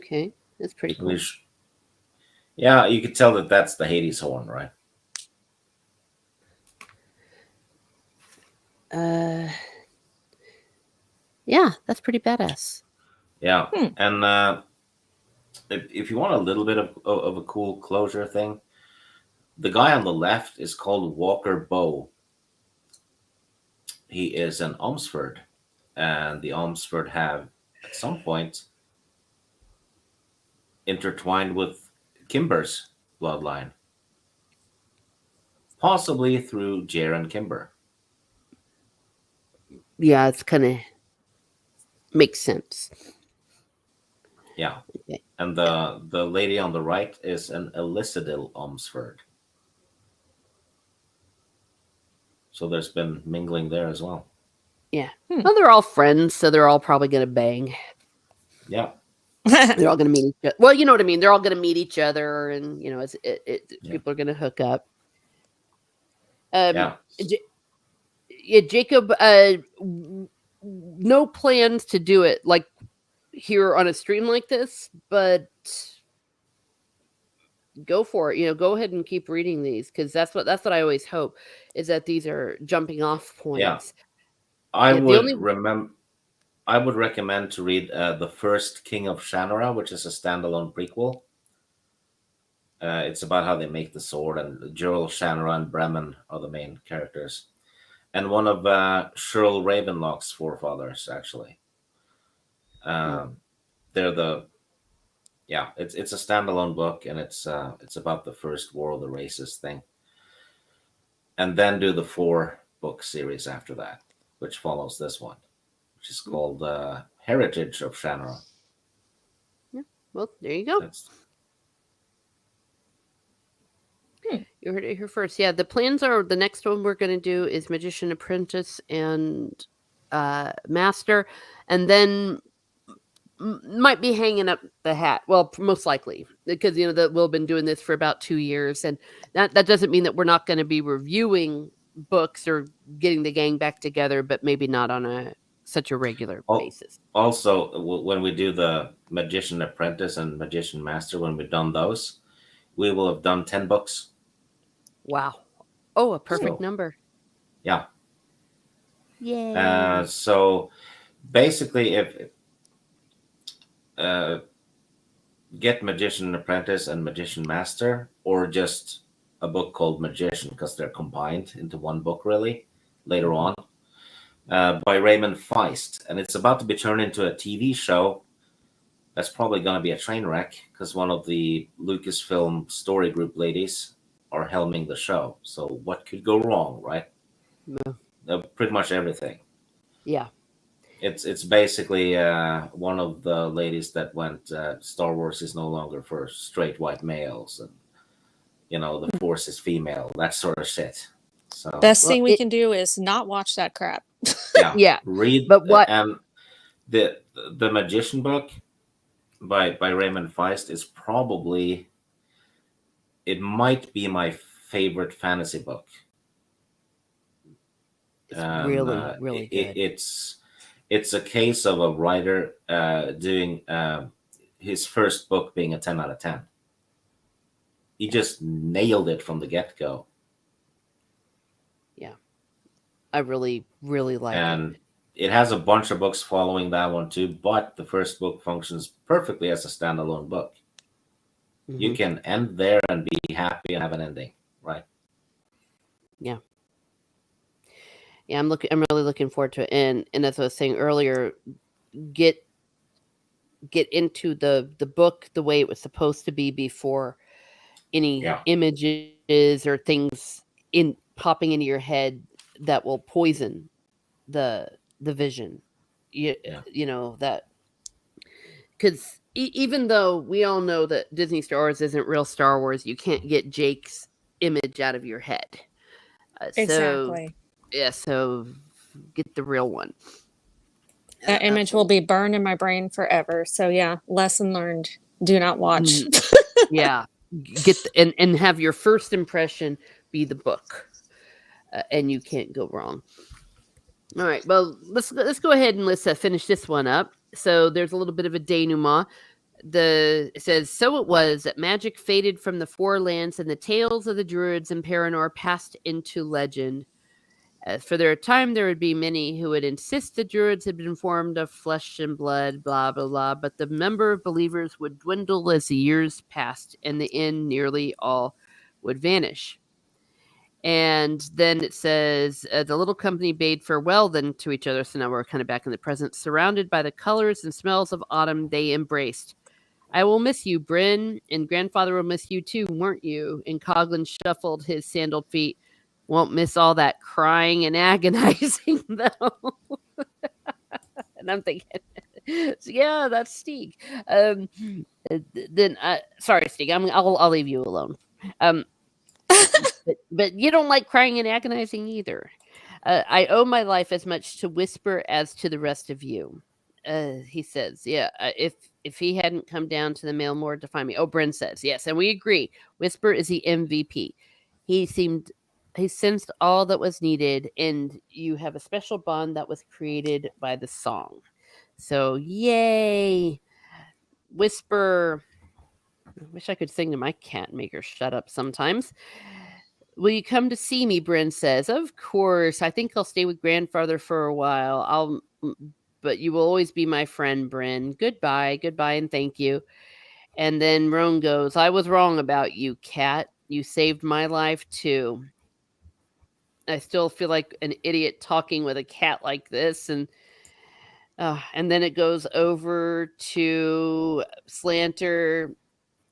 Okay, that's pretty cool. Which, yeah, you could tell that that's the Hades horn, right? Uh, yeah, that's pretty badass. Yeah, Hmm. and if you want a little bit of a cool closure thing, the guy on the left is called Walker Bow. He is an Omsford, and the Omsford have at some point intertwined with Kimber's bloodline, possibly through Jaron Kimber. Yeah, it's kind of makes sense. Yeah, Okay. and the lady on the right is an Elizadil Omsford. So there's been mingling there as well. Yeah. Hmm. Well, they're all friends, so they're all probably gonna bang. Yeah, They're all gonna meet each other. Well, you know what I mean. They're all gonna meet each other, and yeah, people are gonna hook up. Um, yeah. J- yeah, Jacob. No plans to do it like here on a stream like this, but go for it. Go ahead and keep reading these because that's what I always hope is that these are jumping off Yeah. points. I Yeah, the would only remember. I would recommend to read the first King of Shannara, which is a standalone prequel. It's about how they make the sword, and Gerald Shannara and Bremen are the main characters, and one of Shirl Ravenlock's forefathers actually. Um, they're the yeah. It's a standalone book, and it's about the first War of the Races thing, and then do the 4-book series after that, which follows this one, which is called Heritage of Shannara. yeah. Well, there you go. That's You heard it here first. Yeah, the plans are the next one we're going to do is Magician Apprentice and Master, and then might be hanging up the hat. Well, most likely because that we've been doing this for about 2 years, and that doesn't mean that we're not going to be reviewing books or getting the gang back together, but maybe not on such a regular basis. also when we do the Magician Apprentice and Magician Master, when we've done those, we will have done 10 books. Wow. Oh, a perfect So, number. yeah. Yay. So basically, if uh, get Magician Apprentice and Magician Master, or just a book called Magician, because they're combined into one book really later on, by Raymond Feist, and it's about to be turned into a TV show. That's probably going to be a train wreck because one of the Lucasfilm story group ladies are helming the show. So what could go wrong, right? Pretty much everything. Yeah. It's basically one of the ladies that went Star Wars is no longer for straight white males, and the Force is female, that sort of shit. So Best thing we can do is not watch that crap. Yeah. Read But what? And the Magician book by Raymond Feist is probably, it might be my favorite fantasy book. It's really, really good. It's a case of a writer doing his first book being a 10 out of 10. He just nailed it from the get-go. Yeah. I really, really like it. And it has a bunch of books following that one too, but the first book functions perfectly as a standalone book. Mhm. You can end there and be happy and have an ending, right? Yeah. Yeah, I'm really looking forward to it. And as I was saying earlier, get into the book the way it was supposed to be before any Yeah. images or things in popping into your head that will poison the vision. You know that because even though we all know that Disney Star Wars isn't real Star Wars, you can't get Jake's image out of your head. Exactly. So get the real one. That image will be burned in my brain forever. So yeah, lesson learned. Do not watch. Yeah, and have your first impression be the book, and you can't go wrong. All right, well let's go ahead and let's finish this one up. So there's a little bit of a denouement. it says, so it was that magic faded from the four lands and the tales of the druids in Paranor passed into legend. For their time, there would be many who would insist the druids had been formed of flesh and blood, blah, blah, blah, but the number of believers would dwindle as the years passed, and the end nearly all would vanish. And then it says, the little company bade farewell then to each other, so now we're kind of back in the present. Surrounded by the colors and smells of autumn, they embraced. I will miss you, Bryn, and grandfather will miss you too, won't you? And Coglin shuffled his sandaled feet. Won't miss all that crying and agonizing, though. And I'm thinking, yeah, that's Stieg. Then, sorry, Stieg, I'll leave you alone. But you don't like crying and agonizing either. I owe my life as much to Whisper as to the rest of you. He says, yeah, if he hadn't come down to the Mailmore to find me. Oh, Bryn says, yes, and we agree. Whisper is the MVP. He sensed all that was needed, and you have a special bond that was created by the song. So, yay. Whisper. I wish I could sing to my cat and make her shut up sometimes. Will you come to see me? Bryn says. Of course. I think I'll stay with grandfather for a while. But you will always be my friend, Bryn. Goodbye, and thank you. And then Roan goes, I was wrong about you, cat. You saved my life too. I still feel like an idiot talking with a cat like this. And then it goes over to Slanter,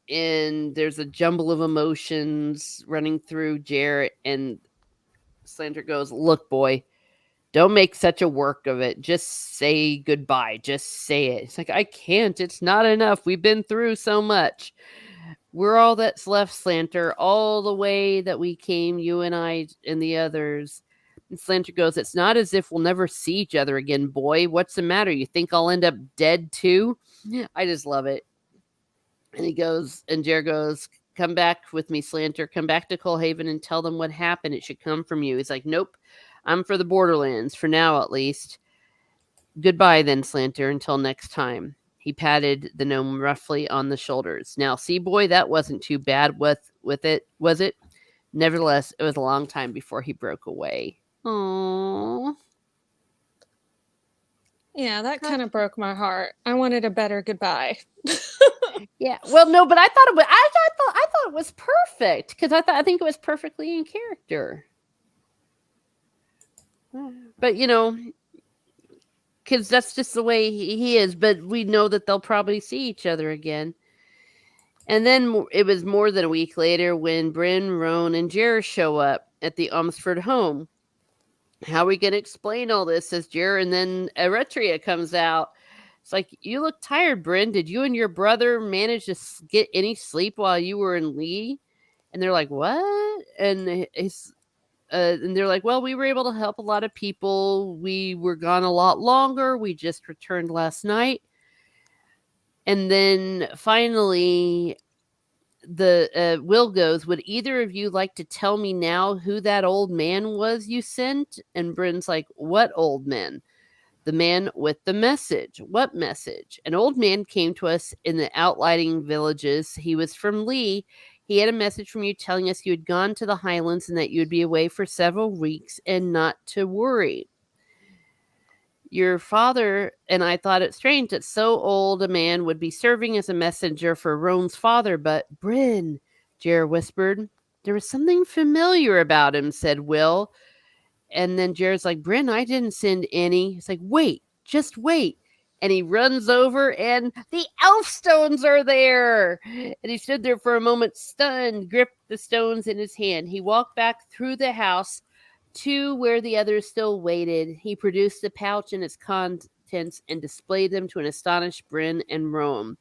and there's a jumble of emotions running through Jarrett, and Slanter goes, look, boy, don't make such a work of it. Just say goodbye. Just say it. It's like, I can't. It's not enough. We've been through so much. We're all that's left, Slanter, all the way that we came, you and I and the others. And Slanter goes, it's not as if we'll never see each other again, boy. What's the matter? You think I'll end up dead too? I just love it. And he goes, and Jer goes, come back with me, Slanter. Come back to Coalhaven and tell them what happened. It should come from you. He's like, nope, I'm for the Borderlands, for now at least. Goodbye then, Slanter, until next time. He patted the gnome roughly on the shoulders. Now, see, boy, that wasn't too bad with it, was it? Nevertheless, it was a long time before he broke away. Aww. Yeah, that kind of broke my heart. I wanted a better goodbye. Yeah, well, no, but I thought it was perfect because I think it was perfectly in character. But because that's just the way he is. But we know that they'll probably see each other again. And then it was more than a week later when Bryn, Roan, and Jer show up at the Umsford home. How are we going to explain all this? Says Jer, and then Eretria comes out. It's like, you look tired, Bryn. Did you and your brother manage to get any sleep while you were in Lee? And they're like, what? And they're like, well, we were able to help a lot of people. We were gone a lot longer. We just returned last night. And then finally, the Will goes, would either of you like to tell me now who that old man was you sent? And Bryn's like, what old man? The man with the message. What message? An old man came to us in the outlighting villages. He was from Lee. He had a message from you telling us you had gone to the Highlands and that you would be away for several weeks and not to worry. Your father and I thought it strange that so old a man would be serving as a messenger for Roan's father, but Bryn, Jer whispered. There was something familiar about him, said Will. And then Jared's like, Bryn, I didn't send any. He's like, wait, just wait. And he runs over and the elf stones are there. And he stood there for a moment, stunned, gripped the stones in his hand. He walked back through the house to where the others still waited. He produced the pouch and its contents and displayed them to an astonished Bryn and Roan.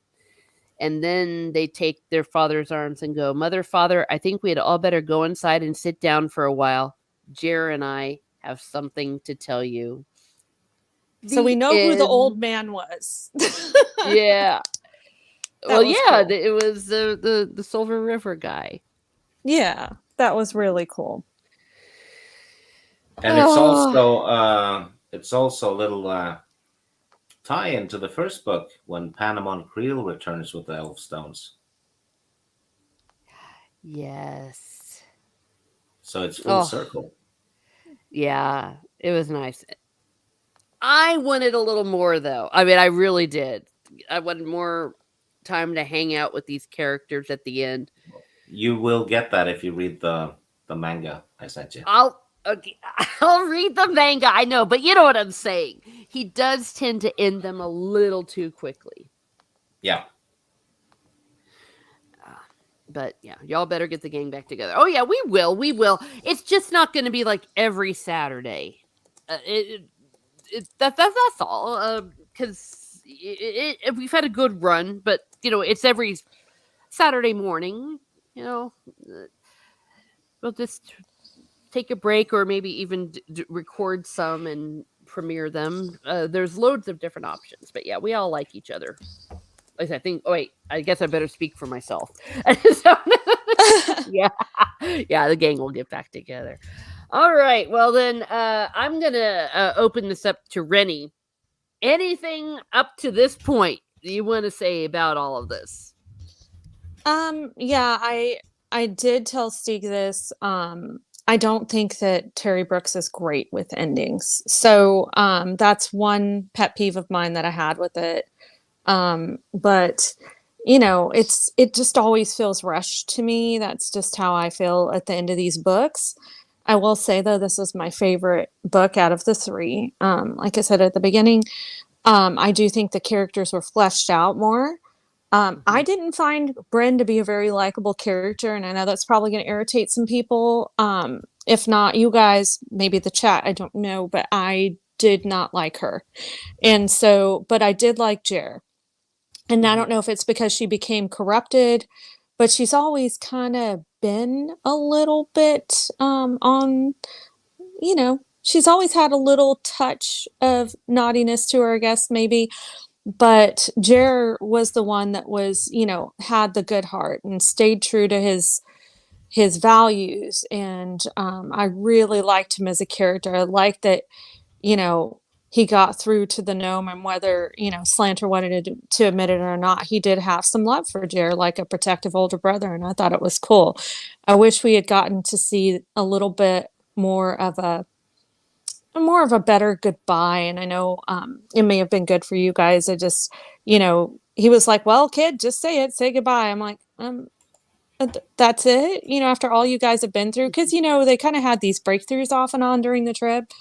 And then they take their father's arms and go, Mother, Father, I think we had all better go inside and sit down for a while. Jer and I have something to tell you. So we know who the old man was. Yeah. Cool. It was the Silver River guy. Yeah, that was really cool. And it's also a little tie-in to the first book when Panemon Creel returns with the elf stones. Yes. So it's full Oh, circle. yeah. It was nice. I wanted a little more though. I mean, I really did. I wanted more time to hang out with these characters at the end. You will get that if you read the manga I sent you. I'll okay, I'll read the manga. I know, but you know what I'm saying. He does tend to end them a little too quickly. Yeah. But yeah, y'all better get the gang back together. Oh yeah, we will. We will. It's just not going to be like every Saturday. That's all. Because we've had a good run, but you know it's every Saturday morning. You know, we'll just take a break or maybe even record some and premiere them. There's loads of different options, but yeah, we all like each other. At least I think. Oh wait, I guess I better speak for myself. So, yeah, yeah, the gang will get back together. All right. Well then, I'm gonna open this up to Rennie. Anything up to this point you want to say about all of this? Yeah, I did tell Stieg this. I don't think that Terry Brooks is great with endings. So that's one pet peeve of mine that I had with it. But you know, it just always feels rushed to me. That's just how I feel at the end of these books. I will say though, this is my favorite book out of the three. Like I said at the beginning, I do think the characters were fleshed out more. I didn't find Bryn to be a very likable character, and I know that's probably going to irritate some people. If not you guys, maybe the chat, I don't know, but I did not like her. And so, but I did like Jer. And I don't know if it's because she became corrupted, but she's always kind of been a little bit on, you know, she's always had a little touch of naughtiness to her, I guess, maybe. But Jer was the one that was, you know, had the good heart and stayed true to his values. And I really liked him as a character. I liked that, you know, he got through to the gnome, and whether, you know, Slanter wanted to admit it or not, he did have some love for Jer, like a protective older brother, and I thought it was cool. I wish we had gotten to see a little bit more of a better goodbye. And I know it may have been good for you guys. I just, you know, he was like, well, kid, just say it, say goodbye. I'm like, that's it, you know, after all you guys have been through. Because, you know, they kind of had these breakthroughs off and on during the trip.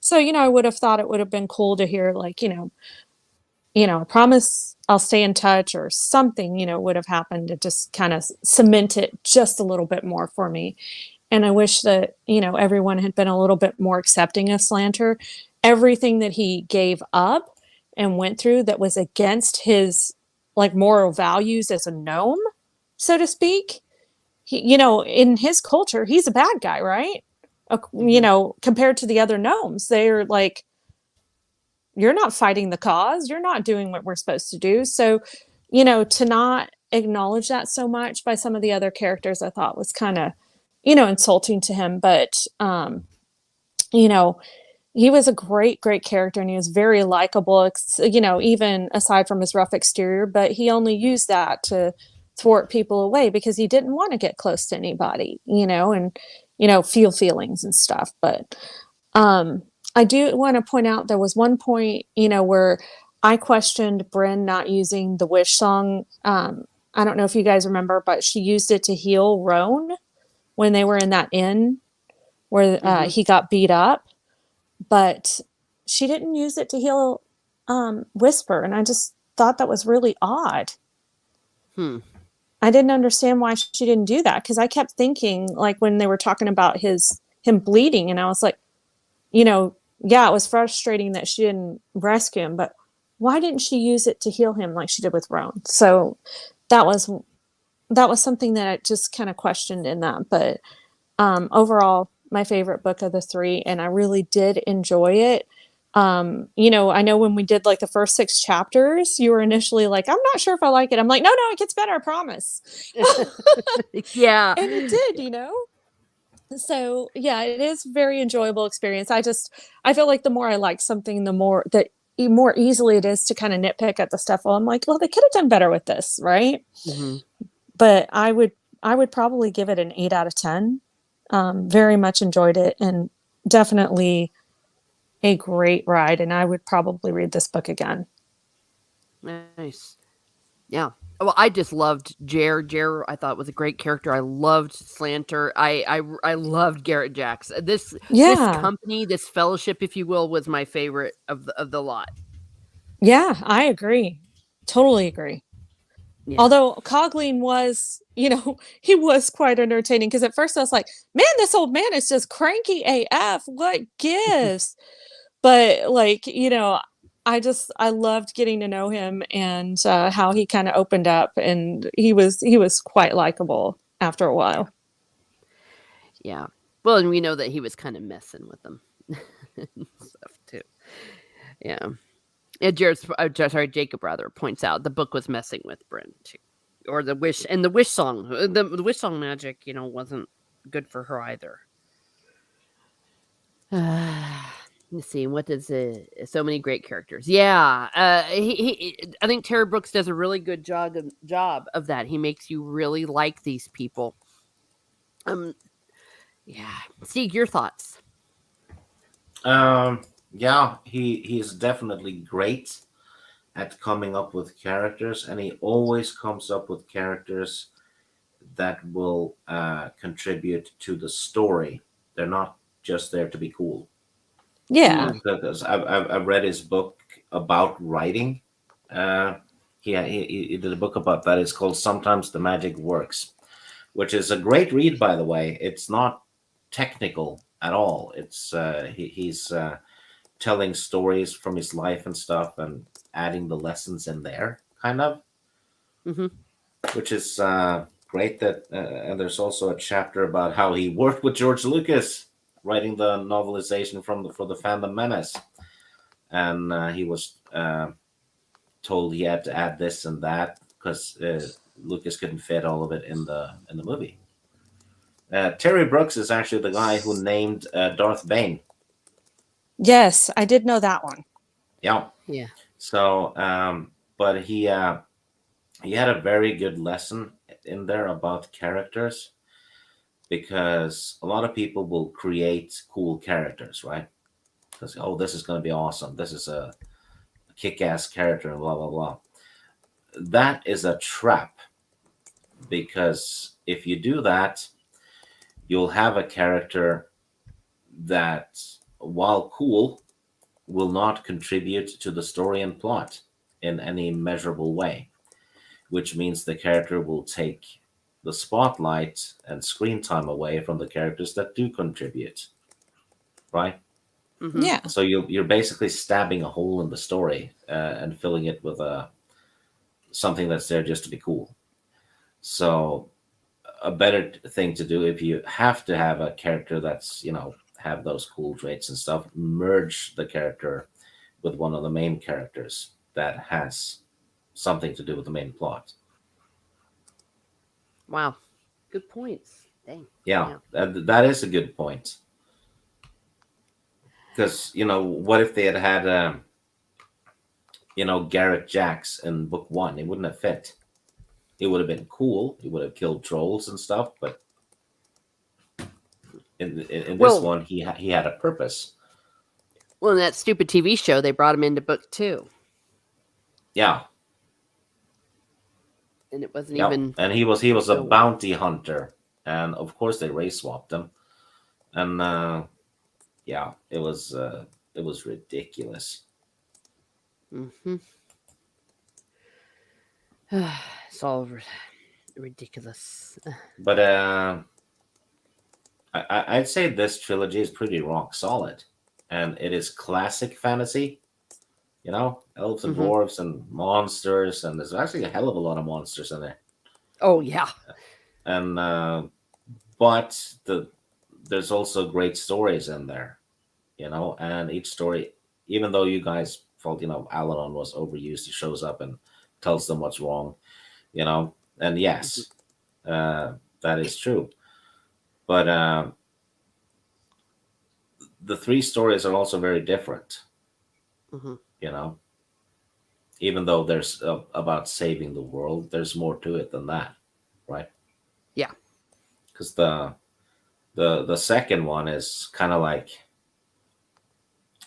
So, you know, I would have thought it would have been cool to hear, like, I promise I'll stay in touch, or something, you know, would have happened to just kind of cement it just a little bit more for me. And I wish that, you know, everyone had been a little bit more accepting of Slanter. Everything that he gave up and went through that was against his, like, moral values as a gnome, so to speak. He, you know, in his culture, he's a bad guy, right? You know, compared to the other gnomes, they're like, you're not fighting the cause, you're not doing what we're supposed to do. So, you know, to not acknowledge that so much by some of the other characters, I thought was kind of, you know, insulting to him. But you know, he was a great character, and he was very likable, you know, even aside from his rough exterior. But he only used that to thwart people away because he didn't want to get close to anybody, you know, and, you know, feel feelings and stuff. But I do want to point out there was one point, you know, where I questioned Bryn not using the wish song. I don't know if you guys remember, but she used it to heal Roan when they were in that inn where he got beat up. But she didn't use it to heal Whisper, and I just thought that was really odd. I didn't understand why she didn't do that, because I kept thinking, like, when they were talking about him bleeding, and I was like, you know, yeah, it was frustrating that she didn't rescue him, but why didn't she use it to heal him like she did with Roan? So that was something that I just kind of questioned in that. But overall, my favorite book of the three, and I really did enjoy it. You know, I know when we did like the first 6 chapters, you were initially like, I'm not sure if I like it. I'm like, no, it gets better, I promise. Yeah. And it did, you know? So yeah, it is a very enjoyable experience. I feel like the more I like something, the more that more easily it is to kind of nitpick at the stuff. Well, I'm like, well, they could have done better with this, right? Hmm. But I would probably give it an 8 out of 10. Very much enjoyed it, and definitely a great ride. And I would probably read this book again. Nice. Yeah. Well, I just loved Jer. Jer, I thought was a great character. I loved Slanter. I loved Garrett Jacks. This Yeah. company, this fellowship, if you will, was my favorite of the lot. Yeah, I agree. Totally agree. Yeah. Although Coughlin was, he was quite entertaining because at first I was like, man, this old man is just cranky AF. What gives? But like, I loved getting to know him and how he kind of opened up, and he was quite likable after a while. Yeah. Well, and we know that he was kind of messing with them and stuff too. Yeah. And Jacob rather points out the book was messing with Bryn too, or the wish song, the wish song magic, wasn't good for her either. Let's see, what does so many great characters. Yeah, I think Terry Brooks does a really good job of that. He makes you really like these people. Yeah, Steve, your thoughts? Yeah, he's definitely great at coming up with characters, and he always comes up with characters that will contribute to the story. They're not just there to be cool. Yeah. Because I've read his book about writing. Uh, he did a book about that. It's called "Sometimes the Magic Works," which is a great read, by the way. It's not technical at all. He's telling stories from his life and stuff, and adding the lessons in there, kind of, Mm-hmm. which is great. And there's also a chapter about how he worked with George Lucas writing the novelization for the Phantom Menace, and he was told he had to add this and that because Lucas couldn't fit all of it in the movie. Terry Brooks is actually the guy who named Darth Bane. Yes, I did know that one. Yeah. Yeah. So, but he had a very good lesson in there about characters, because a lot of people will create cool characters, right? Because, oh, this is going to be awesome. This is a kick-ass character, and blah blah blah. That is a trap, because if you do that, you'll have a character that, while cool, will not contribute to the story and plot in any measurable way, which means the character will take the spotlight and screen time away from the characters that do contribute, right? Mm-hmm. Yeah. So you're basically stabbing a hole in the story and filling it with something that's there just to be cool. So a better thing to do, if you have to have a character that's, have those cool traits and stuff, merge the character with one of the main characters that has something to do with the main plot. Wow. Good points. Dang. Yeah, that is a good point. Because, what if they had Garrett Jacks in book one? It wouldn't have fit. It would have been cool. He would have killed trolls and stuff, but in this Well, one, he had a purpose. Well, in that stupid TV show, they brought him into book 2, Yeah, and it wasn't yeah, even. and he was a So, bounty hunter, and of course they race swapped him, and yeah, it was ridiculous. mm-hmm. It's all ridiculous. But I'd say this trilogy is pretty rock solid, and it is classic fantasy. Elves and Mm-hmm. dwarves and monsters, and there's actually a hell of a lot of monsters in there. Oh yeah. And but there's also great stories in there, and each story, even though you guys felt Alanon was overused, he shows up and tells them what's wrong, and yes, that is true. But the three stories are also very different. Mm-hmm. You know, even though there's about saving the world, there's more to it than that, right? Yeah. Because the second one is kind of like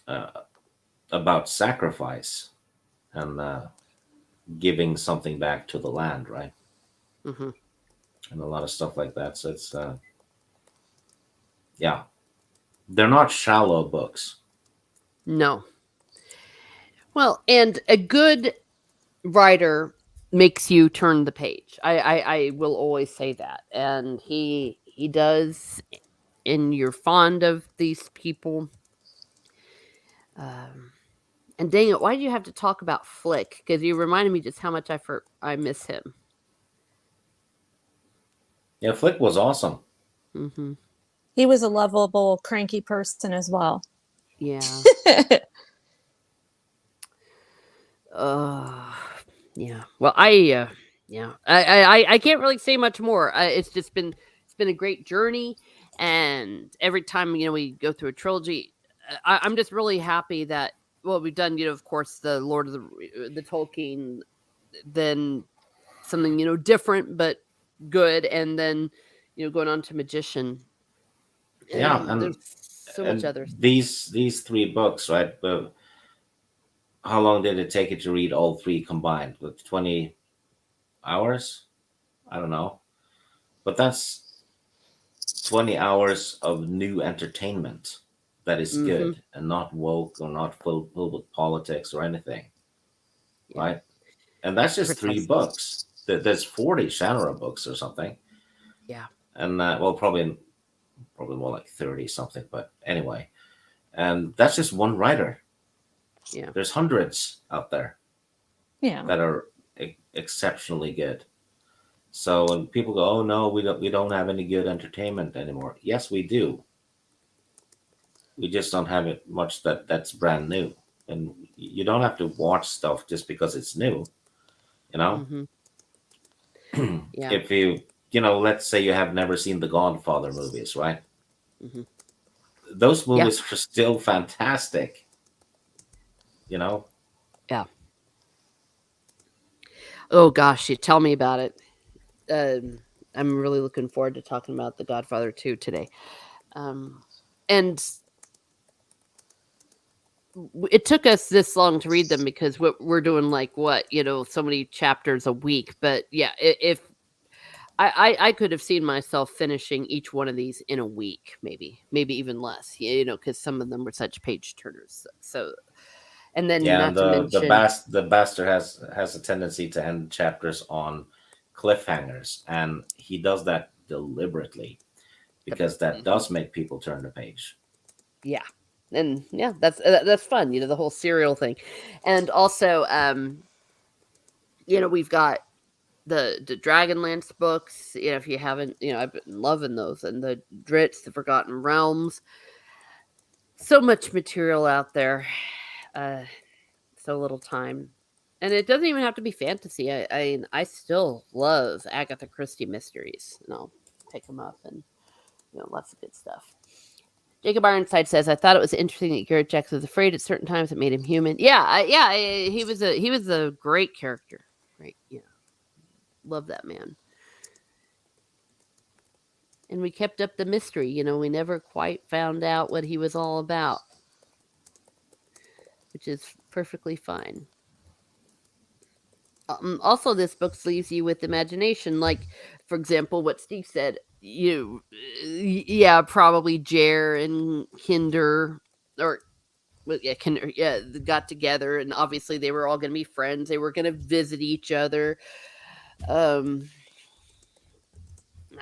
uh, about sacrifice and giving something back to the land, right? Hmm. And a lot of stuff like that. So it's yeah, they're not shallow books. No. Well, and a good writer makes you turn the page. I will always say that, and he does. And you're fond of these people. Um, and dang it, why do you have to talk about Flick? Because you reminded me just how much I miss him. Yeah, Flick was awesome. Hmm. He was a lovable, cranky person as well. Yeah. Uh, yeah. Well, yeah, I can't really say much more. It's been a great journey, and every time we go through a trilogy, I'm just really happy that we've done. Of course, the Lord of the Tolkien, then something different but good, and then going on to Magician, Yeah, and there's so much and other stuff. these three books, right? But how long did it take you to read all three combined? With 20 hours? I don't know, but that's 20 hours of new entertainment that is Hmm. good and not woke or not filled with politics or anything, Yeah, right? And that's just three precisely. books. There's 40 Shannara books or something, Yeah. and well, probably more like 30 something. But anyway, and that's just one writer. Yeah. There's hundreds out there Yeah. that are exceptionally good. So when people go, "Oh no, we don't have any good entertainment anymore," yes, we do. We just don't have it much that's brand new, and you don't have to watch stuff just because it's new. You know, Hmm. Yeah. if let's say you have never seen the Godfather movies, right? Hmm. Those Yeah. movies are still fantastic. You know, Yeah. Oh gosh, you tell me about it. Um, I'm really looking forward to talking about The Godfather 2 today. Um, and it took us this long to read them because we're doing like so many chapters a week. But yeah, if I could have seen myself finishing each one of these in a week, maybe even less. Because some of them were such page turners. So, and then yeah, and not to the mention, the bastard has a tendency to end chapters on cliffhangers, and he does that deliberately because that Mhm. does make people turn the page. Yeah, and yeah, that's fun. The whole serial thing, and also we've got the Dragonlance books. If you haven't, I've been loving those, and the Dritz, the Forgotten Realms. So much material out there, uh, so little time, and it doesn't even have to be fantasy. I still love Agatha Christie mysteries, and I'll pick them up, and lots of good stuff. Jacob Ironside says, "I thought it was interesting that Garrett Jackson was afraid at certain times. It made him human. Yeah, he was a great character. Great, yeah, love that man. And we kept up the mystery. We never quite found out what he was all about, which is perfectly fine. Also, this book leaves you with imagination. Like, for example, what Steve said. Yeah, probably Jer and Kinder, or well, yeah, Kinder, yeah, got together, and obviously they were all going to be friends. They were going to visit each other. Um,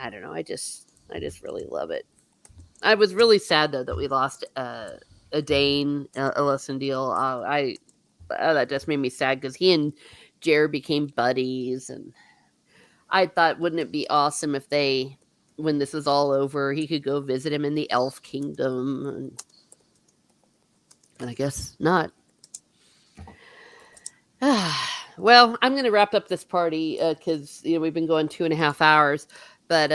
I don't know. I just really love it. I was really sad though that we lost a Dane, a lesson deal. That just made me sad because he and Jared became buddies, and I thought, wouldn't it be awesome if they, when this is all over, he could go visit him in the Elf Kingdom, and I guess not. Well, I'm gonna wrap up this party because we've been going 2.5 hours, but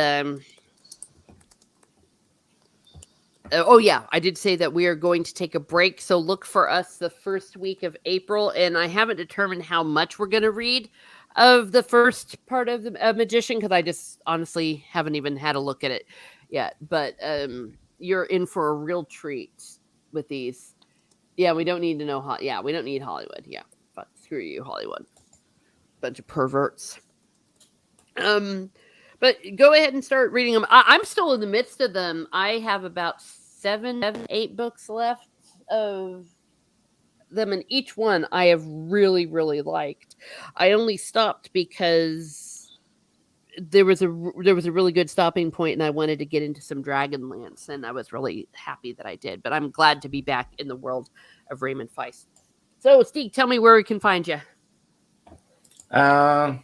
Oh yeah, I did say that we are going to take a break, so look for us the first week of April, and I haven't determined how much we're going to read of the first part of the Magician because I just honestly haven't even had a look at it yet. But you're in for a real treat with these. Yeah, we don't need to know. Yeah, we don't need Hollywood. Yeah, but screw you, Hollywood. Bunch of perverts. Um, but go ahead and start reading them. I'm still in the midst of them. I have about 8 books left of them, and each one I have really, really liked. I only stopped because there was a really good stopping point, and I wanted to get into some Dragonlance, and I was really happy that I did. But I'm glad to be back in the world of Raymond Feist. So, Steve, tell me where we can find you. Um,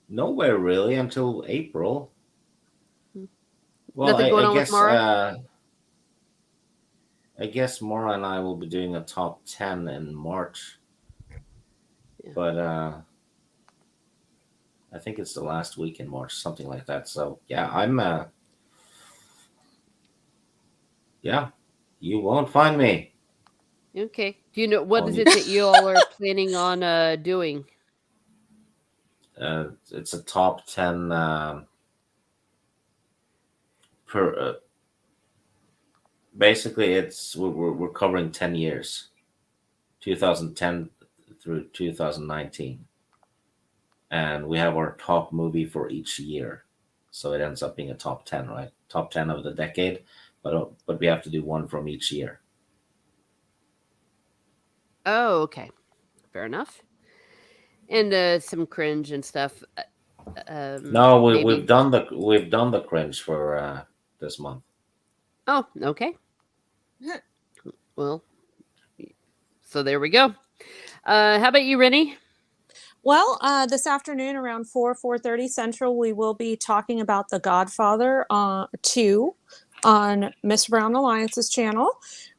Nowhere really until April. Well, Nothing going I on with guess Mara? I guess Mara and I will be doing a top 10 in March, Yeah. but I think it's the last week in March, something like that. So yeah, I'm yeah, you won't find me. Okay. Do you know what On is you, it that you all are planning on doing? it's a top 10 per. Basically, we're covering 10 years, 2010 through 2019, and we have our top movie for each year, so it ends up being a top 10, right? Top 10 of the decade, but we have to do one from each year. Oh, okay. Fair enough. And some cringe and stuff. No, Maybe. we've done the cringe for this month. Oh, okay. Well, so there we go. How about you, Rennie? Well, this afternoon around 4:30 Central, we will be talking about The Godfather 2 on Miss Brown Alliance's channel,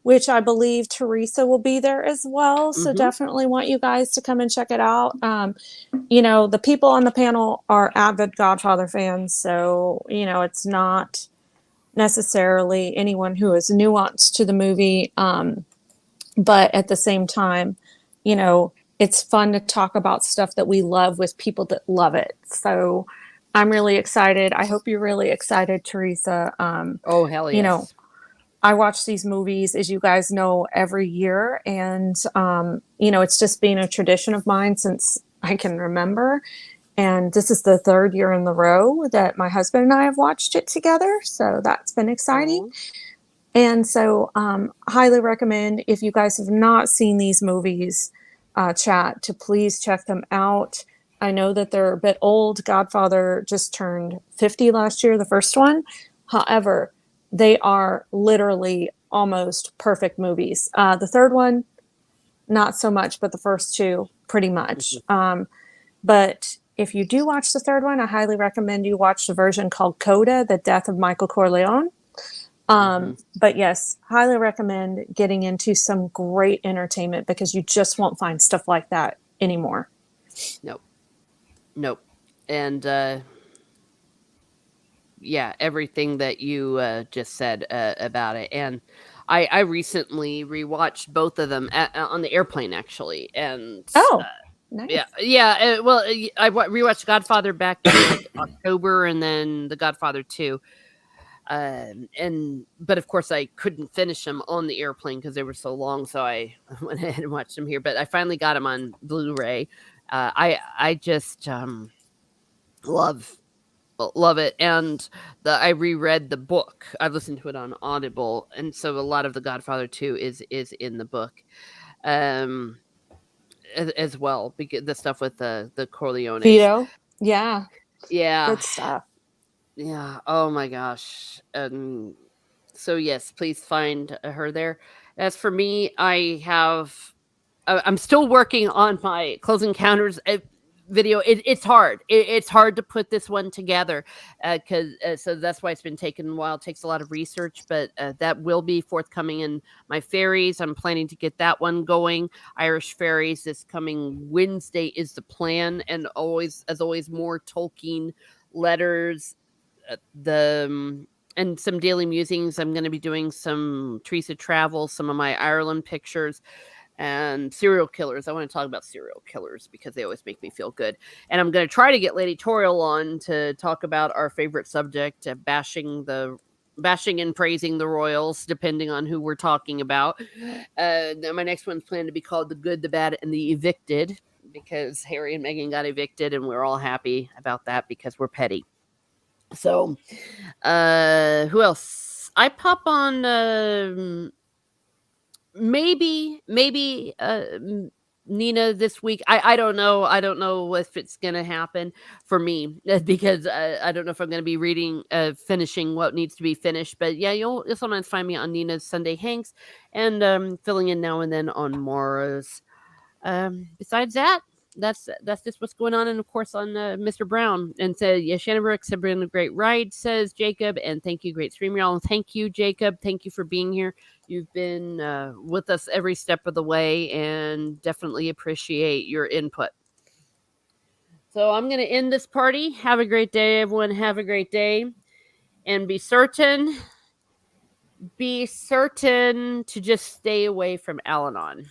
which I believe Teresa will be there as well. So Mm-hmm. definitely want you guys to come and check it out. The people on the panel are avid Godfather fans, so it's not necessarily anyone who is nuanced to the movie. But at the same time, you know, it's fun to talk about stuff that we love with people that love it. So I'm really excited. I hope you're really excited, Teresa. Oh, hell You know, yes. I watch these movies, as you guys know, every year. And, it's just been a tradition of mine since I can remember. And this is the third year in the row that my husband and I have watched it together. So that's been exciting. Oh, And so, highly recommend if you guys have not seen these movies, chat to please check them out. I know that they're a bit old. Godfather just turned 50 last year, the first one. However, they are literally almost perfect movies. The third one, not so much, but the first two, pretty much. But if you do watch the third one, I highly recommend you watch the version called Coda, The Death of Michael Corleone. mm-hmm. But yes, highly recommend getting into some great entertainment because you just won't find stuff like that anymore. Nope. Nope. And yeah, everything that you just said about it. And I recently rewatched both of them on the airplane, actually. And Oh, nice. yeah. Well, rewatched Godfather back in like October, and then The Godfather 2. But of course I couldn't finish them on the airplane because they were so long, so I went ahead and watched them here. But I finally got them on Blu-ray. I just love love it. And I reread the book. I listened to it on Audible, and so a lot of The Godfather 2 is in the book. um as well, because the stuff with the Corleones. Vito. Yeah, Yeah. good stuff. Yeah. Oh my gosh. So yes, please find her there. As for me, I'm still working on my Close Encounters video. It's hard. It's hard to put this one together because so that's why it's been taking a while. It takes a lot of research, but that will be forthcoming in my fairies. I'm planning to get that one going. Irish Fairies this coming Wednesday is the plan, and always, as always, more Tolkien letters. The and some daily musings. I'm going to be doing some Teresa travel, some of my Ireland pictures, and serial killers. I want to talk about serial killers because they always make me feel good. And I'm going to try to get Lady Toriel on to talk about our favorite subject, bashing and praising the royals, depending on who we're talking about. Then my next one's planned to be called The Good, the Bad, and the Evicted, because Harry and Meghan got evicted, and we're all happy about that because we're petty. So, who else? I pop on maybe Nina this week. I don't know. I don't know if it's gonna happen for me because I don't know if I'm gonna be reading finishing what needs to be finished. But yeah, you'll sometimes find me on Nina's Sunday Hanks and filling in now and then on Mara's. Besides that, that's just what's going on, and of course on Mr. Brown. And so yeah, Shannon Brooks have been a great ride, says Jacob, and thank you, great stream, y'all. And thank you, Jacob. Thank you for being here. You've been with us every step of the way, and definitely appreciate your input. So I'm going to end this party. Have a great day, everyone. Have a great day, and be certain to just stay away from Al-Anon.